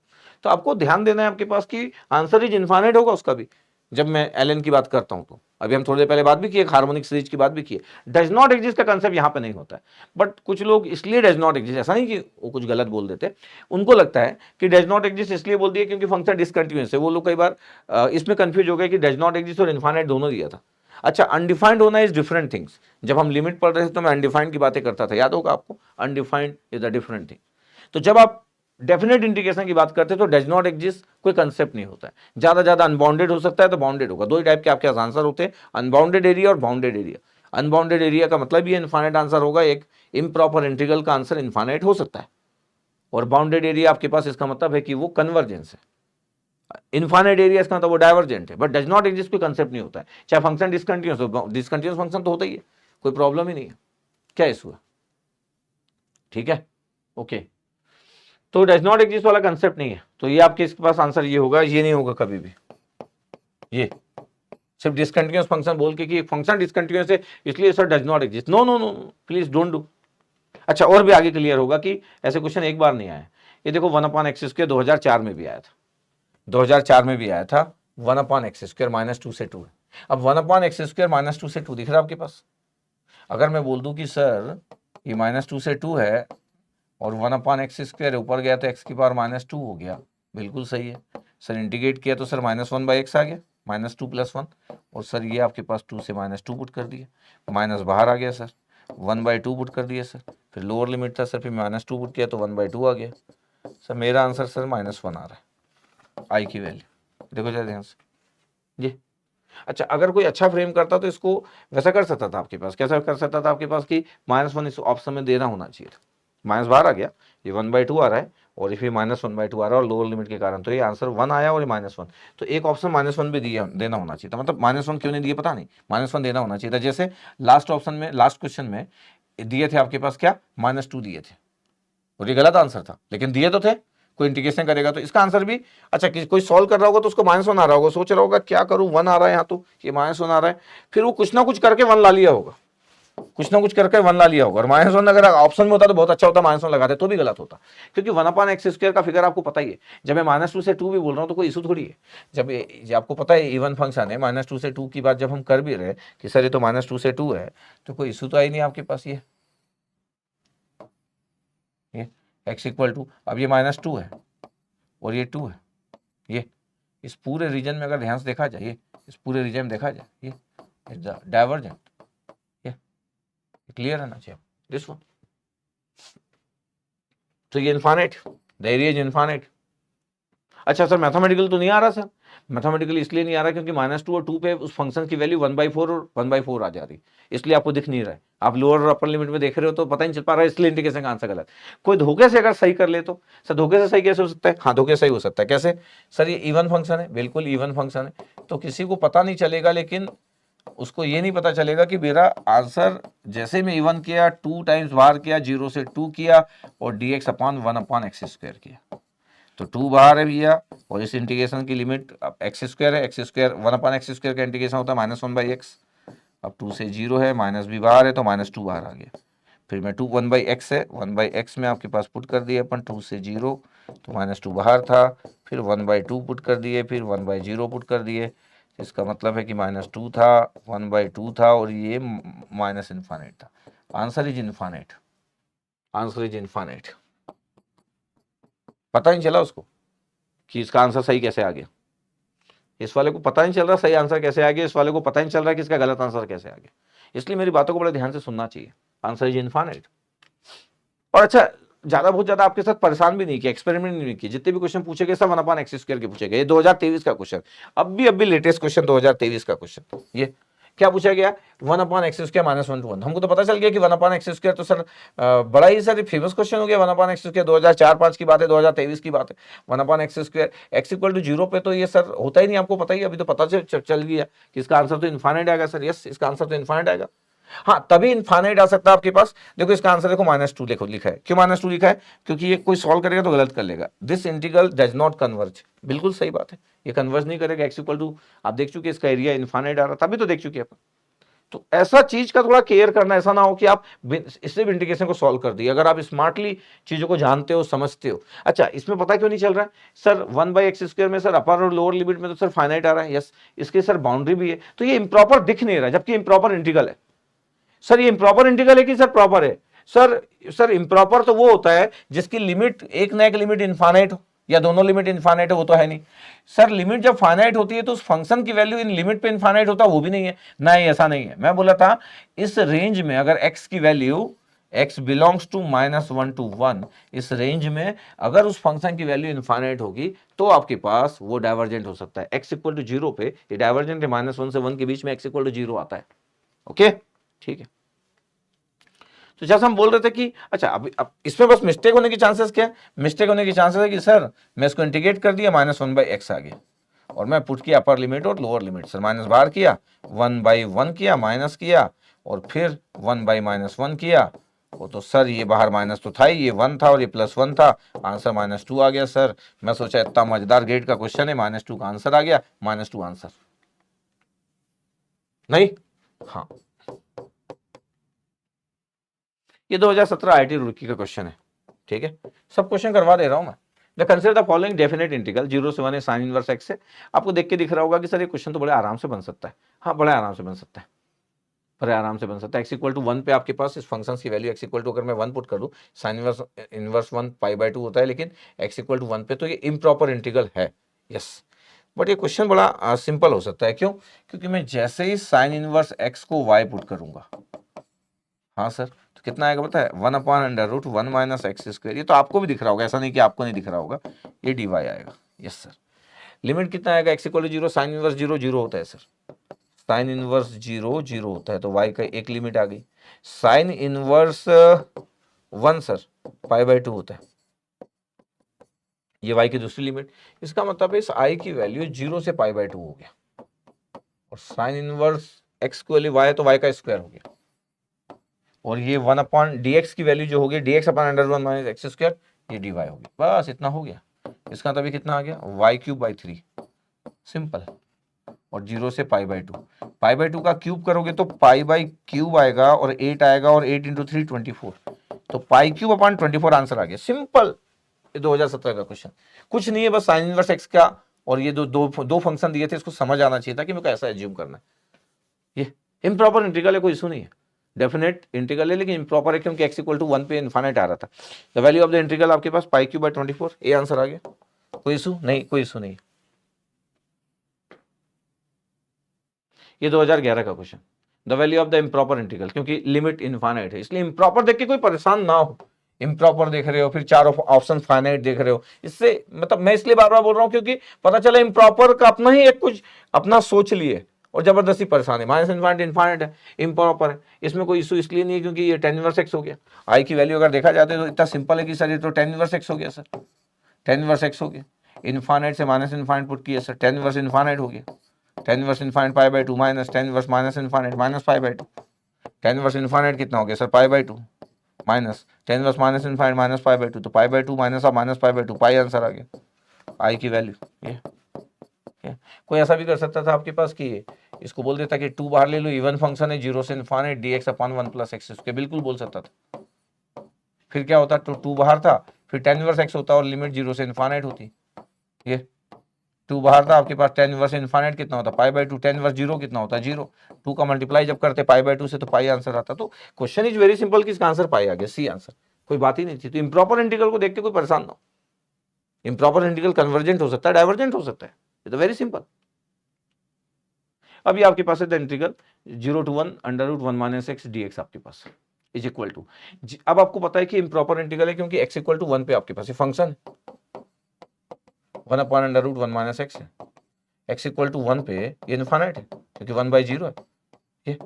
तो आपको ध्यान देना है आपके पास कि आंसर इज इनफाइनाइट होगा उसका भी। जब मैं एलएन की बात करता हूं तो अभी हम थोड़ी देर पहले बात भी की, हार्मोनिक सीरीज की बात भी की। डज नॉट एग्जिस्ट का कंसेप्ट यहां पे नहीं होता है, बट कुछ लोग इसलिए डज नॉट एग्जिस्ट, ऐसा नहीं कि वो कुछ गलत बोल देते, उनको लगता है कि डज नॉट एग्जिस्ट इसलिए बोल दिया क्योंकि फंक्शन डिसकंटिन्यूअस है। वो लोग कई बार इसमें कंफ्यूज हो गए कि डज नॉट एग्जिस्ट और इनफाइनाइट दोनों दिया था। अच्छा, अनडिफाइंड होना इज डिफरेंट थिंग्स। जब हम लिमिट पढ़ रहे थे तो मैं अनडिफाइंड की बातें करता था, याद होगा आपको, undefined is a different thing. तो जब आप डेफिनेट इंटीग्रेशन की बात करते हैं तो डज नॉट एग्जिस्ट कोई कंसेप्ट नहीं होता है। ज्यादा अनबाउंडेड हो सकता है तो बाउंडेड होगा। दो ही टाइप के आपके पास आंसर होते हैं, अनबाउंडेड एरिया और बाउंडेड एरिया। अनबाउंडेड एरिया का मतलब ये इनफाइनाइट आंसर होगा, एक इम्प्रॉपर इंटीग्रल का आंसर इनफाइनाइट हो सकता है। और बाउंडेड एरिया आपके पास इसका मतलब है कि वो कन्वर्जेंस है। इनफाइनाइट एरिया इसका मतलब वो डाइवर्जेंट है, बट डज नॉट एग्जिस्ट कोई कंसेप्ट नहीं होता है। चाहे फंक्शन डिसकंटिन्यूअस हो, डिसकंटिन्यूअस फंक्शन तो होता ही है, कोई प्रॉब्लम ही नहीं है। क्या इशू है? ठीक है, ओके। तो डज नॉट एग्जिस्ट वाला कंसेप्ट नहीं है, तो ये आपके इसके पास आंसर ये होगा, ये नहीं होगा कभी भी। ये सिर्फ डिसकंटिन्यूअस फंक्शन बोल के कि फंक्शन डिसकंटिन्यूअस है इसलिए sir does not exist, no no no, please don't do. अच्छा, और भी आगे क्लियर होगा कि ऐसे क्वेश्चन एक बार नहीं आया। ये देखो 1/x² 2004 में भी आया था, 2004 में भी आया था 1/x² -2 से 2 है। अब 1/x² -2 से 2 दिख रहा है आपके पास। अगर मैं बोल दूं कि सर ये -2 से 2 है और 1/x² ऊपर गया तो x की पावर -2 हो गया, बिल्कुल सही है सर। इंटीग्रेट किया तो सर -1/x आ गया, -2 + 1। और सर ये आपके पास 2 से -2 पुट कर दिया, माइनस बाहर आ गया सर, 1/2 पुट कर दिया सर। फिर लोअर लिमिट था सर, फिर -2 पुट किया तो 1/2 आ गया सर। मेरा आंसर सर -1 आ रहा है, आई की वैल्यू देखो जरा ध्यान से जी। अच्छा, अगर कोई अच्छा फ्रेम करता तो इसको वैसा कर सकता था आपके पास, कैसा कर सकता था आपके पास कि -1 इस ऑप्शन में देना होना चाहिए था। माइनस बाहर आ गया, ये 1/2 आ रहा है और ये फिर -1/2 आ रहा है, और लोअर लिमिट के कारण तो ये आंसर 1 आया और ये -1। तो एक ऑप्शन -1 भी दिया देना होना चाहिए था। मतलब -1 क्यों नहीं दिए पता नहीं, -1 देना होना चाहिए था। जैसे लास्ट ऑप्शन में, लास्ट क्वेश्चन में दिए थे आपके पास क्या, -2 दिए थे और ये गलत आंसर था, लेकिन दिए तो थे। कोई इंटीग्रेशन करेगा तो इसका आंसर भी, अच्छा कोई सॉल्व कर रहा होगा तो उसको -1 आ रहा होगा, सोच रहा होगा क्या करूं, 1 आ रहा है यहाँ तो ये -1 आ रहा है, फिर वो कुछ ना कुछ करके 1 ला लिया होगा, कुछ ना कुछ करके 1 ला लिया होगा। और -1 अगर ऑप्शन में होता तो बहुत अच्छा होता, -1 लगाते तो भी गलत होता, क्योंकि 1/x² का फिगर आपको पता ही है। जब मैं -2 से 2 भी बोल रहा हूँ तो कोई इशू थोड़ी है। जब आपको पता है इवन फंक्शन है, -2 से 2 की बात जब हम कर भी रहे कि सर ये तो -2 से 2 है, तो कोई इशू तो आई नहीं आपके पास। ये x इक्वल टू, अब ये -2 है और ये 2 है, ये इस पूरे रीजन में अगर ध्यान से देखा जाए, ये इस पूरे रीजन में देखा जाए, ये डाइवर्जेंट, ये क्लियर है ना चाहिए दिस वन। तो ये infinite, the area is infinite. अच्छा सर मैथमेटिकल तो नहीं आ रहा सर, मैथमेटिकल इसलिए नहीं आ रहा क्योंकि -2 और 2 पे उस फंक्शन की वैल्यू 1/4 और 1/4 आ जा रही, इसलिए आपको दिख नहीं रहा है। आप लोअर और अपर लिमिट में देख रहे हो तो पता नहीं चल पा रहा है, इसलिए इंडिकेशन का आंसर गलत। कोई धोखे से अगर सही कर ले तो सर, धोखे से सही कैसे हो सकता है? हाँ, धोखे से सही हो सकता है। कैसे सर? ये इवन फंक्शन है, बिल्कुल इवन फंक्शन है, तो किसी को पता नहीं चलेगा, लेकिन उसको ये नहीं पता चलेगा कि मेरा आंसर जैसे मैं इवन किया 2 टाइम्स बाहर किया, 0 से 2 किया और dx/1/x² किया, तो 2 बाहर है भैया, और इस इंटीग्रेशन की लिमिट x² है, x² 1/x² का इंटीग्रेशन होता है -1/x, अब 2 से 0 है, माइनस भी बाहर है तो -2 बाहर आ गया। फिर मैं 2 1/x है, 1/x में आपके पास पुट कर दिए अपन 2 से 0 तो -2 बाहर था, फिर 1/2 पुट कर दिए, फिर 1/0 पुट कर दिए। इसका मतलब है कि -2 था, 1/2 था और ये माइनस इन्फानेट था। Answer is इन्फानेट, answer is इन्फानेट। पता नहीं चला उसको कि इसका आंसर सही कैसे आ गया। इस वाले को पता नहीं चल रहा सही आंसर कैसे आ गया, इस वाले को पता नहीं चल रहा कि इसका गलत आंसर कैसे आ गया। इसलिए मेरी बातों को बड़े ध्यान से सुनना चाहिए। Answer is इन्फानेट। और अच्छा, ज्यादा बहुत ज्यादा आपके साथ परेशान भी नहीं किया, एक्सपेरिमेंट नहीं किया, जितने भी क्वेश्चन पूछे गए सब 1/x² के पूछे गए। ये 2023 का क्वेश्चन, अभी लेटेस्ट क्वेश्चन 2023 का क्वेश्चन। ये क्या पूछा गया, 1/x² -1 to 1। हमको तो पता चल गया कि 1/x² तो सर बड़ा ही सर फेमस क्वेश्चन हो गया। 1/x², 2004-5 की बात है, 2023 की बात है। 1/x², x=0 पे तो ये सर होता ही नहीं, आपको पता ही। अभी तो पता चल गया कि इसका आंसर तो इनफाइनाइट आएगा सर। यस, इसका आंसर तो इनफाइनाइट आएगा। हाँ, तभी इनफाइनाइट आ सकता है आपके पास। देखो इसका आंसर देखो -2 देखो लिखा है। क्यों -2 लिखा है? क्योंकि ये कोई सॉल्व करेगा तो गलत कर लेगा। This integral does not converge, बिल्कुल सही बात है, ये कन्वर्ज नहीं करेगा। x=, आप देख चुके इसका एरिया इनफाइनाइट आ रहा, तभी तो देख चुके अपन। तो ऐसा चीज का थोड़ा केयर करना, ऐसा ना हो कि आप इससे भी इंटीग्रेशन को सॉल्व कर दिए। अगर आप स्मार्टली चीजों को जानते हो, समझते हो। अच्छा, इसमें पता क्यों नहीं चल रहा है सर? 1/x² में सर अपर और लोअर लिमिट में तो सर फाइनाइट आ रहा है। यस, इसके सर बाउंड्री भी है, तो ये इम्प्रॉपर दिख नहीं रहा, जबकि इम्प्रॉपर इंटीग्रल है। सर ये इम्प्रॉपर इंटीग्रल है कि सर प्रॉपर है? सर इम्प्रॉपर तो वो होता है जिसकी लिमिट एक ना एक लिमिट इनफाइनाइट हो, या दोनों लिमिट इनफाइनाइट हो, वो तो है नहीं। सर लिमिट जब फाइनाइट होती है तो उस फंक्शन की वैल्यू इन लिमिट पे इनफाइनाइट होता है, वो भी नहीं है। नहीं, ऐसा नहीं है। मैं बोला था इस रेंज में अगर x की value x belongs to -1 to 1, इस रेंज में अगर उस फंक्शन की वैल्यू इनफाइनाइट होगी तो आपके पास वो डाइवर्जेंट हो सकता है। x=0 पे ये डाइवर्जेंट है, -1 से 1 के बीच में x=0 आता है। ओके, ठीक है। तो जैसा हम बोल रहे थे कि अच्छा, अब इसमें बस मिस्टेक होने की चांसेस क्या है? मिस्टेक होने की चांसेस है कि सर मैं इसको इंटीग्रेट कर दिया, -1/x आ गया, और मैं पुट किया अपर लिमिट और लोअर लिमिट। सर माइनस बाहर किया, 1/1 किया, माइनस किया, और फिर 1/-1 किया। वो तो सर ये बाहर माइनस तो था ही, ये 1 था और ये +1 था, आंसर -2 आ गया। सर मैं सोचा इतना मजेदार ग्रेड का क्वेश्चन है, -2 का आंसर आ गया, -2 आंसर नहीं। हाँ, ये 2017 IIT रुड़की का क्वेश्चन है, ठीक है। सब क्वेश्चन करवा दे रहा हूं मैं। The consider the following definite integral 0 से 1 है sin इनवर्स x है। आपको देख के दिख रहा होगा कि सर ये क्वेश्चन तो बड़े आराम से बन सकता है। हाँ, बड़े आराम से बन सकता है, बड़े आराम से बन सकता है। x=1 पे आपके पास इस फंक्शन की वैल्यू x= अगर मैं 1 पुट कर दूं, sin इनवर्स 1 π/2 होता है, लेकिन x=1 पे तो ये इम्प्रॉपर इंटीग्रल है। यस, बट ये क्वेश्चन बड़ा सिंपल हो सकता है। क्यों? क्योंकि मैं जैसे ही sin इनवर्स x को y पुट करूंगा, हाँ सर, तो कितना आएगा पता है? 1/√1 - x²। ये तो आपको भी दिख रहा होगा, ऐसा नहीं कि आपको नहीं दिख रहा होगा, ये dy आएगा। Yes sir. लिमिट कितना आएगा? x=0, sin इनवर्स 0 0 होता है सर। sin इनवर्स 0 0 होता है, तो y का एक लिमिट आ गई। sin इनवर्स 1 सर π/2 होता है, ये y की दूसरी लिमिट। इसका मतलब है इस i की वैल्यू 0 से π/2 हो गया, और sin इनवर्स x की वैल्यू y है तो y का स्क्वायर हो गया, और ये 1/dx की वैल्यू जो होगी dx/√1 - x², ये dy होगी। बस इतना हो गया। इसका तभी कितना आ गया? y³ simple. और 0 से π/2, π/2 का क्यूब करोगे तो π/3 आएगा, और 8 आएगा, और 8 × 3 24, तो π³ 24 आंसर आ गया। सिंपल, ये 2017 का क्वेश्चन। कुछ नहीं है, बस sin इनवर्स x का, और ये दो फंक्शन दिए थे, इसको समझ आना चाहिए था कि मेरे को ऐसा एज्यूम करना है। ये इम्प्रॉपर इंटीग्रल है, कोई इशू नहीं है। डेफिनेट इंटीग्रल है, लेकिन इम्प्रॉपर है क्योंकि x=1 पे इनफाइनाइट आ रहा था। The value of the integral आपके पास π³/24, ये आंसर आ गया। कोई इशू नहीं, कोई इशू नहीं। ये 2011 का question, the value of the improper integral, क्योंकि लिमिट इनफाइनाइट है, इसलिए इम्प्रॉपर देख के कोई परेशान ना हो। इम्प्रॉपर देख रहे हो, फिर 4 ऑप्शन फाइनाइट देख रहे हो, इससे मतलब मैं इसलिए बार बार बोल रहा हूं क्योंकि पता चला इम्प्रॉपर का अपना ही एक कुछ अपना सोच लिए और जबरदस्ती परेशान है। -इनफाइनाइट इनफाइनाइट है, इम्प्रॉपर है, इसमें कोई इशू इसलिए नहीं है क्योंकि ये tan इनवर्स x हो गया। आई की वैल्यू अगर देखा जाता है तो इतना सिंपल है कि सर ये तो tan इनवर्स x हो गया सर, tan इनवर्स x हो गया। इनफाइनाइट से -इनफाइनाइट पुट किया सर, tan इनवर्स इनफाइनाइट हो गया। tan inverse infinite π/2 minus tan inverse minus infinite -π/2, tan inverse infinite कितना हो गया sir? π/2 minus tan inverse minus infinite -π/2, तो π/2 माइनस अब -π/2, पाई आंसर आ गया। आई की वैल्यू ये कोई ऐसा भी कर सकता था आपके पास कि इसको बोल देता कि 2 बाहर ले लो, इवन फंक्शन है, 0 से इन्फानेट dx अपॉन 1 प्लस एक्स, उसके बिल्कुल बोल सकता था। फिर क्या होता, तो 2 बाहर था, फिर tan इनवर्स x होता और लिमिट 0 से इन्फानेट होती। ये 2 बाहर था, आपके पास tan इनवर्स इन्फानेट कितना होता, पाई बाई 2, tan इनवर्स 0 कितना होता, 0। 2 का मल्टीप्लाई जब करते पाई बाई 2 से तो पाई आंसर आता। तो क्वेश्चन इज वेरी सिंपल कि इसका आंसर पाई आ गया, सी आंसर, कोई बात ही नहीं थी। तो इम्प्रॉपर इंटीग्रल को देख के कोई परेशान ना हो। इम्प्रॉपर इंटीग्रल कन्वर्जेंट हो सकता है, डाइवर्जेंट हो सकता है, ये तो वेरी सिंपल। अभी आपके पास है the integral 0 to 1 √1 minus x dx आपके पास इज इक्वल टू, अब आपको पता है कि इम्प्रॉपर इंटीग्रल है क्योंकि x इक्वल टू 1 पे आपके पास ये फंक्शन है 1 अपॉन √1 माइनस एक्स है, x इक्वल टू 1 पे ये इनफाइनाइट है क्योंकि 1/0 है ये।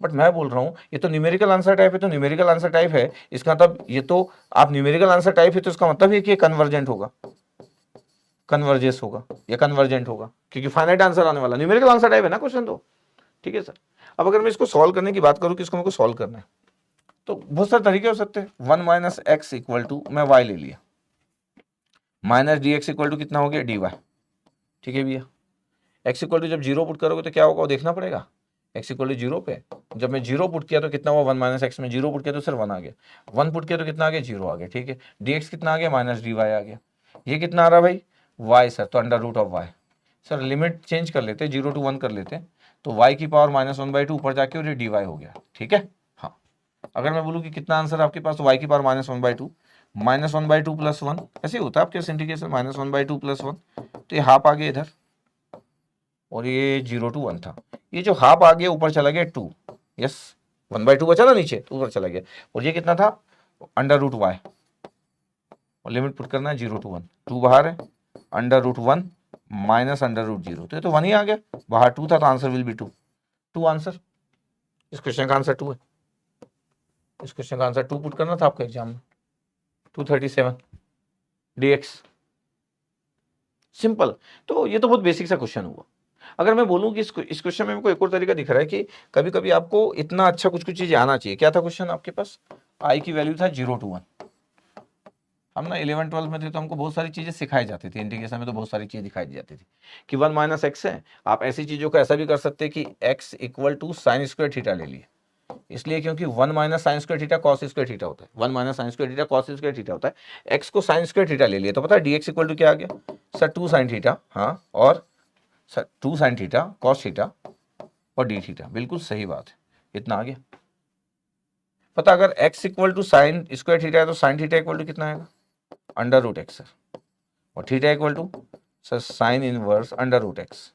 बट मैं बोल रहा हूँ ये तो न्यूमेरिकल आंसर टाइप है, तो न्यूमेरिकल आंसर टाइप है इसका मतलब ये तो आप न्यूमेरिकल आंसर टाइप है तो इसका मतलब ये कि कन्वर्जेंट होगा, कन्वर्जेस होगा या कन्वर्जेंट होगा क्योंकि फाइनाइट आंसर आने वाला, न्यूमेरिकल आंसर टाइप है ना क्वेश्चन तो। ठीक है सर, अब अगर मैं इसको सॉल्व करने की बात करूं कि इसको मेरे को सॉल्व करना है तो बहुत सारे तरीके हो सकते हैं। 1 माइनस एक्स इक्वल टू, मैं y ले लिया, minus d x equal to कितना हो गया dy। ठीक है भैया, x इक्वल टू जब 0 पुट करोगे तो क्या होगा वो देखना पड़ेगा। x इक्वल टू 0 पे जब मैं 0 पुट किया तो कितना हुआ 1 माइनस एक्स में 0 पुट किया तो सिर्फ 1 आ गया, 1 पुट किया तो कितना आ गया 0 आ गया। ठीक है, dx कितना आ गया माइनस dy आ गया, ये कितना आ रहा भाई y सर, तो under root of y। Sir limit change कर लेते, 0 to 1 कर लेते तो y की पावर -1/2 ऊपर जाके और ये dy हो गया। ठीक है, हाँ अगर मैं बोलूँ कि कितना आंसर आपके पास तो y की पावर -1/2, -1/2 प्लस 1 ऐसे होता है आपके इंटीग्रेशन, -1/2 प्लस 1 तो ये हाफ आ गया इधर और ये 0 to 1 था, ये जो हाफ आ गया ऊपर चला गया 2, यस 1/2 बचा ना नीचे तो ऊपर चला गया, और ये कितना था अंडर रूट y, और लिमिट पुट करना है 0 to 1, 2 बाहर है under root 1 minus under root 0, तो ये तो 1 ही आ गया, बाहर 2 था तो आंसर विल बी 2, 2 आंसर, इस क्वेश्चन का आंसर 2 है। इस क्वेश्चन का आंसर 2 पुट करना था आपका एग्जाम में, 237 dx, सिंपल। तो ये तो बहुत बेसिक सा क्वेश्चन हुआ। अगर मैं बोलूं कि इस क्वेश्चन में मेरे को एक और तरीका दिख रहा है कि कभी कभी आपको इतना अच्छा कुछ कुछ चीजें आना चाहिए। क्या था क्वेश्चन आपके पास, आई की वैल्यू था 0 to 1, हम ना 11 12 में थे तो हमको बहुत सारी चीजें सिखाई जाती थी, इंटीग्रेशन में तो बहुत सारी चीजें दिखाई जाती थी कि 1 माइनस एक्स है। आप ऐसी चीजों को ऐसा भी कर सकते हैं कि x equal to sine square theta ले लिए, इसलिए क्योंकि 1 minus sine square theta cos square theta होता है, 1 minus sine square theta cos square theta होता है, x को साइन स्क्वायर थीटा ले लिए तो पता है dx इक्वल टू क्या आ गया सर 2 साइन थीटा, हाँ और sir 2 sine theta cos theta और डी थीटा, बिल्कुल सही बात है, इतना आ गया। पता अगर x equal to sine square theta है तो साइन थीटा इक्वल टू कितना आएगा अंडर रूट एक्स सर, और theta equal to sir sine inverse under root x.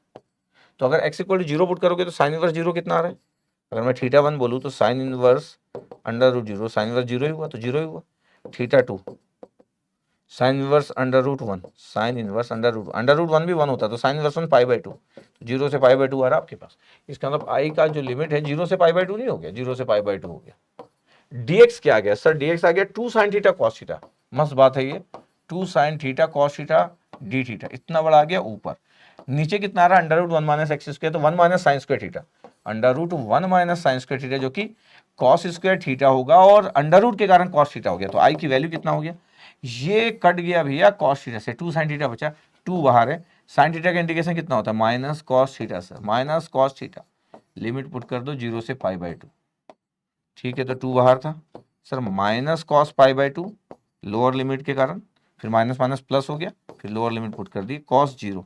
तो अगर x इक्वल टू 0 पुट करोगे तो साइन इनवर्स 0 कितना आ रहा है, अगर मैं थीटा 1 बोलूँ तो sine inverse under root 0, sine inverse 0 ही हुआ तो 0 ही हुआ, theta 2 sine inverse under root 1, sine inverse under root 1 भी 1 होता तो साइन इनवर्स 1 π/2, 0 से π/2 आ रहा आपके पास। इसका मतलब आई का जो लिमिट है 0 से π/2 नहीं हो गया, 0 से π/2 हो गया। dx क्या आ गया सर, dx आ गया 2 साइन थीटा कॉस थीटा, मस्त बात है ये, 2 sine theta cos theta D theta, इतना बड़ा आ गया ऊपर। नीचे कितना आ रहा है under root 1 minus x square, तो 1 minus sine square theta, under root 1 minus sine square theta जो कि कॉस स्क्वायर थीटा होगा और अंडर रूट के कारण कॉस थीटा हो गया, तो आई की वैल्यू कितना हो गया, ये कट गया भैया कॉस थीटा से, 2 साइन थीटा बचा, 2 बाहर है, साइन थीटा का इंटीग्रेशन कितना होता है minus cos theta sir, minus cos theta, limit put कर दो 0 से π/2। ठीक है, तो 2 बाहर था sir, minus cos π/2 lower limit के कारण, फिर माइनस माइनस प्लस हो गया, फिर लोअर लिमिट पुट कर दी कॉस 0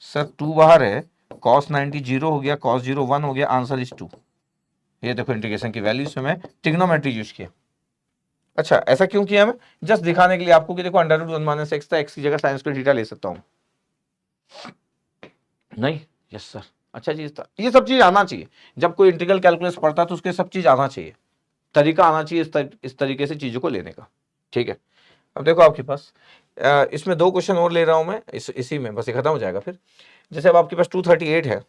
सर, 2 बाहर है, कॉस 90 0 हो गया, कॉस 0 1 हो गया, आंसर इज 2। ये देखो इंटीग्रेशन की वैल्यू से मैं ट्रिग्नोमेट्री यूज किया। अच्छा ऐसा क्यों किया, मैं जस्ट दिखाने के लिए आपको कि देखो अंडर रूट 1 माइनस एक्स था, एक्स की जगह साइन स्क्वायर थीटा ले सकता हूं, नहीं यस सर, अच्छा चीज था, ये सब चीज आना चाहिए जब कोई इंटीग्रल कैलकुलस पढ़ता है तो उसके सब चीज आना चाहिए, तरीका आना चाहिए इस तरीके से चीजों को लेने का। ठीक है, अब देखो आपके पास इसमें 2 क्वेश्चन और ले रहा हूं मैं, इसी में बस ये खत्म हो जाएगा फिर। जैसे अब आपके पास 238 है,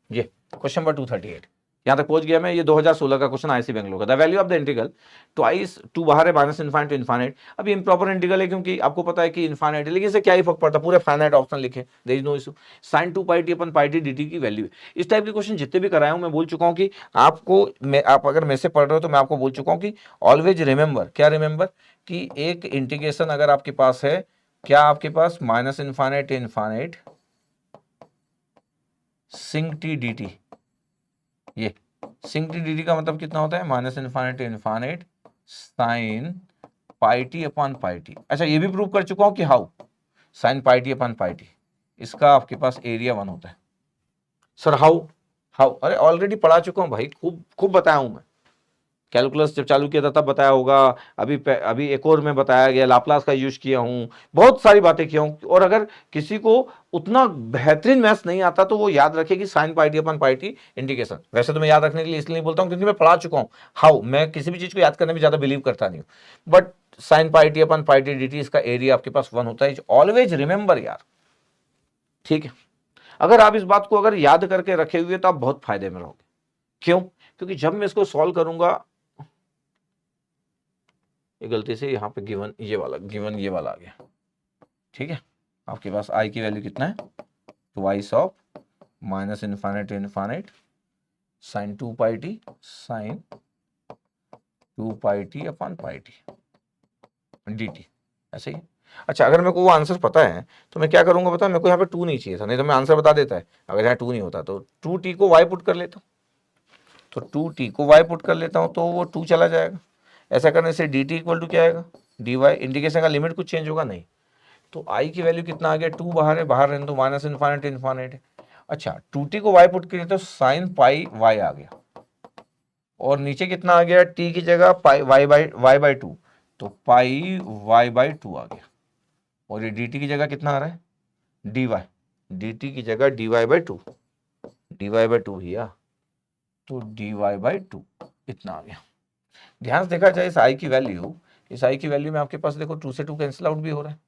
ये क्वेश्चन नंबर 238 यहां तक पहुंच गया मैं, ये 2016 का क्वेश्चन आईसी बेंगलोर का, the value of the integral twice 2 बाहर है माइनस इनफाइनाइट टू इनफाइनाइट। अब इम्प्रॉपर इंटीग्रल है क्योंकि आपको पता है कि इनफाइनाइट है, लेकिन इससे क्या ही फर्क पड़ता, पूरे फाइनाइट ऑप्शन लिखे, there is no issue, sin 2πt upon πt dt की वैल्यू है। इस टाइप के क्वेश्चन जितने भी कराए हूं मैं बोल चुका हूं कि आपको आप अगर मेरे से पढ़ रहे हो तो मैं आपको बोल चुका हूं कि ऑलवेज रिमेंबर, क्या रिमेंबर कि एक इंटीग्रेशन अगर आपके पास है, क्या आपके पास minus infinite to infinite sinc t d t. ये सिंक टी डी टी का मतलब कितना होता है, minus infinite to infinite sine pi t upon pi t. अच्छा ये भी प्रूव कर चुका हूं कि how sine pi t upon pi t, इसका आपके पास एरिया 1 होता है। सर हाउ, हाउ, अरे ऑलरेडी पढ़ा चुका हूं भाई, खूब खूब बताया हूं मैं। कैलकुलस जब चालू किया था तब बताया होगा, अभी एक और में बताया गया, लाप्लास का यूज किया हूं, बहुत सारी बातें किया हूं। और अगर किसी को उतना बेहतरीन मैथ्स नहीं आता तो वो याद रखे कि साइन पाई टी अपन पाई टी इंडिकेशन। वैसे तो मैं याद रखने के लिए इसलिए नहीं बोलता हूं क्योंकि मैं पढ़ा चुका हूं हाउ, मैं किसी भी चीज को याद करने में ज्यादा बिलीव करता नहीं हूं। But sign pi T upon pi t d T, इसका एरिया आपके पास 1 होता है। ऑलवेज रिमेंबर यार, ठीक है। अगर आप इस बात को अगर याद करके रखे हुए तो आप बहुत फायदे में रहोगे। क्यों? क्योंकि जब मैं इसको सॉल्व करूंगा, ये गलती से यहाँ पे गिवन ये वाला आ गया, ठीक है। आपके पास आई की वैल्यू कितना है, twice of minus infinite to infinite sine 2 pi t sine 2 pi t upon pi t d t, ऐसे ही। अच्छा अगर मेरे को वो आंसर पता है तो मैं क्या करूंगा बता, मेरे को यहाँ पे 2 नहीं चाहिए था, नहीं तो मैं आंसर बता देता है। अगर यहाँ 2 नहीं होता तो 2t को y पुट कर लेता हूँ, तो 2t को y पुट कर लेता हूँ तो वो 2 चला जाएगा। ऐसा करने से dt इक्वल टू क्या आएगा, dy। इंडिकेशन का लिमिट कुछ चेंज होगा नहीं, तो i की वैल्यू कितना आ गया, 2 बाहर है, बाहर रहने तो माइनस इन्फाइनाइट इन्फाइनाइट है। अच्छा 2t को y पुट किया तो साइन पाई y आ गया, और नीचे कितना आ गया, t की जगह पाई y बाई 2, तो पाई y बाई 2 आ गया। और ये dt की जगह कितना आ रहा है, dy, dt की जगह dy बाई 2, dy बाई 2 ही आ, तो dy बाई 2 इतना आ गया। ध्यान से देखा जाए इस i की वैल्यू, इस i की वैल्यू में आपके पास देखो 2 से 2 कैंसिल आउट भी हो रहा है,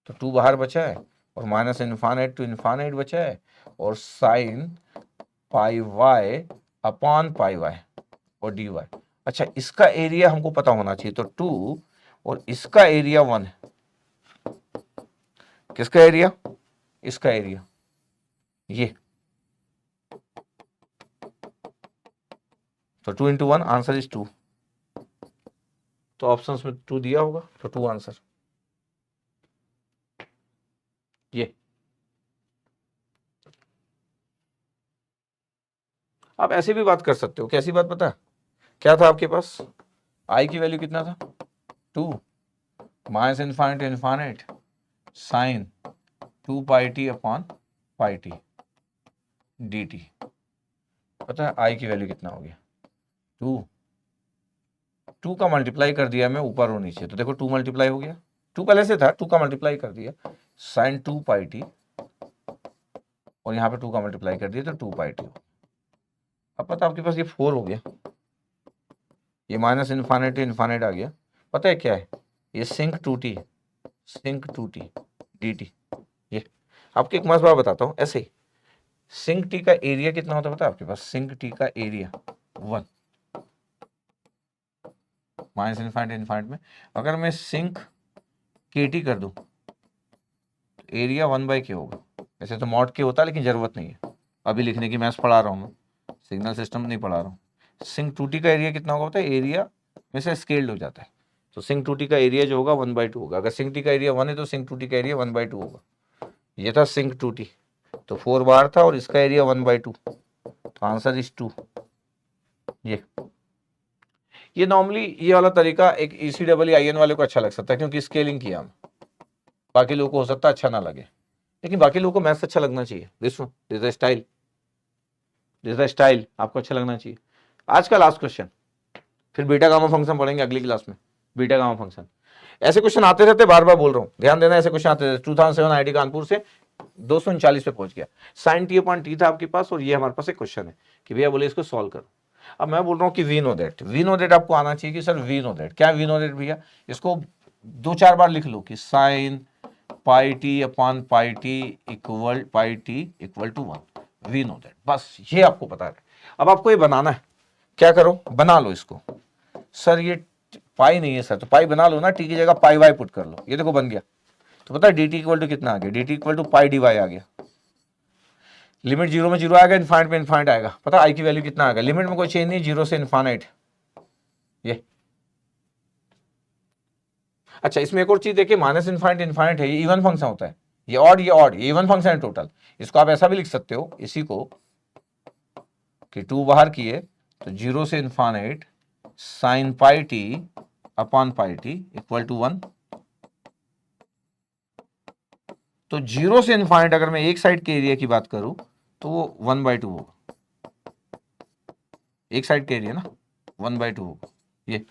तो 2 बाहर बचा है, और माइनस इन्फाइनाइट टू इन्फाइनाइट बचा है, और sine pi y upon pi y और dy। अच्छा इसका एरिया हमको पता होना चाहिए, तो 2 और इसका एरिया 1 है। किसका एरिया, इसका एरिया, ये तो 2 इंटू 1 आंसर इज 2, तो ऑप्शंस में 2 दिया होगा, तो 2 आंसर। ये आप ऐसे भी बात कर सकते हो, कैसी बात पता है क्या था आपके पास, आई की वैल्यू कितना था, 2 minus infinite infinite sine 2 pi t upon pi t d t. पता है आई की वैल्यू कितना हो गया, 2 का मल्टीप्लाई कर दिया मैं ऊपर और नीचे, तो देखो 2 मल्टीप्लाई हो गया, 2 पहले से था, 2 का मल्टीप्लाई कर दिया साइन 2 पाई टी, और यहाँ पे 2 का मल्टीप्लाई कर दिया तो 2 पाई टी। अब पता आपके पास ये 4 हो गया, ये माइनस इन्फाइनाइट इन्फाइनाइट आ गया। पता है क्या है, ये sink 2t, sink 2t dt। ये आपको एक मस्त बात बताता हूँ, ऐसे ही सिंक टी का एरिया कितना होता है पता है आपके पास, सिंक टी का एरिया 1 माइनस इन्फाइनाइट इन्फाइनाइट में। अगर मैं सिंक के टी कर दूं तो एरिया 1 बाई के होगा। वैसे तो मॉड के होता है लेकिन जरूरत नहीं है अभी लिखने की, मैथ्स पढ़ा रहा हूँ मैं, सिग्नल सिस्टम नहीं पढ़ा रहा हूँ। सिंक 2t का एरिया कितना होगा पता है, एरिया में से स्केल्ड हो जाता है, तो सिंक 2t का एरिया जो होगा 1 बाई 2 होगा। अगर सिंक टी का एरिया 1 है तो सिंक 2t का एरिया 1 बाई 2 होगा। ये था सिंक 2t, तो 4 बाहर था और इसका एरिया 1 बाई 2, तो आंसर इज 2। ये नॉर्मली ये वाला तरीका एक ECEEIN वाले को अच्छा लग सकता है क्योंकि स्केलिंग किया हम, बाकी लोगों को हो सकता है अच्छा ना लगे, लेकिन बाकी लोगों को मैथ्स अच्छा लगना चाहिए। This is the style, this the style आपको अच्छा लगना चाहिए। आज का लास्ट क्वेश्चन, फिर बीटा गामा फंक्शन पढ़ेंगे अगली क्लास में, बीटा गामा फंक्शन। ऐसे क्वेश्चन आते रहते, बार बार बोल रहा हूँ, ध्यान देना, ऐसे क्वेश्चन आते रहते। 2007 IIT कानपुर से 239 पे पहुंच गया, साइन टी अपॉन टी था आपके पास, और ये हमारे पास एक क्वेश्चन है कि भैया बोले इसको सॉल्व करो। अब मैं बोल रहा हूँ कि वी नो दैट आपको आना चाहिए कि सर वी नो दैट, क्या वी नो दैट भैया, इसको 2-4 बार लिख लो कि sine pi t upon pi t equal to 1, we know that, बस ये आपको पता है। अब आपको ये बनाना है, क्या करो बना लो इसको। सर ये पाई नहीं है सर, तो पाई बना लो ना, टी की जगह पाई वाई पुट कर लो, ये देखो बन गया। तो पता है डी टी इक्वल टू कितना आ गया, d t equal to pi d y आ गया। लिमिट 0 में 0 आएगा, इन्फाइनाइट में इन्फाइनाइट आएगा। पता है आई की वैल्यू कितना आएगा, लिमिट में कोई चेंज नहीं, 0 से इन्फाइनाइट। ये अच्छा इसमें एक और चीज देखिए, माइनस इन्फाइनाइट इन्फाइनाइट है, ये इवन फंक्शन होता है, ये ऑड, ये इवन फंक्शन है टोटल। इसको आप ऐसा भी लिख सकते हो इसी को कि 2 बाहर किए तो 0 से infinite sine pi t upon pi t equal to 1। तो 0 से इन्फाइनाइट अगर मैं एक साइड के एरिया की बात करूं तो वो 1/2 होगा, एक साइड के एरिया ना 1/2 होगा ये,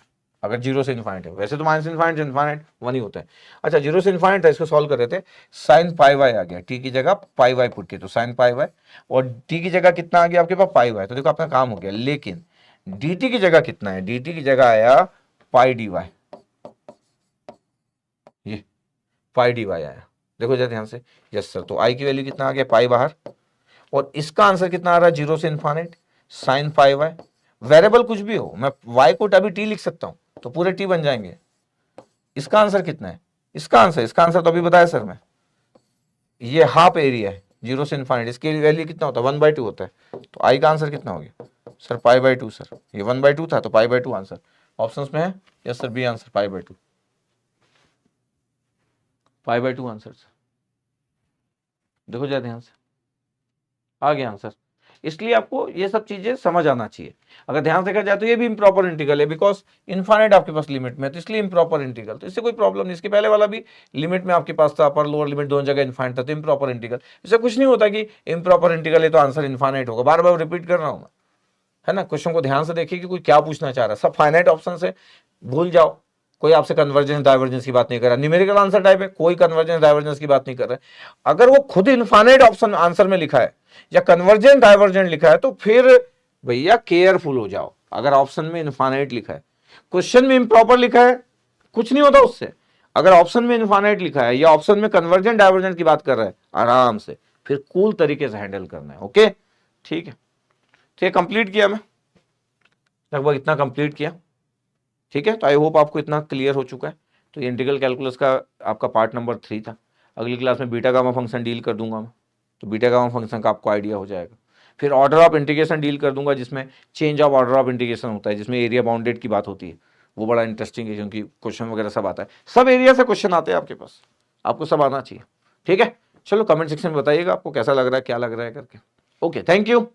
अगर 0 से इन्फाइनाइट है। वैसे तो माइनस इन्फाइनाइट से इन्फाइनाइट 1 ही होता है। अच्छा 0 से इन्फाइनाइट है, इसको सॉल्व कर रहे थे, साइन पाई वाई आ गया, टी की जगह पाई वाई पुट किया तो साइन पाई वाई, और टी की जगह कितना आ गया आपके पास पाई वाई, तो देखो अपना काम हो गया। लेकिन dt की जगह कितना है, dt की जगह आया पाई डी वाई, ये पाई डी वाई आया, देखो जरा ध्यान से। यस सर, तो आई की वैल्यू कितना आ गया पाई बाहर, और इसका आंसर कितना आ रहा है 0 से infinite sine pi y. Variable कुछ भी हो, मैं y को अभी t लिख सकता हूं तो पूरे t बन जाएंगे। इसका आंसर कितना है, इसका आंसर तो अभी बताया सर मैं, ये हाफ एरिया है 0 से इन्फाइनाइट, इसकी वैल्यू कितना होता है 1/2 होता है। तो आई का आंसर कितना हो गया सर पाई/2 सर, ये 1/2 था तो पाई/2 आंसर ऑप्शंस में है। Yes sir, B answer pi, pi answer sir. देखो जरा ध्यान से, आ गया आंसर। इसलिए आपको ये सब चीजें समझ आना चाहिए। अगर ध्यान से देखा जाए तो ये भी इम्प्रॉपर इंटीग्रल है, बिकॉज इनफाइनाइट आपके पास लिमिट में है, तो इसलिए इम्प्रॉपर इंटीग्रल, तो इससे कोई प्रॉब्लम नहीं। इसके पहले वाला भी लिमिट में आपके पास था, अपर लोअर लिमिट दोनों जगह इनफाइनाइट था, तो इम्प्रॉपर इंटीग्रल। इससे कुछ नहीं होता कि इम्प्रॉपर इंटीग्रल है तो आंसर इनफाइनाइट होगा, बार बार रिपीट कर रहा हूं मैं, है ना। क्वेश्चन को ध्यान से देखिए कि कोई क्या पूछना चाह रहा है, सब फाइनाइट ऑप्शन से भूल जाओ। कोई आपसे कन्वर्जेंस डाइवर्जेंस की बात नहीं कर रहा, न्यूमेरिकल आंसर टाइप है, कोई कन्वर्जेंस डाइवर्जेंस की बात नहीं कर रहा है। अगर वो खुद इनफाइनाइट ऑप्शन आंसर में लिखा है या कन्वर्जेंट डाइवर्जेंट लिखा है तो फिर भैया केयरफुल हो जाओ। अगर ऑप्शन में इनफाइनाइट लिखा है, क्वेश्चन में इम्प्रॉपर लिखा है, कुछ नहीं होता उससे। अगर ऑप्शन में इनफाइनाइट लिखा है या ऑप्शन में कन्वर्जेंट डाइवर्जेंट की बात कर रहा है, आराम से फिर कूल तरीके से हैंडल करना है। ओके ठीक है, तो ये कंप्लीट किया मैं, लगभग इतना कंप्लीट किया। ठीक है, तो आई होप आपको इतना क्लियर हो चुका है। तो ये इंटीग्रल कैलकुलस का आपका पार्ट नंबर 3 था। अगली क्लास में बीटा गामा फंक्शन डील कर दूंगा मैं, तो बीटा गामा फंक्शन का आपको आइडिया हो जाएगा। फिर ऑर्डर ऑफ इंटीग्रेशन डील कर दूंगा, जिसमें change of order of integration होता है, जिसमें एरिया बाउंडेड की बात होती है। वो बड़ा इंटरेस्टिंग है क्योंकि क्वेश्चन वगैरह सब आता है, सब एरिया से क्वेश्चन आते हैं आपके पास, आपको सब आना चाहिए। ठीक है, चलो कमेंट सेक्शन में बताइएगा आपको कैसा लग रहा है, क्या लग रहा है करके। Okay, thank you.